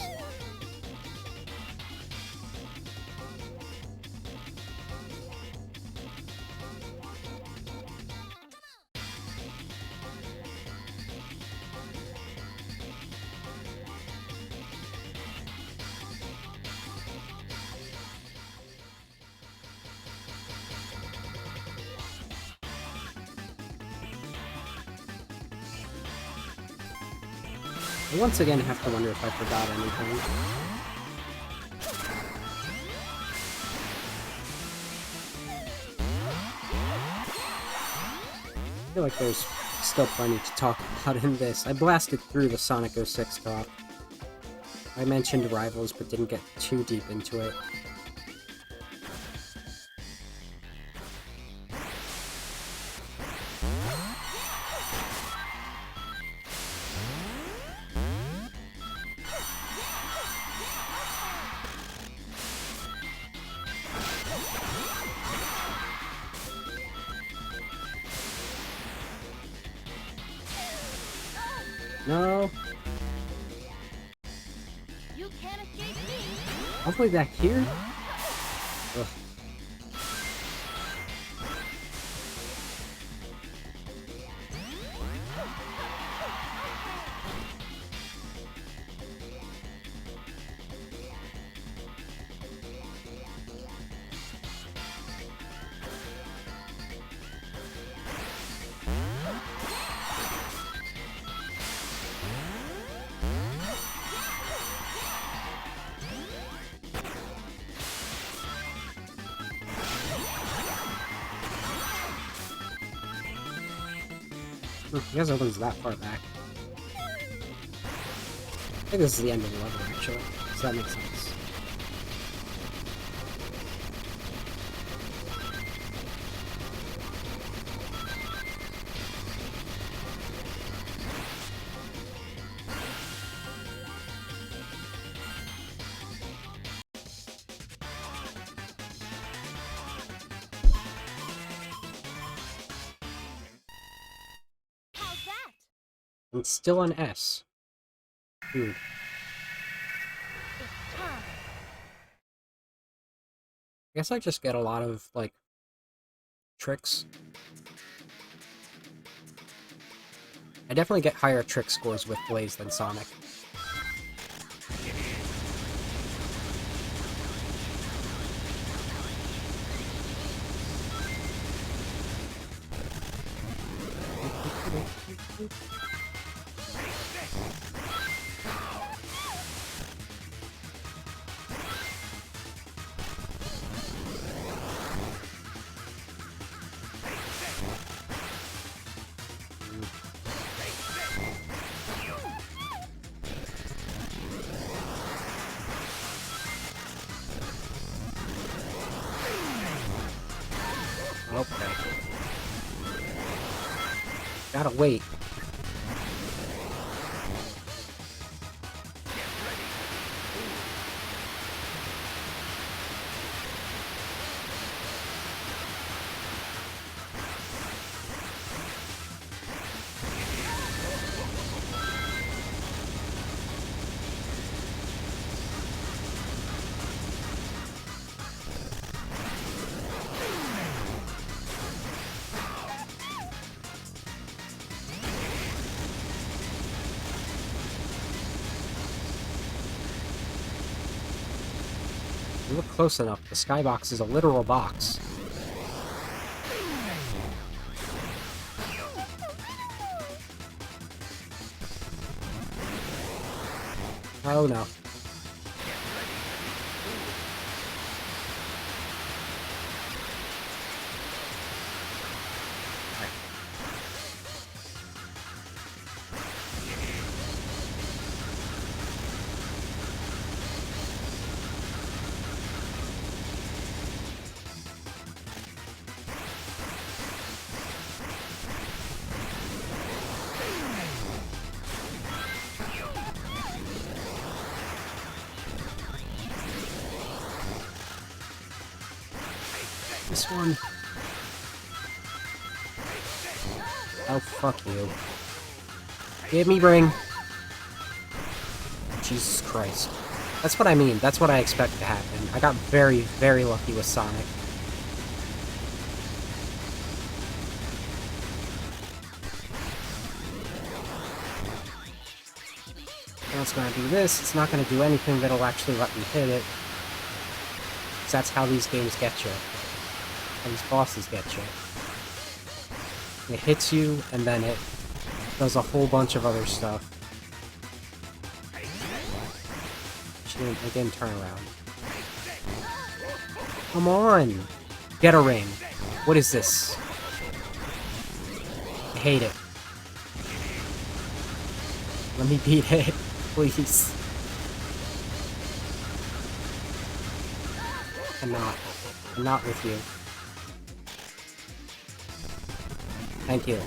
I once again have to wonder if I forgot anything. I feel like there's still plenty to talk about in this. I blasted through the Sonic 06 talk. I mentioned Rivals, but didn't get too deep into it. No, You can't escape me. all the way back here? Ugh. I guess opens that far back. I think this is the end of the level, actually, so that makes sense. How's that? It's still an S. Dude. It's time. I guess I just get a lot of, like, tricks. I definitely get higher trick scores with Blaze than Sonic. Okay. Gotta wait. You look close enough. The skybox is a literal box. Oh no. This one. Oh, fuck you. Give me ring. Jesus Christ. That's what I mean. That's what I expect to happen. I got very, very lucky with Sonic. Now it's gonna do this. It's not gonna do anything that'll actually let me hit it. 'Cause that's how these games get you. How these bosses get you. It hits you, and then it does a whole bunch of other stuff. It didn't turn around. Come on! Get a ring. What is this? I hate it. Let me beat it, please. I'm not. I'm not with you. Thank you.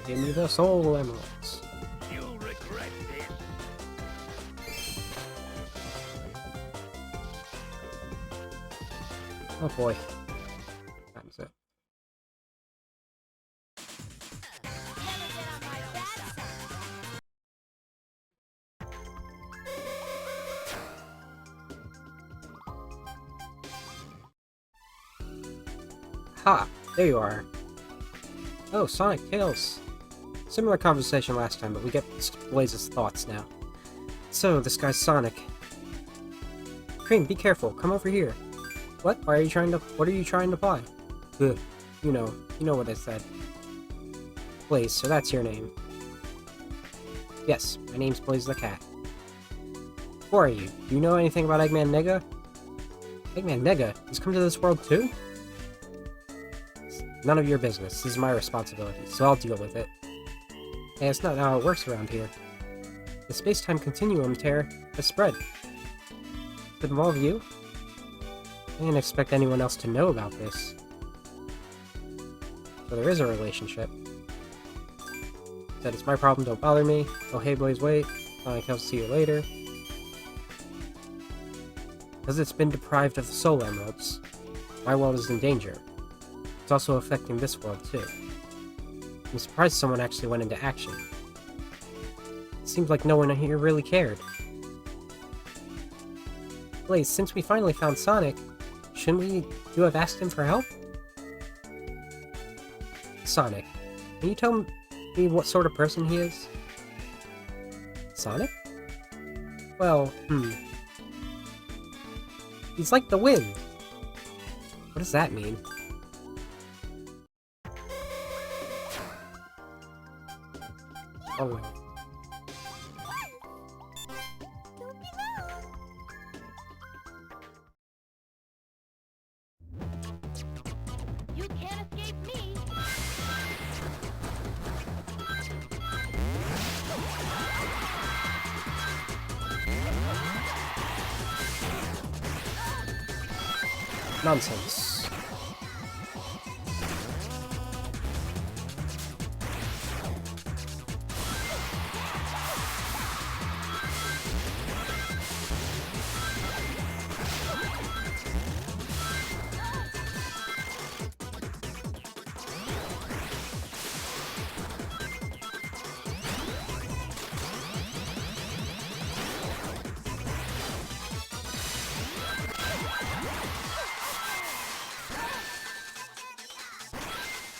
Give me the soul emeralds. You'll regret it. Oh boy. That's it. Never get on my bad side. Ha! There you are. Oh, Sonic, Tails. Similar conversation last time, but we get Blaze's thoughts now. So, this guy's Sonic. Cream, be careful. Come over here. What? What are you trying to buy? Ugh. You know what I said. Blaze, so that's your name. Yes, my name's Blaze the Cat. Who are you? Do you know anything about Eggman Nega? Eggman Nega? He's come to this world too? It's none of your business. This is my responsibility, so I'll deal with it. Hey, it's not how it works around here. The space-time continuum tear has spread. Does it involve you? I didn't expect anyone else to know about this. So there is a relationship. Said it's my problem, don't bother me. Oh hey boys, wait. Sonic, I'll see you later. Because it's been deprived of the Soul Emeralds, my world is in danger. It's also affecting this world too. I'm surprised someone actually went into action. It seems like no one here really cared. Blaze, since we finally found Sonic, shouldn't you have asked him for help? Sonic, can you tell me what sort of person he is? Sonic? Well, he's like the wind. What does that mean? Oh well. You can't escape me. Nonsense.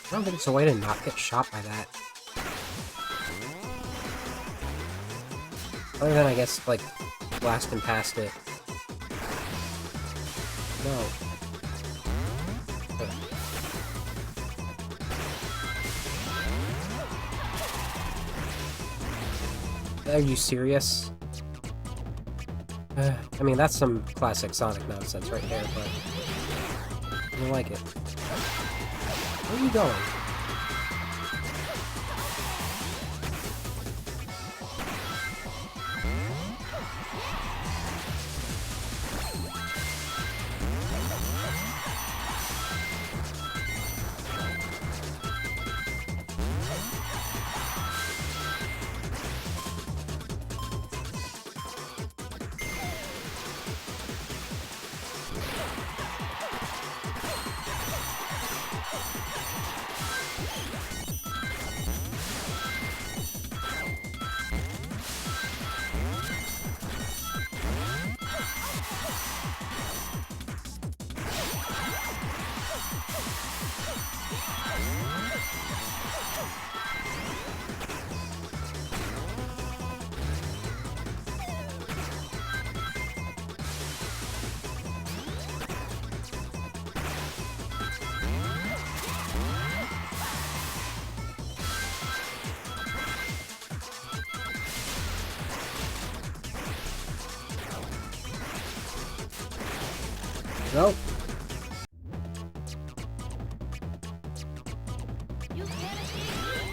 I don't think it's a way to not get shot by that. Other than, I guess, like, blasting past it. No. Are you serious? I mean, that's some classic Sonic nonsense right there, but I don't like it. Where are you going? Nope. You can't escape me.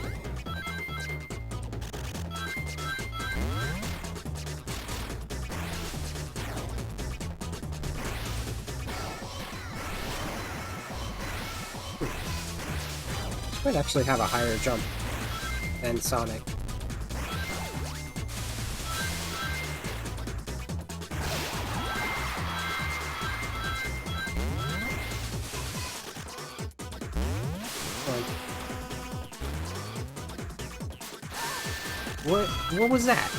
This might actually have a higher jump than Sonic. What was that?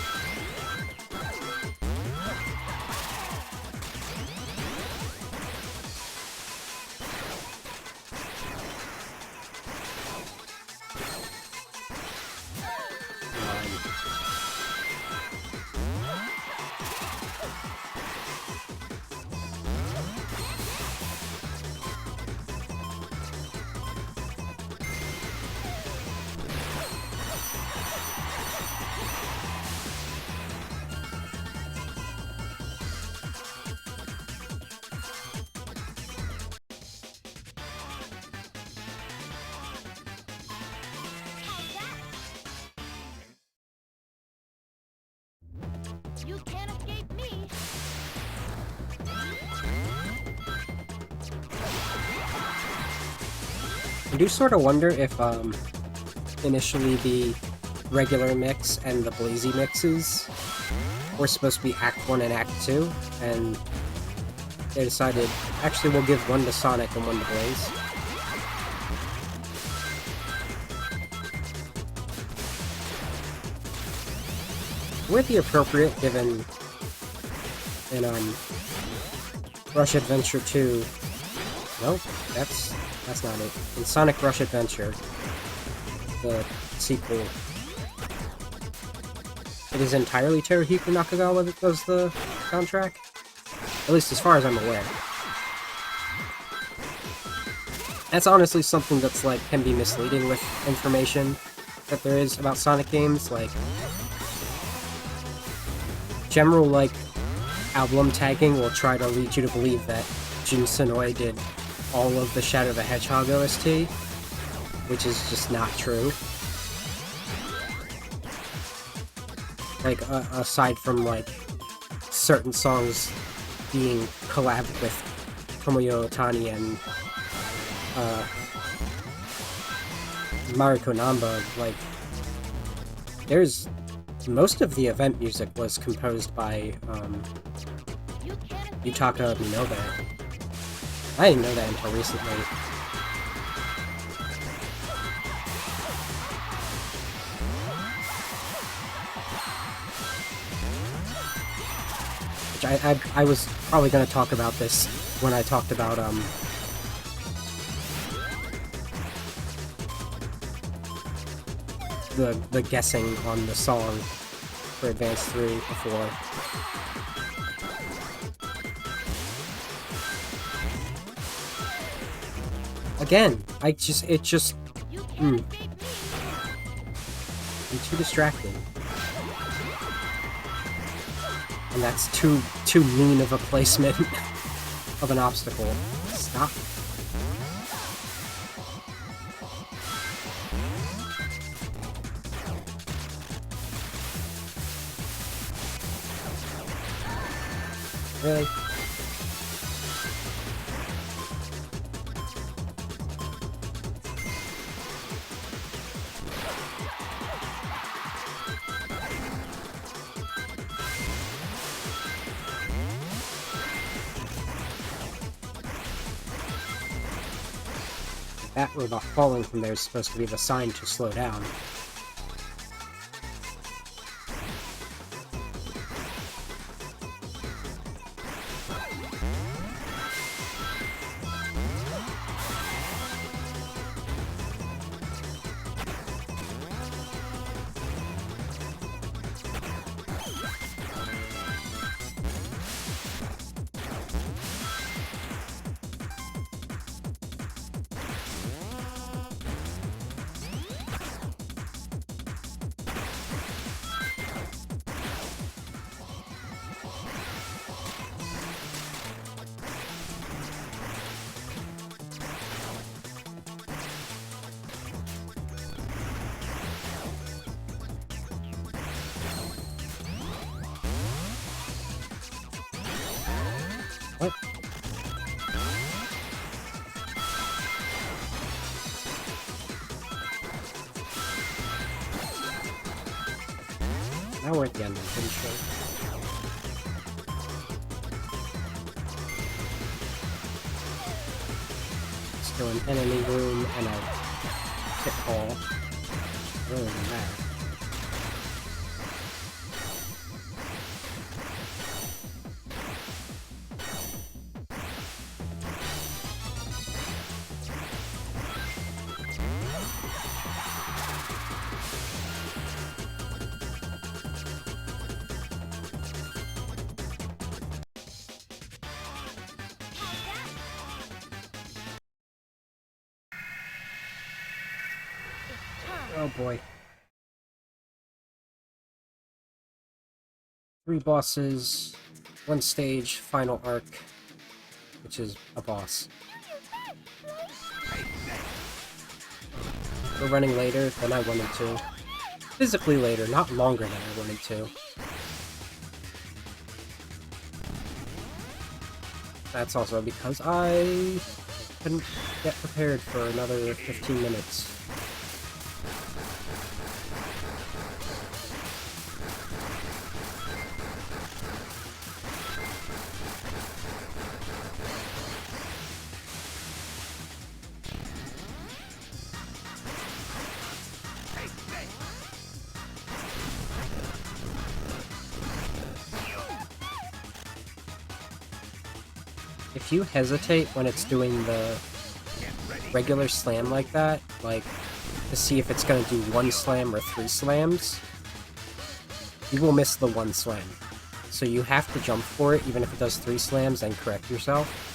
You can't escape me. I do sort of wonder if, initially the regular mix and the Blazy mixes were supposed to be Act 1 and Act 2, and they decided, actually we'll give one to Sonic and one to Blaze. Would be appropriate given in, Rush Adventure 2. Nope, that's not it. In Sonic Rush Adventure, the sequel, it is entirely Teruhiko Nakagawa that does the soundtrack. At least as far as I'm aware. That's honestly something that's, like, can be misleading with information that there is about Sonic games, like, general, like, album tagging will try to lead you to believe that Jun Sonoe did all of the Shadow the Hedgehog OST, which is just not true. Like, aside from, like, certain songs being collabed with Tomoyo Otani and, Mariko Namba, like, there's... most of the event music was composed by, Yutaka Minogue. I didn't know that until recently. Which I was probably going to talk about this when I talked about, the guessing on the song for Advance 3 before. Again, it just... I'm too distracted. And that's too mean of a placement of an obstacle. Stop. Really? That robot falling from there is supposed to be the sign to slow down. What? Now we're at the end, I'm pretty sure. Still an enemy room and a pit hall. Other than that. Oh boy. 3 bosses, 1 stage, final arc, which is a boss. We're running later than I wanted to. Physically later, not longer than I wanted to. That's also because I couldn't get prepared for another 15 minutes. If you hesitate when it's doing the regular slam like that, like to see if it's gonna do 1 slam or 3 slams, you will miss the 1 slam. So you have to jump for it even if it does 3 slams and correct yourself.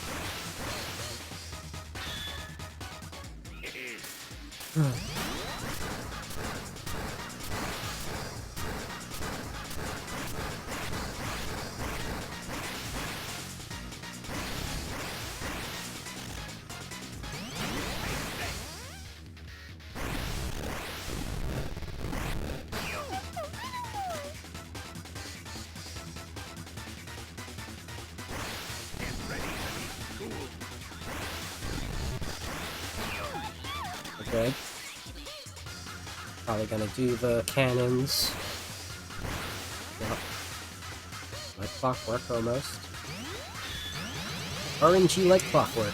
Good. Probably gonna do the cannons. Yep. Like clockwork, almost. RNG like clockwork.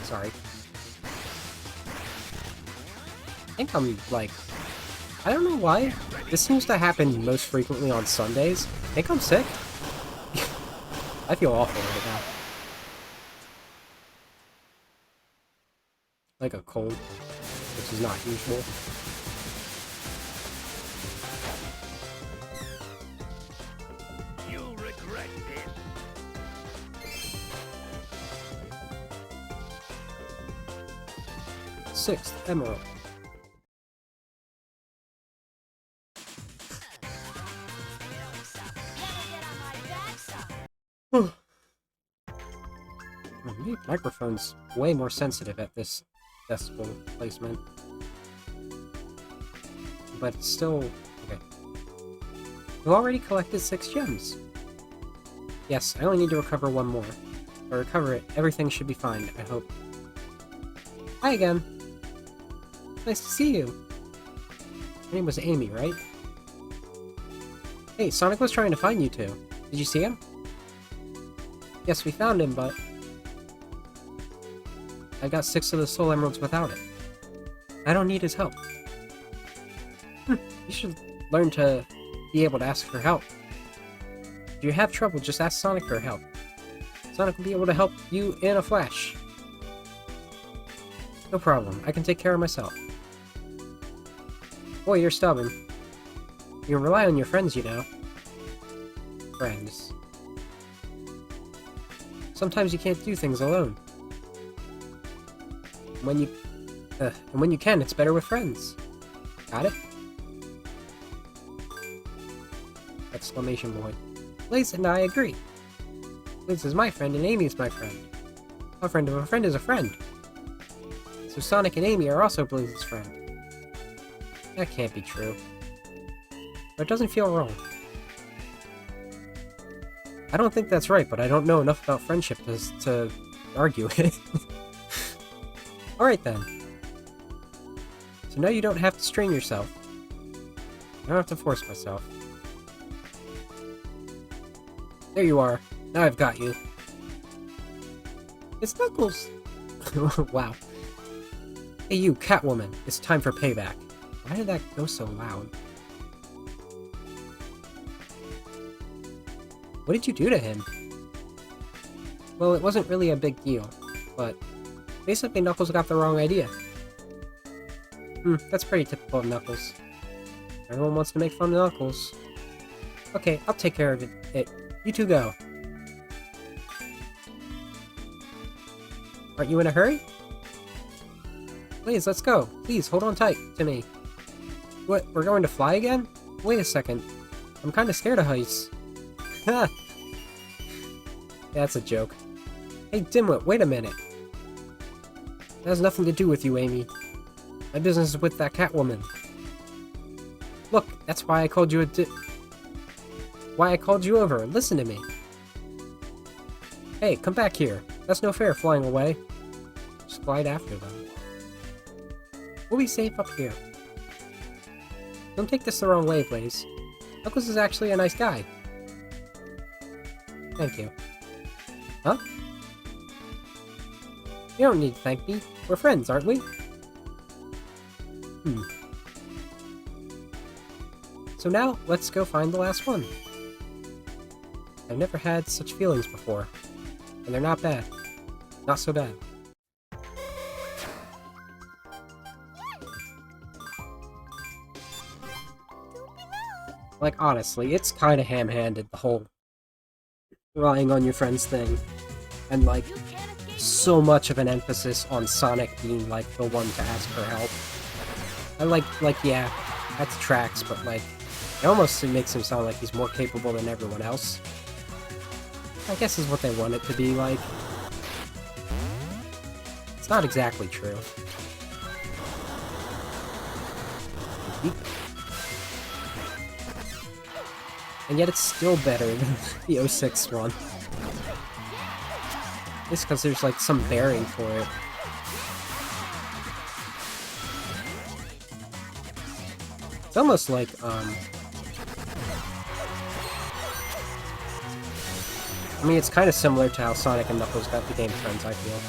Sorry. I think I'm, like... I don't know why. This seems to happen most frequently on Sundays. I think I'm sick. I feel awful right now. Like a cold, which is not usual. You'll regret this. 6th Emerald. The microphone's way more sensitive at this decibel placement. But it's still... okay. You already collected 6 gems. Yes, I only need to recover 1 more. If I recover it, everything should be fine, I hope. Hi again! Nice to see you! Your name was Amy, right? Hey, Sonic was trying to find you two. Did you see him? Yes, we found him, but... I got 6 of the Soul Emeralds without it. I don't need his help. You should learn to be able to ask for help. If you have trouble, just ask Sonic for help. Sonic will be able to help you in a flash. No problem, I can take care of myself. Boy, you're stubborn. You can rely on your friends, you know. Friends. Sometimes you can't do things alone. When you can, it's better with friends. Got it? Exclamation point. Blaze and I agree. Blaze is my friend and Amy is my friend. A friend of a friend is a friend. So Sonic and Amy are also Blaze's friend. That can't be true. But it doesn't feel wrong. I don't think that's right, but I don't know enough about friendship to argue it. Alright then. So now you don't have to strain yourself. I don't have to force myself. There you are. Now I've got you. It's Knuckles! Wow. Hey you, Catwoman. It's time for payback. Why did that go so loud? What did you do to him? Well, it wasn't really a big deal, but basically Knuckles got the wrong idea. That's pretty typical of Knuckles. Everyone wants to make fun of Knuckles. Okay, I'll take care of it. You two go. Aren't you in a hurry? Please, let's go. Please, hold on tight to me. What, we're going to fly again? Wait a second. I'm kinda scared of heights. Ha! That's a joke. Hey, Dimwit, wait a minute. That has nothing to do with you, Amy. My business is with that Catwoman. Look, that's why I called you why I called you over. Listen to me. Hey, come back here. That's no fair flying away. Just glide after them. We'll be safe up here. Don't take this the wrong way, Blaze. Knuckles is actually a nice guy. Thank you. Huh? You don't need to thank me. We're friends, aren't we? So now, let's go find the last one. I've never had such feelings before. And they're not bad. Not so bad. Like, honestly, it's kinda ham-handed, the whole relying on your friends thing. And, like, so much of an emphasis on Sonic being, like, the one to ask for help. I like, yeah, that's tracks, but, like, it almost makes him sound like he's more capable than everyone else. I guess is what they want it to be like. It's not exactly true. And yet it's still better than the 06 one. Just because there's like some bearing for it. It's almost like, I mean, it's kind of similar to how Sonic and Knuckles became friends, I feel.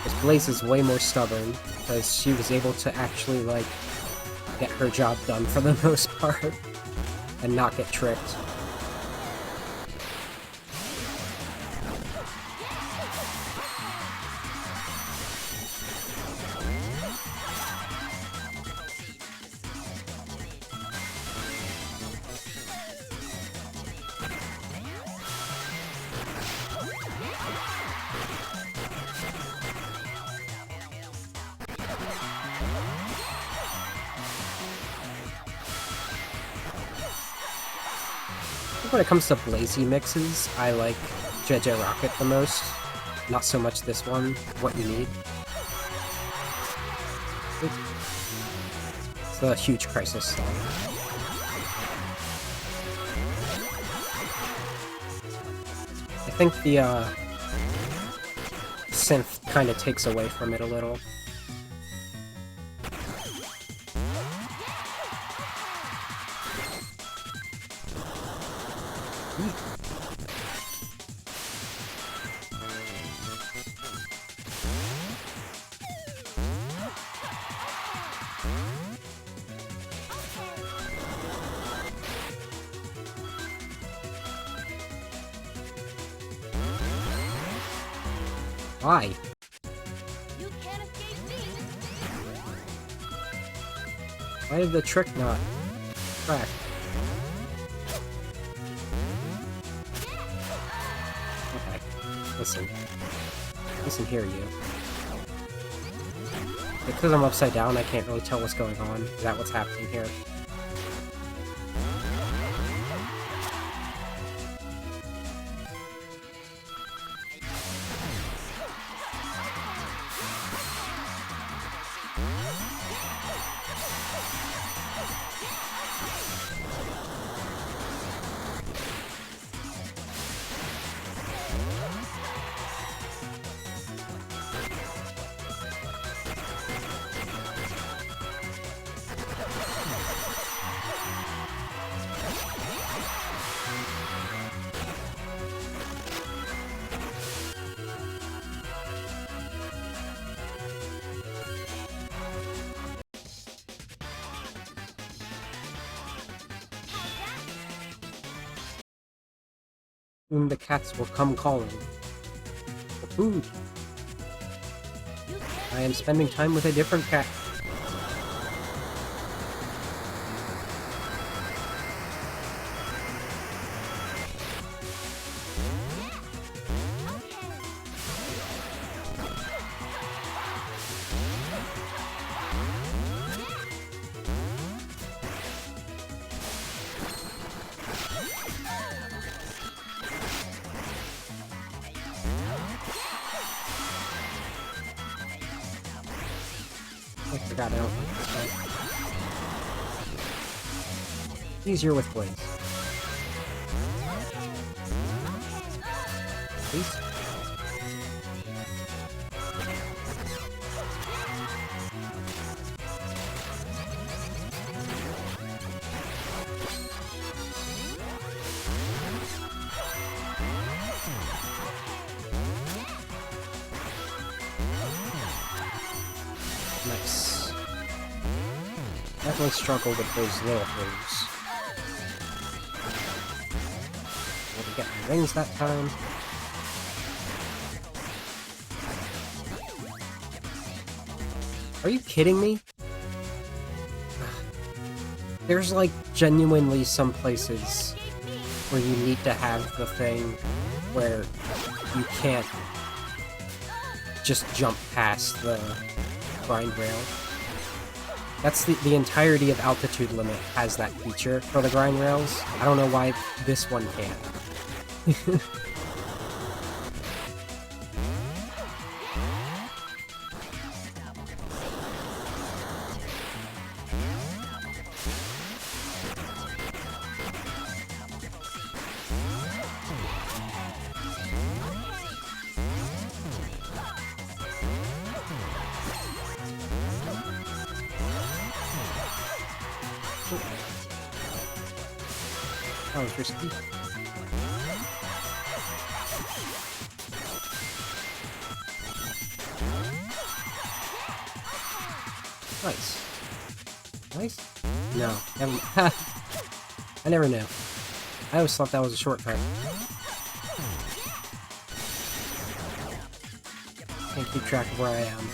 Because Blaze is way more stubborn, because she was able to actually, like, get her job done for the most part, and not get tricked. When it comes to Blazy mixes, I like JJ Rocket the most. Not so much this one, What You Need. It's the huge Crisis song. I think the synth kind of takes away from it a little. Why? You can't escape me. Why did the trick not crack? Okay, listen. Listen here, you. Because I'm upside down, I can't really tell what's going on. Is that what's happening here? Soon the cats will come calling. For food. I am spending time with a different cat. forgot I don't think this way. Easier with Blaze. Please? Nice. Definitely struggle with those little things. Able to get my rings that time. Are you kidding me? There's like genuinely some places where you need to have the thing where you can't just jump past the grind rail. That's the entirety of Altitude Limit has that feature for the grind rails. I don't know why this one can't. That was risky. Nice. Nice? No. I never knew. I always thought that was a shortcut. Can't keep track of where I am.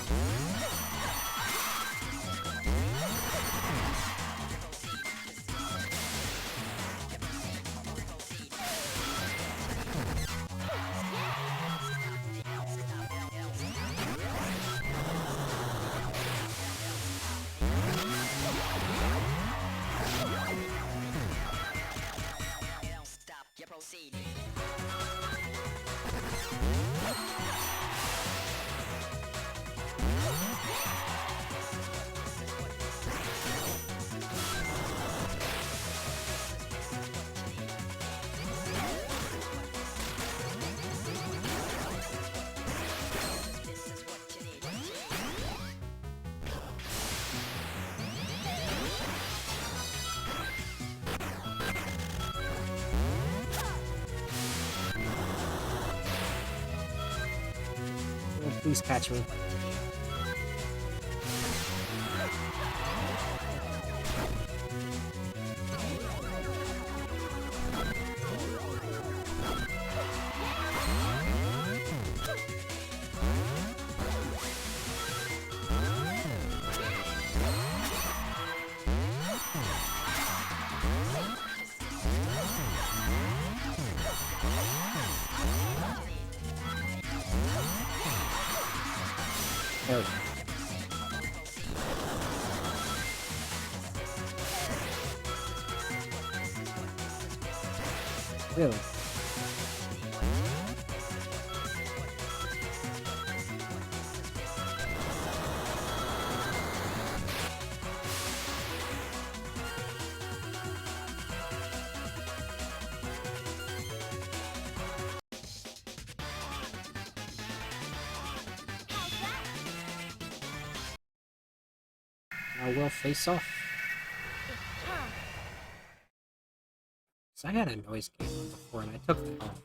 Proceed. Please catch me. There we go. Really? Now we'll face off. So I had a noise gate before and I took that off.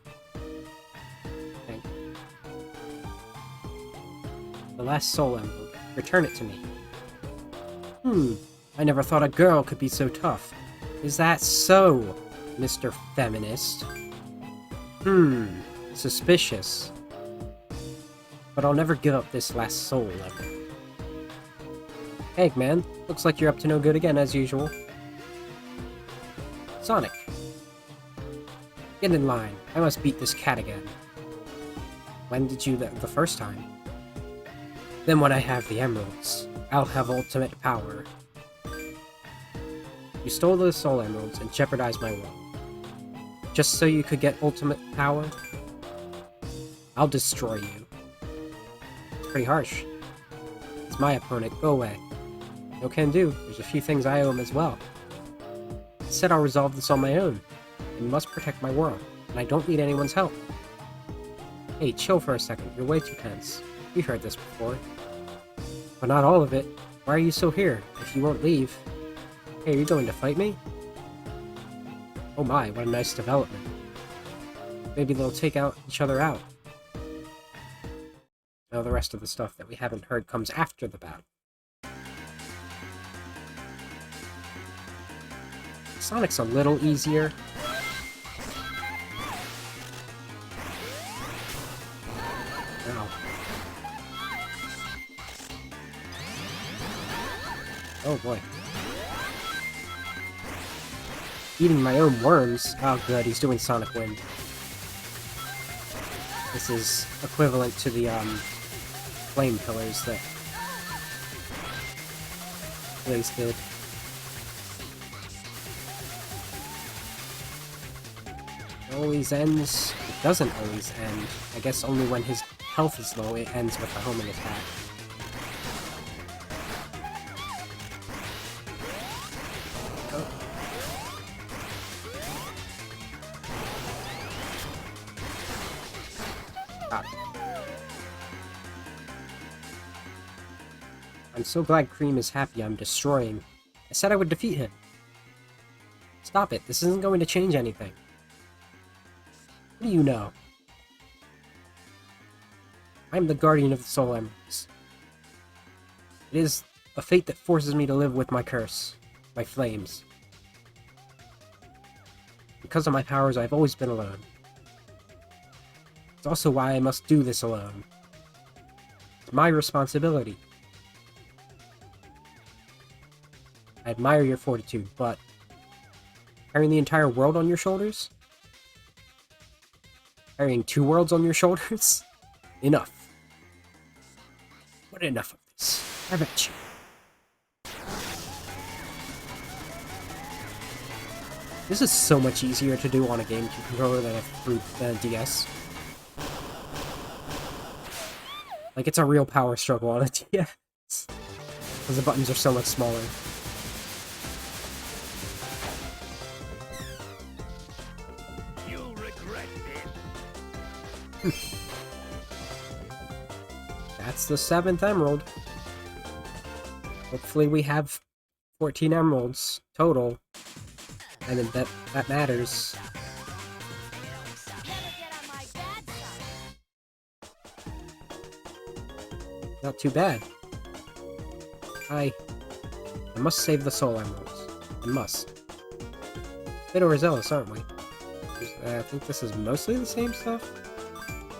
Okay. The last soul emerald. Return it to me. I never thought a girl could be so tough. Is that so, Mr. Feminist? Suspicious. But I'll never give up this last soul emerald. Eggman, looks like you're up to no good again as usual. Sonic. Get in line. I must beat this cat again. When did you the first time? Then when I have the emeralds, I'll have ultimate power. You stole the soul emeralds and jeopardized my world. Just so you could get ultimate power? I'll destroy you. It's pretty harsh. It's my opponent. Go away. No can do. There's a few things I owe him as well. I said I'll resolve this on my own. I must protect my world, and I don't need anyone's help. Hey, chill for a second. You're way too tense. We've heard this before. But not all of it. Why are you still here, if you won't leave? Hey, are you going to fight me? Oh my, what a nice development. Maybe they'll take each other out. Now the rest of the stuff that we haven't heard comes after the battle. Sonic's a little easier. Ow. Oh boy. Eating my own worms. Oh good, he's doing Sonic Wind. This is equivalent to the flame pillars that Blaze did. It always ends. It doesn't always end. I guess only when his health is low it ends with a homing attack. I'm so glad Cream is happy I'm destroying. I said I would defeat him. Stop it, this isn't going to change anything. What do you know? I'm the guardian of the Soul Emeralds. It is a fate that forces me to live with my curse, my flames. Because of my powers, I've always been alone. It's also why I must do this alone. It's my responsibility. I admire your fortitude, but carrying the entire world on your shoulders? Carrying 2 worlds on your shoulders? Enough. What enough of this? I bet you. This is so much easier to do on a GameCube controller than a DS. Like, it's a real power struggle on a DS. Because the buttons are so much smaller. You'll regret this. That's the 7th emerald. Hopefully we have 14 emeralds total. And then that matters. Never get on my bad side. Not too bad. I must save the soul emeralds. I must. Bit overzealous, aren't we? I think this is mostly the same stuff.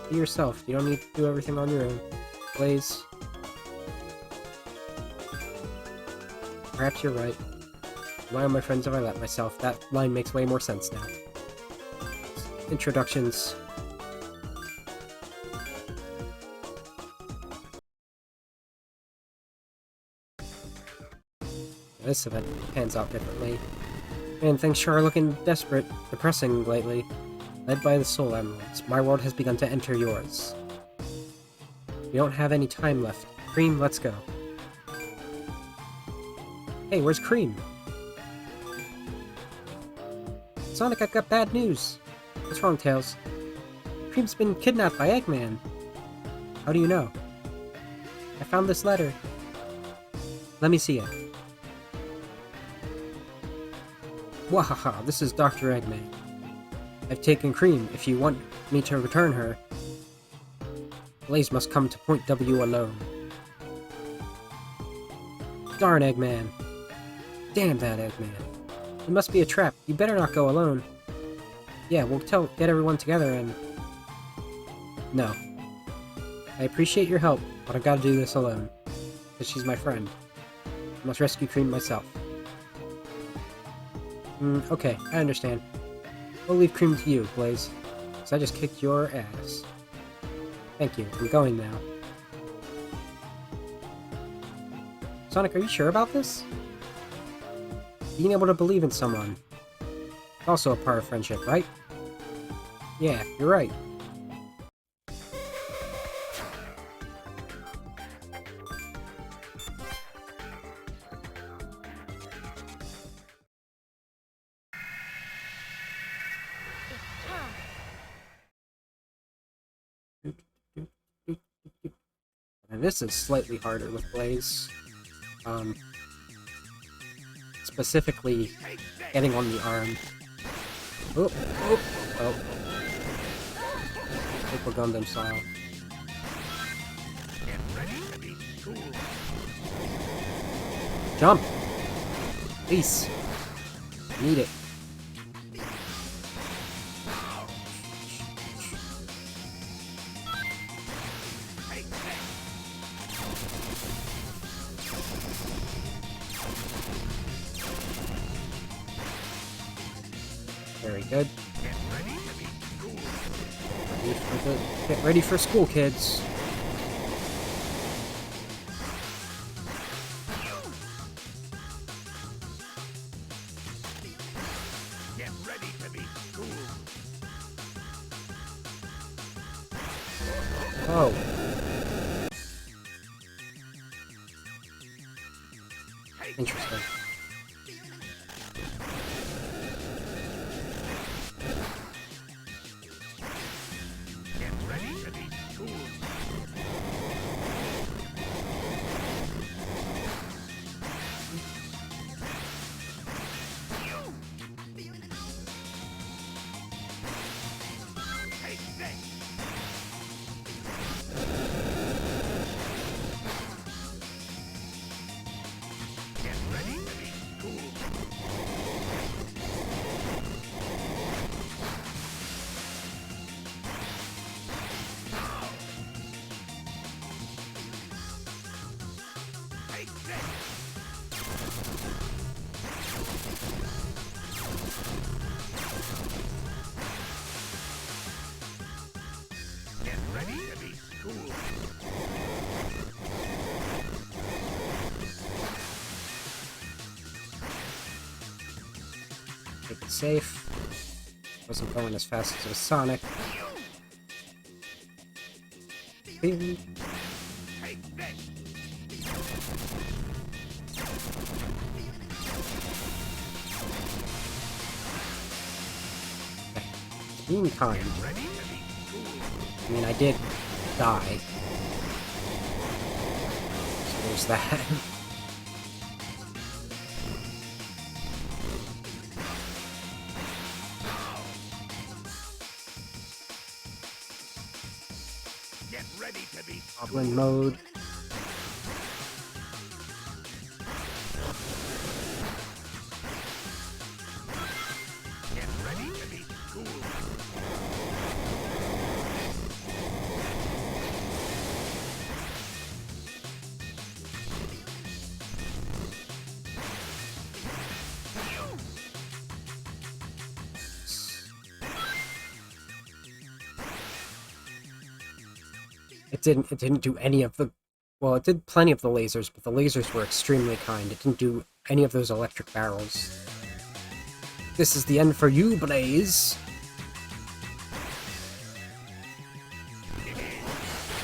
Be yourself. You don't need to do everything on your own. Blaze. Perhaps you're right. Why are my friends if I let myself? That line makes way more sense now. Introductions. This event pans out differently. Man, things sure are looking desperate, depressing lately. Led by the Soul Emeralds, my world has begun to enter yours. We don't have any time left. Cream, let's go. Hey, where's Cream? Sonic, I've got bad news. What's wrong, Tails? Cream's been kidnapped by Eggman. How do you know? I found this letter. Let me see it. Wahaha, this is Dr. Eggman. I've taken Cream. If you want me to return her, Blaze must come to Point W alone. Darn Eggman. Damn that Eggman. It must be a trap. You better not go alone. Yeah, we'll get everyone together and... No. I appreciate your help, but I've got to do this alone. Because she's my friend. I must rescue Cream myself. Okay, I understand. We'll leave Cream to you, Blaze. Because I just kicked your ass. Thank you, I'm going now. Sonic, are you sure about this? Being able to believe in someone. Also a part of friendship, right? Yeah, you're right. And this is slightly harder with Blaze. Specifically, getting on the arm. Oh, oh, oh. Super Gundam style. Get ready to be schooled. Jump! Please. Need it. Take that. Very good. Get ready to be schooled. Get ready for school, kids. Get ready to be schooled. Oh. Take Interesting. Get ready to be schooled. Take this. Get ready to be schooled. Take this. Get ready to be schooled. Keep it safe. Wasn't going as fast as it was Sonic. Bing. Take this. Being kind. Ready to be schooled. I mean, I did die. So there's that. Get ready to be Goblin schooled. mode. Get ready to be schooled. It didn't do any of the, well, it did plenty of the lasers, but the lasers were extremely kind. It didn't do any of those electric barrels. This is the end for you, Blaze.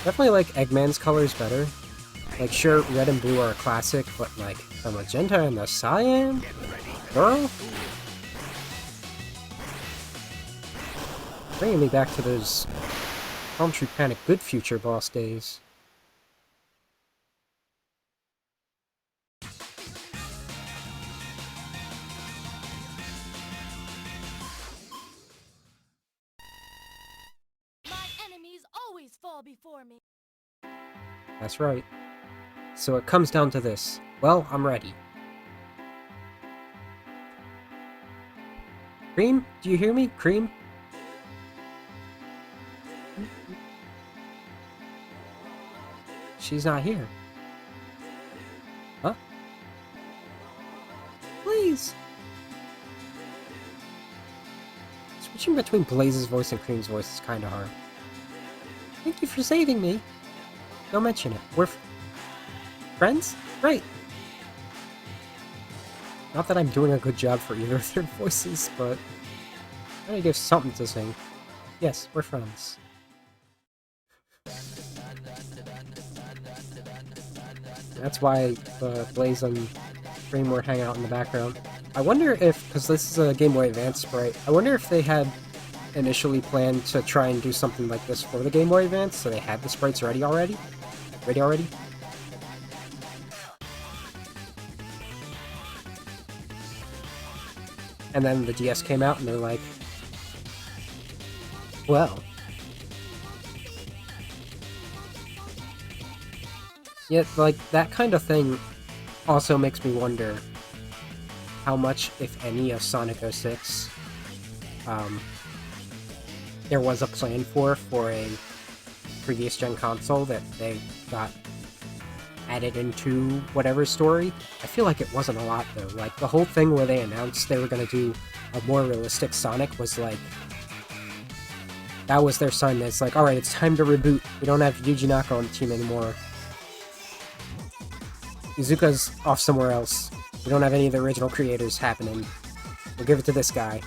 Definitely like Eggman's colors better. Like, sure, red and blue are a classic, but like the magenta and the cyan? Girl? Bringing me back to those Palm Tree Panic Good Future boss days. My enemies always fall before me. That's right. So it comes down to this. Well, I'm ready. Cream? Do you hear me? Cream? She's not here. Huh? Please! Switching between Blaze's voice and Cream's voice is kinda hard. Thank you for saving me. Don't mention it. We're friends? Great! Not that I'm doing a good job for either of their voices, but I gotta give something to sing. Yes, we're friends. That's why Blaze and Cream were hanging out in the background. I wonder if, because this is a Game Boy Advance sprite, I wonder if they had initially planned to try and do something like this for the Game Boy Advance, so they had the sprites ready already? Ready already? And then the DS came out and they're like, well. Yet, like, that kind of thing also makes me wonder how much, if any, of Sonic 06 there was a plan for a previous gen console that they got added into whatever story. I feel like it wasn't a lot though. Like the whole thing where they announced they were gonna do a more realistic Sonic was like, that was their sign that it's like, alright, it's time to reboot. We don't have Yuji Naka on the team anymore. Izuka's off somewhere else. We don't have any of the original creators happening. We'll give it to this guy.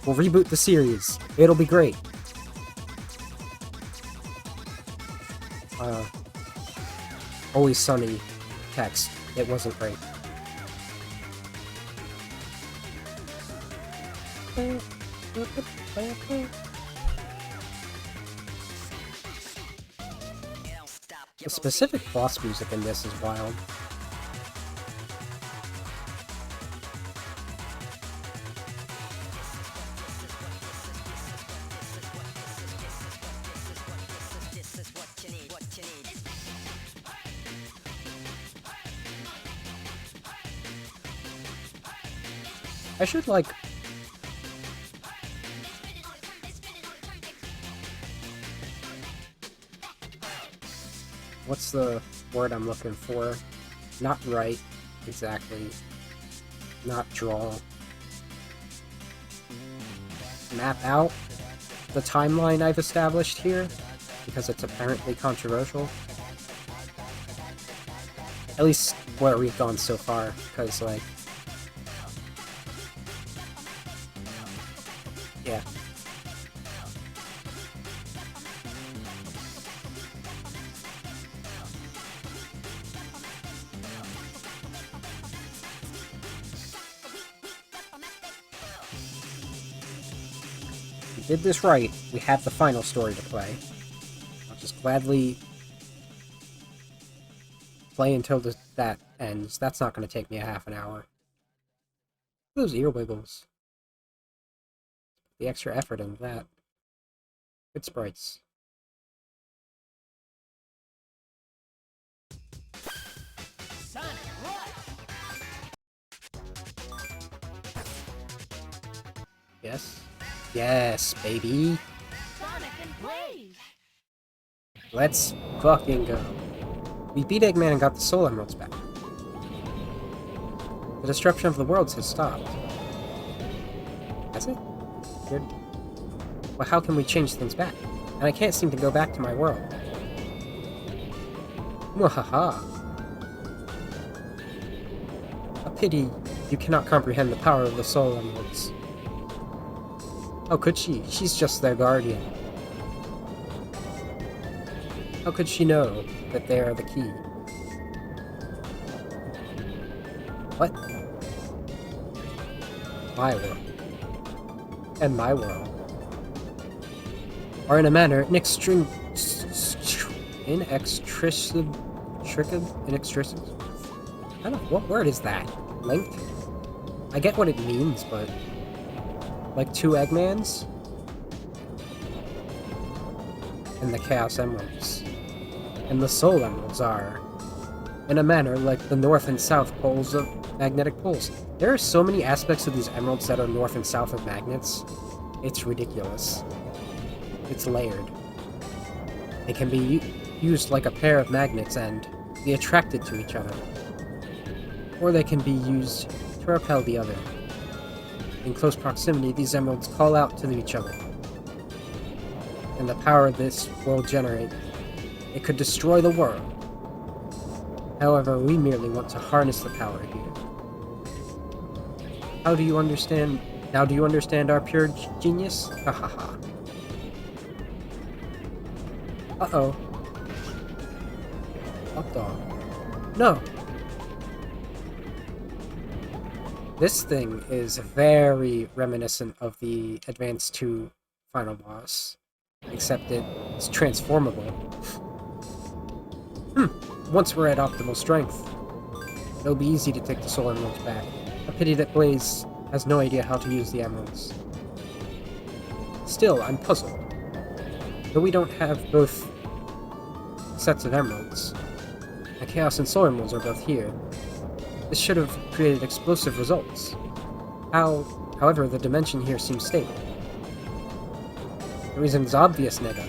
We'll reboot the series. It'll be great. Always Sunny text. It wasn't great. The specific boss music in this is wild. I should, like... What's the word I'm looking for? Not write, exactly. Not draw. Map out the timeline I've established here, because it's apparently controversial. At least where we've gone so far, because, like... Yeah. We did this right. We have the final story to play. I'll just gladly play until that ends. That's not going to take me a half an hour. Those ear wiggles. The extra effort in that. Good sprites. Sonic Rush! Yes? Yes, baby! Sonic and Blaze! Let's fucking go. We beat Eggman and got the Soul Emeralds back. The destruction of the worlds has stopped. Has it? Good. Well, how can we change things back? And I can't seem to go back to my world. Mwahaha. A pity you cannot comprehend the power of the Soul Emeralds. How could she? She's just their guardian. How could she know that they are the key? What? My world. And my world are in a manner inextricable. I don't know, what word is that? Linked? I get what it means, but like two Eggmans and the Chaos Emeralds and the Soul Emeralds are in a manner like the north and south poles of magnetic poles. There are so many aspects of these emeralds that are north and south of magnets. It's ridiculous. It's layered. They can be used like a pair of magnets and be attracted to each other. Or they can be used to repel the other. In close proximity, these emeralds call out to each other. And the power this will generate, it could destroy the world. However, we merely want to harness the power here. How do you understand? Now do you understand our pure genius? Ha ha ha. Uh-oh. Hot dog. No! This thing is very reminiscent of the Advance 2 final boss. Except it's transformable. Once we're at optimal strength, it'll be easy to take the Soul Emeralds back. A pity that Blaze has no idea how to use the emeralds. Still, I'm puzzled. Though we don't have both sets of emeralds, the Chaos and Soul Emeralds are both here. This should have created explosive results. However, the dimension here seems stable. The reason is obvious, Nega.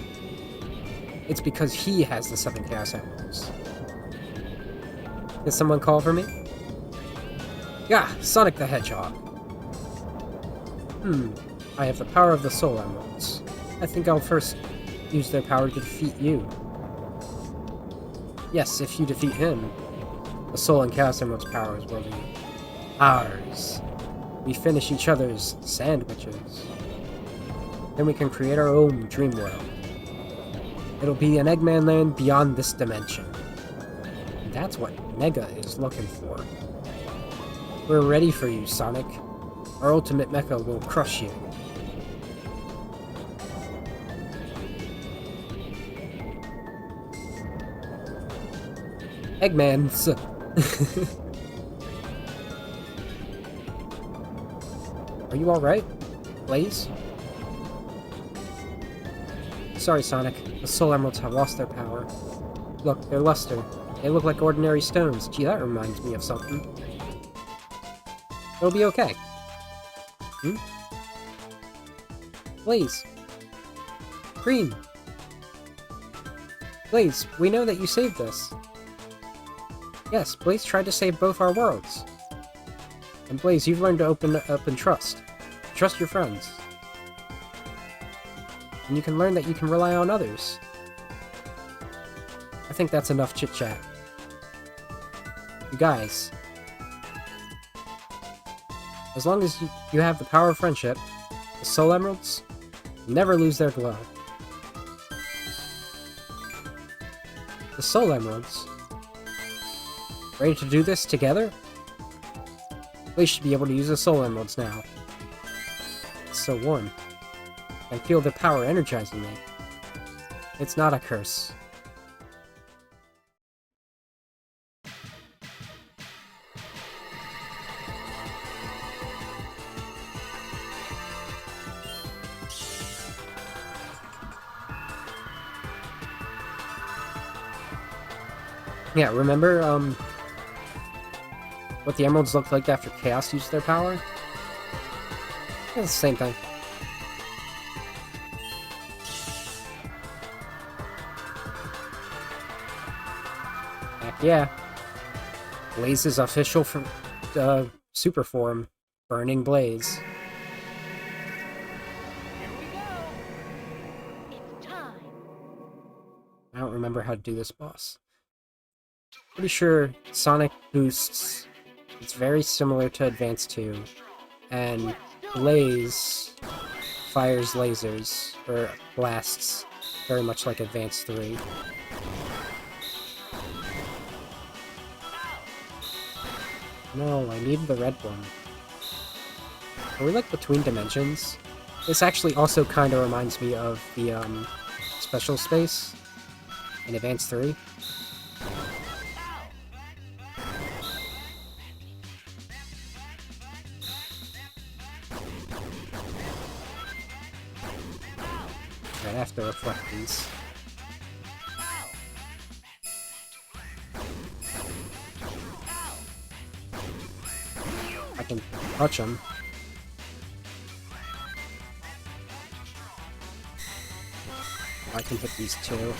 It's because he has the 7 Chaos Emeralds. Did someone call for me? Yeah, Sonic the Hedgehog. I have the power of the Soul Emeralds. I think I'll first use their power to defeat you. Yes, if you defeat him, the Soul and Chaos Emeralds powers will be ours. We finish each other's sandwiches. Then we can create our own dream world. It'll be an Eggman land beyond this dimension. And that's what Nega is looking for. We're ready for you, Sonic. Our ultimate mecha will crush you. Eggmans. Are you alright, Blaze? Sorry, Sonic. The Soul Emeralds have lost their power. Look, their luster. They look like ordinary stones. Gee, that reminds me of something. It'll be okay. Blaze. Green. Blaze, we know that you saved us. Yes, Blaze tried to save both our worlds. And Blaze, you've learned to open up and trust. Trust your friends. And you can learn that you can rely on others. I think that's enough chit-chat. You guys. As long as you have the power of friendship, the Soul Emeralds never lose their glow. The Soul Emeralds? Ready to do this together? We should be able to use the Soul Emeralds now. It's so warm. I feel the power energizing me. It's not a curse. Yeah, remember, what the emeralds looked like after Chaos used their power? It's the same thing. Heck yeah. Blaze's official super form, Burning Blaze. Here we go. It's time. I don't remember how to do this boss. Pretty sure Sonic boosts. It's very similar to Advance 2, and Blaze fires lasers, or blasts, very much like Advance 3. No, I need the red one. Are we like between dimensions? This actually also kind of reminds me of the special space in Advance 3. I have to reflect these. I can touch them. I can hit these too.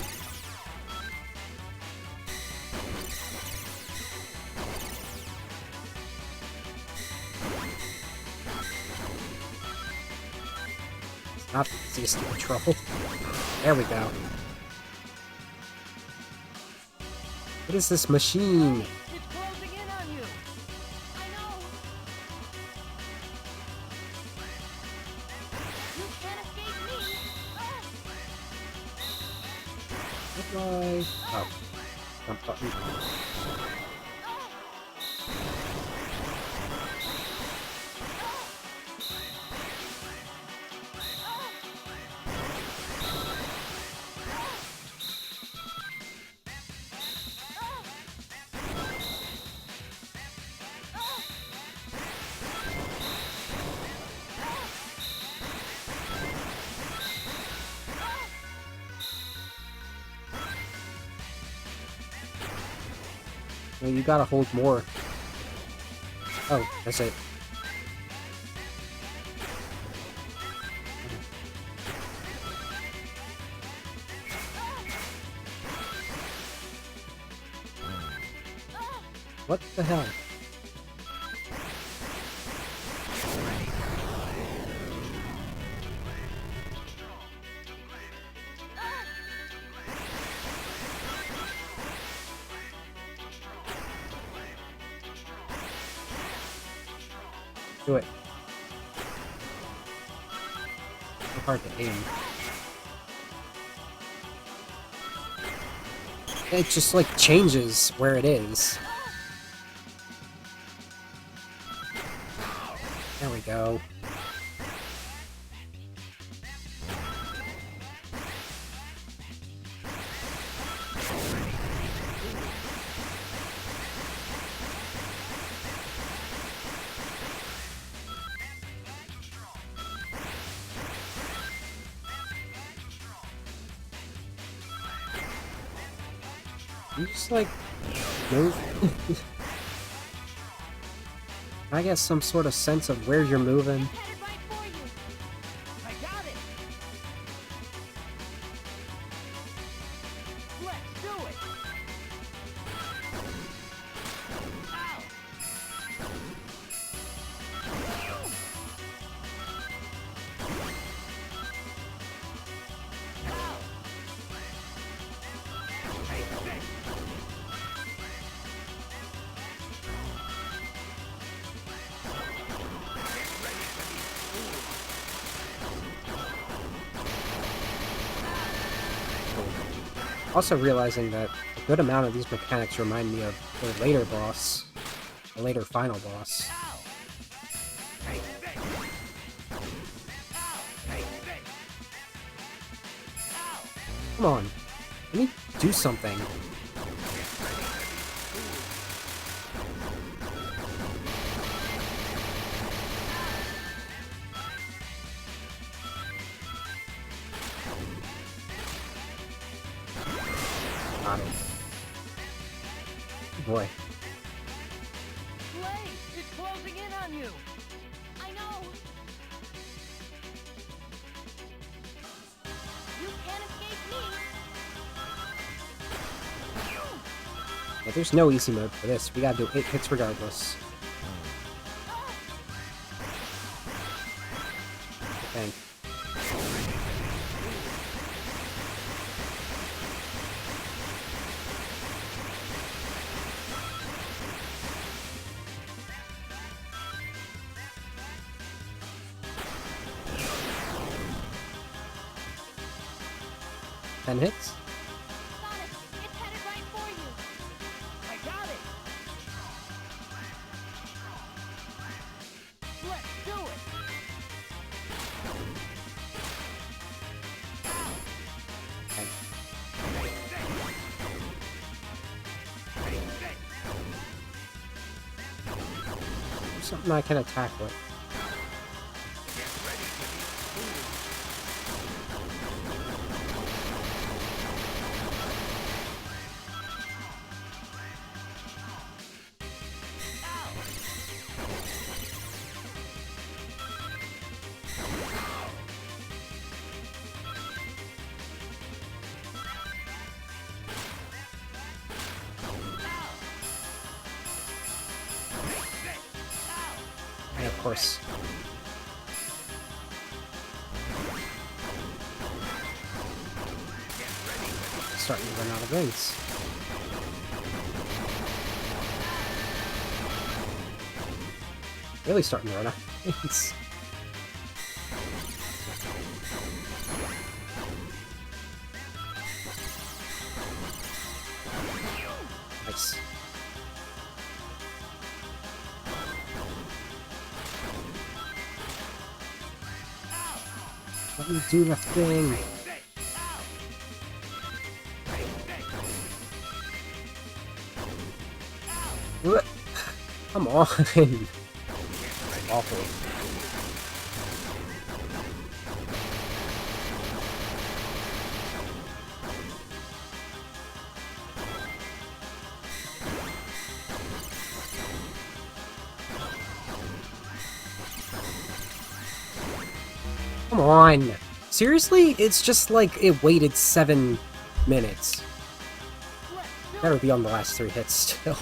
It's not the easiest to control. There we go. What is this machine? It's closing in on you. I know. You can't escape me. How do I... Oh. Jump button. No, you gotta hold more. Oh, that's it. What the hell? Do it. So hard to aim. It just like changes where it is. There we go. You just like move. I get some sort of sense of where you're moving. Headed right for you. I got it. Let's do it. Also realizing that a good amount of these mechanics remind me of the later boss, the later final boss. Come on, let me do something. Got it. Oh boy. Blade, it's closing in on you. I know. You can't escape me. Yeah, there's no easy mode for this. We gotta do 8 hits regardless. Okay. Ten hits? Sonic, it's headed right for you. I got it. Let's do it. Okay. There's something I can attack with. And of course, starting to run out of rings. Really starting to run out of rings. Nice. Let me do the thing. Ugh. Come on. Awful. Come on! Seriously? It's just like it waited 7 minutes. That would be on the last 3 hits still.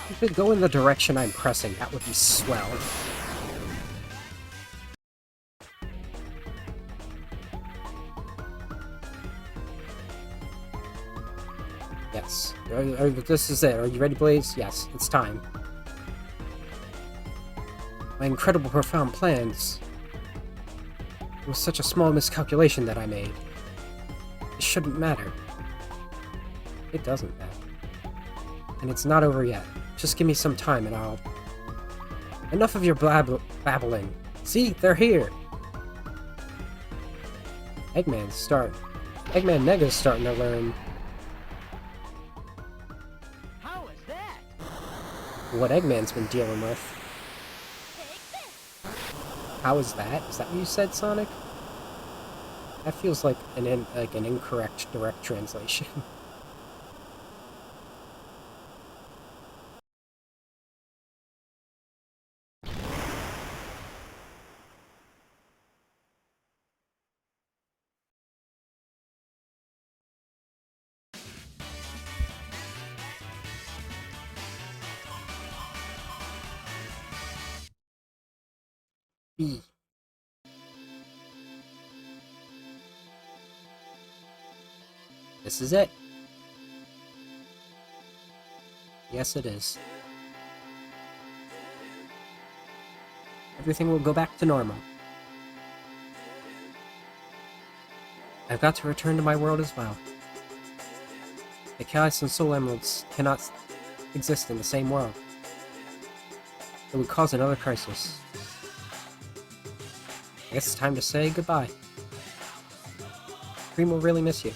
If it go in the direction I'm pressing, that would be swell. Yes. This is it. Are you ready, Blaze? Yes, it's time. My incredible, profound plans. It was such a small miscalculation that I made. It shouldn't matter. It doesn't matter. And it's not over yet. Just give me some time and I'll... Enough of your babbling. See, they're here! Eggman Nega's starting to learn How is that? what Eggman's been dealing with. Take this. How is that? Is that what you said, Sonic? That feels like an incorrect direct translation. B. This is it. Yes, it is. Everything will go back to normal. I've got to return to my world as well. The Chaos and Soul Emeralds cannot exist in the same world. It would cause another crisis. I guess it's time to say goodbye. Cream will really miss you.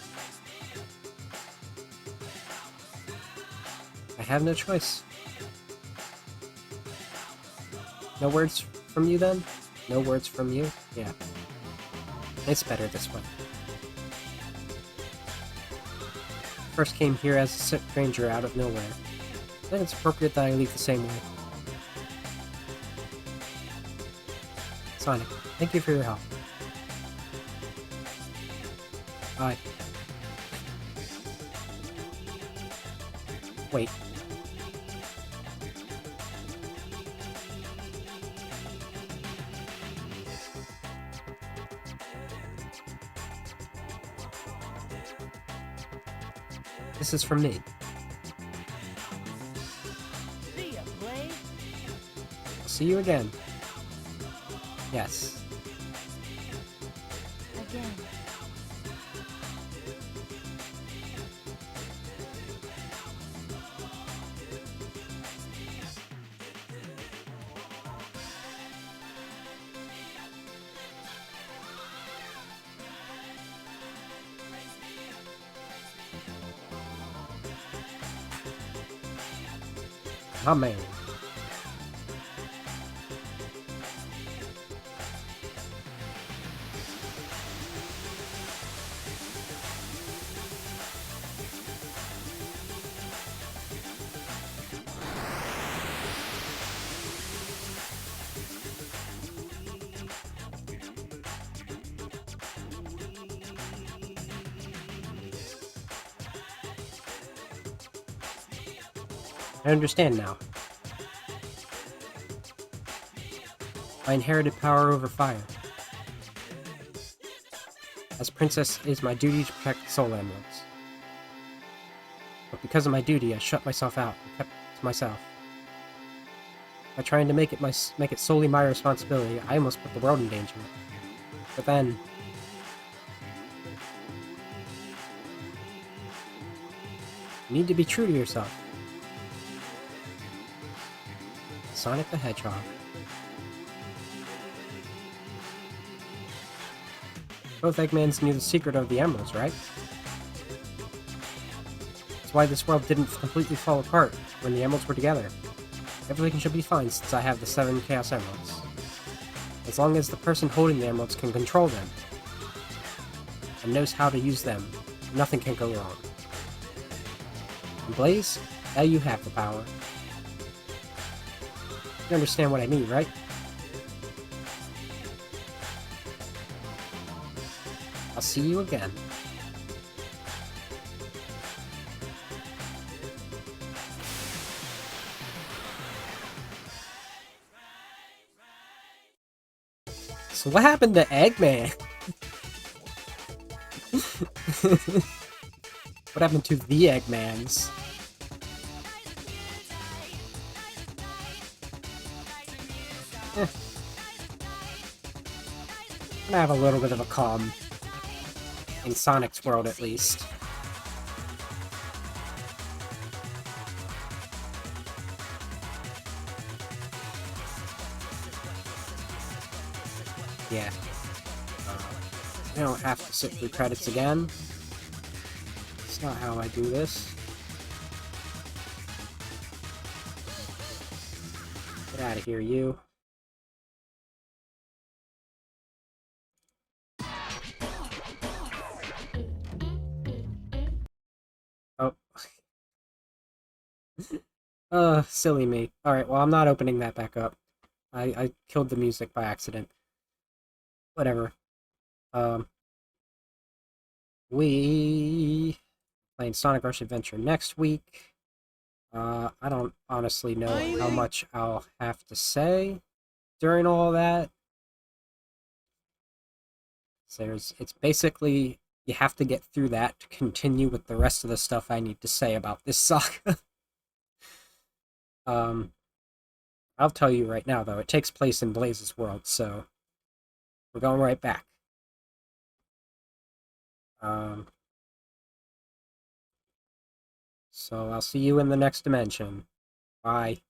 I have no choice. No words from you then? No words from you? Yeah. It's better this way. First came here as a stranger out of nowhere. I think it's appropriate that I leave the same way. Sonic, thank you for your help. Bye. Wait. This is from me. See ya, Blaze. I'll see you again. Yes. Again. Amen. I understand now. I inherited power over fire. As princess, it is my duty to protect the Soul Emeralds. But because of my duty, I shut myself out and kept it to myself. By trying to make it solely my responsibility, I almost put the world in danger. But then... You need to be true to yourself. Sonic the Hedgehog. Both Eggmans knew the secret of the emeralds, right? That's why this world didn't completely fall apart when the emeralds were together. Everything should be fine since I have the 7 Chaos Emeralds. As long as the person holding the emeralds can control them and knows how to use them, nothing can go wrong. And Blaze, now you have the power. You understand what I mean, right? I'll see you again. So what happened to Eggman? What happened to the Eggmans? I'm gonna have a little bit of a calm. In Sonic's world, at least. Yeah. I don't have to sit through credits again. That's not how I do this. Get out of here, you. Oh. Silly me. Alright, well, I'm not opening that back up. I killed the music by accident. Whatever. We playing Sonic Rush Adventure next week. I don't honestly know how much I'll have to say during all that. So it's basically, you have to get through that to continue with the rest of the stuff I need to say about this saga. I'll tell you right now, though, it takes place in Blaze's world, so we're going right back. So I'll see you in the next dimension. Bye.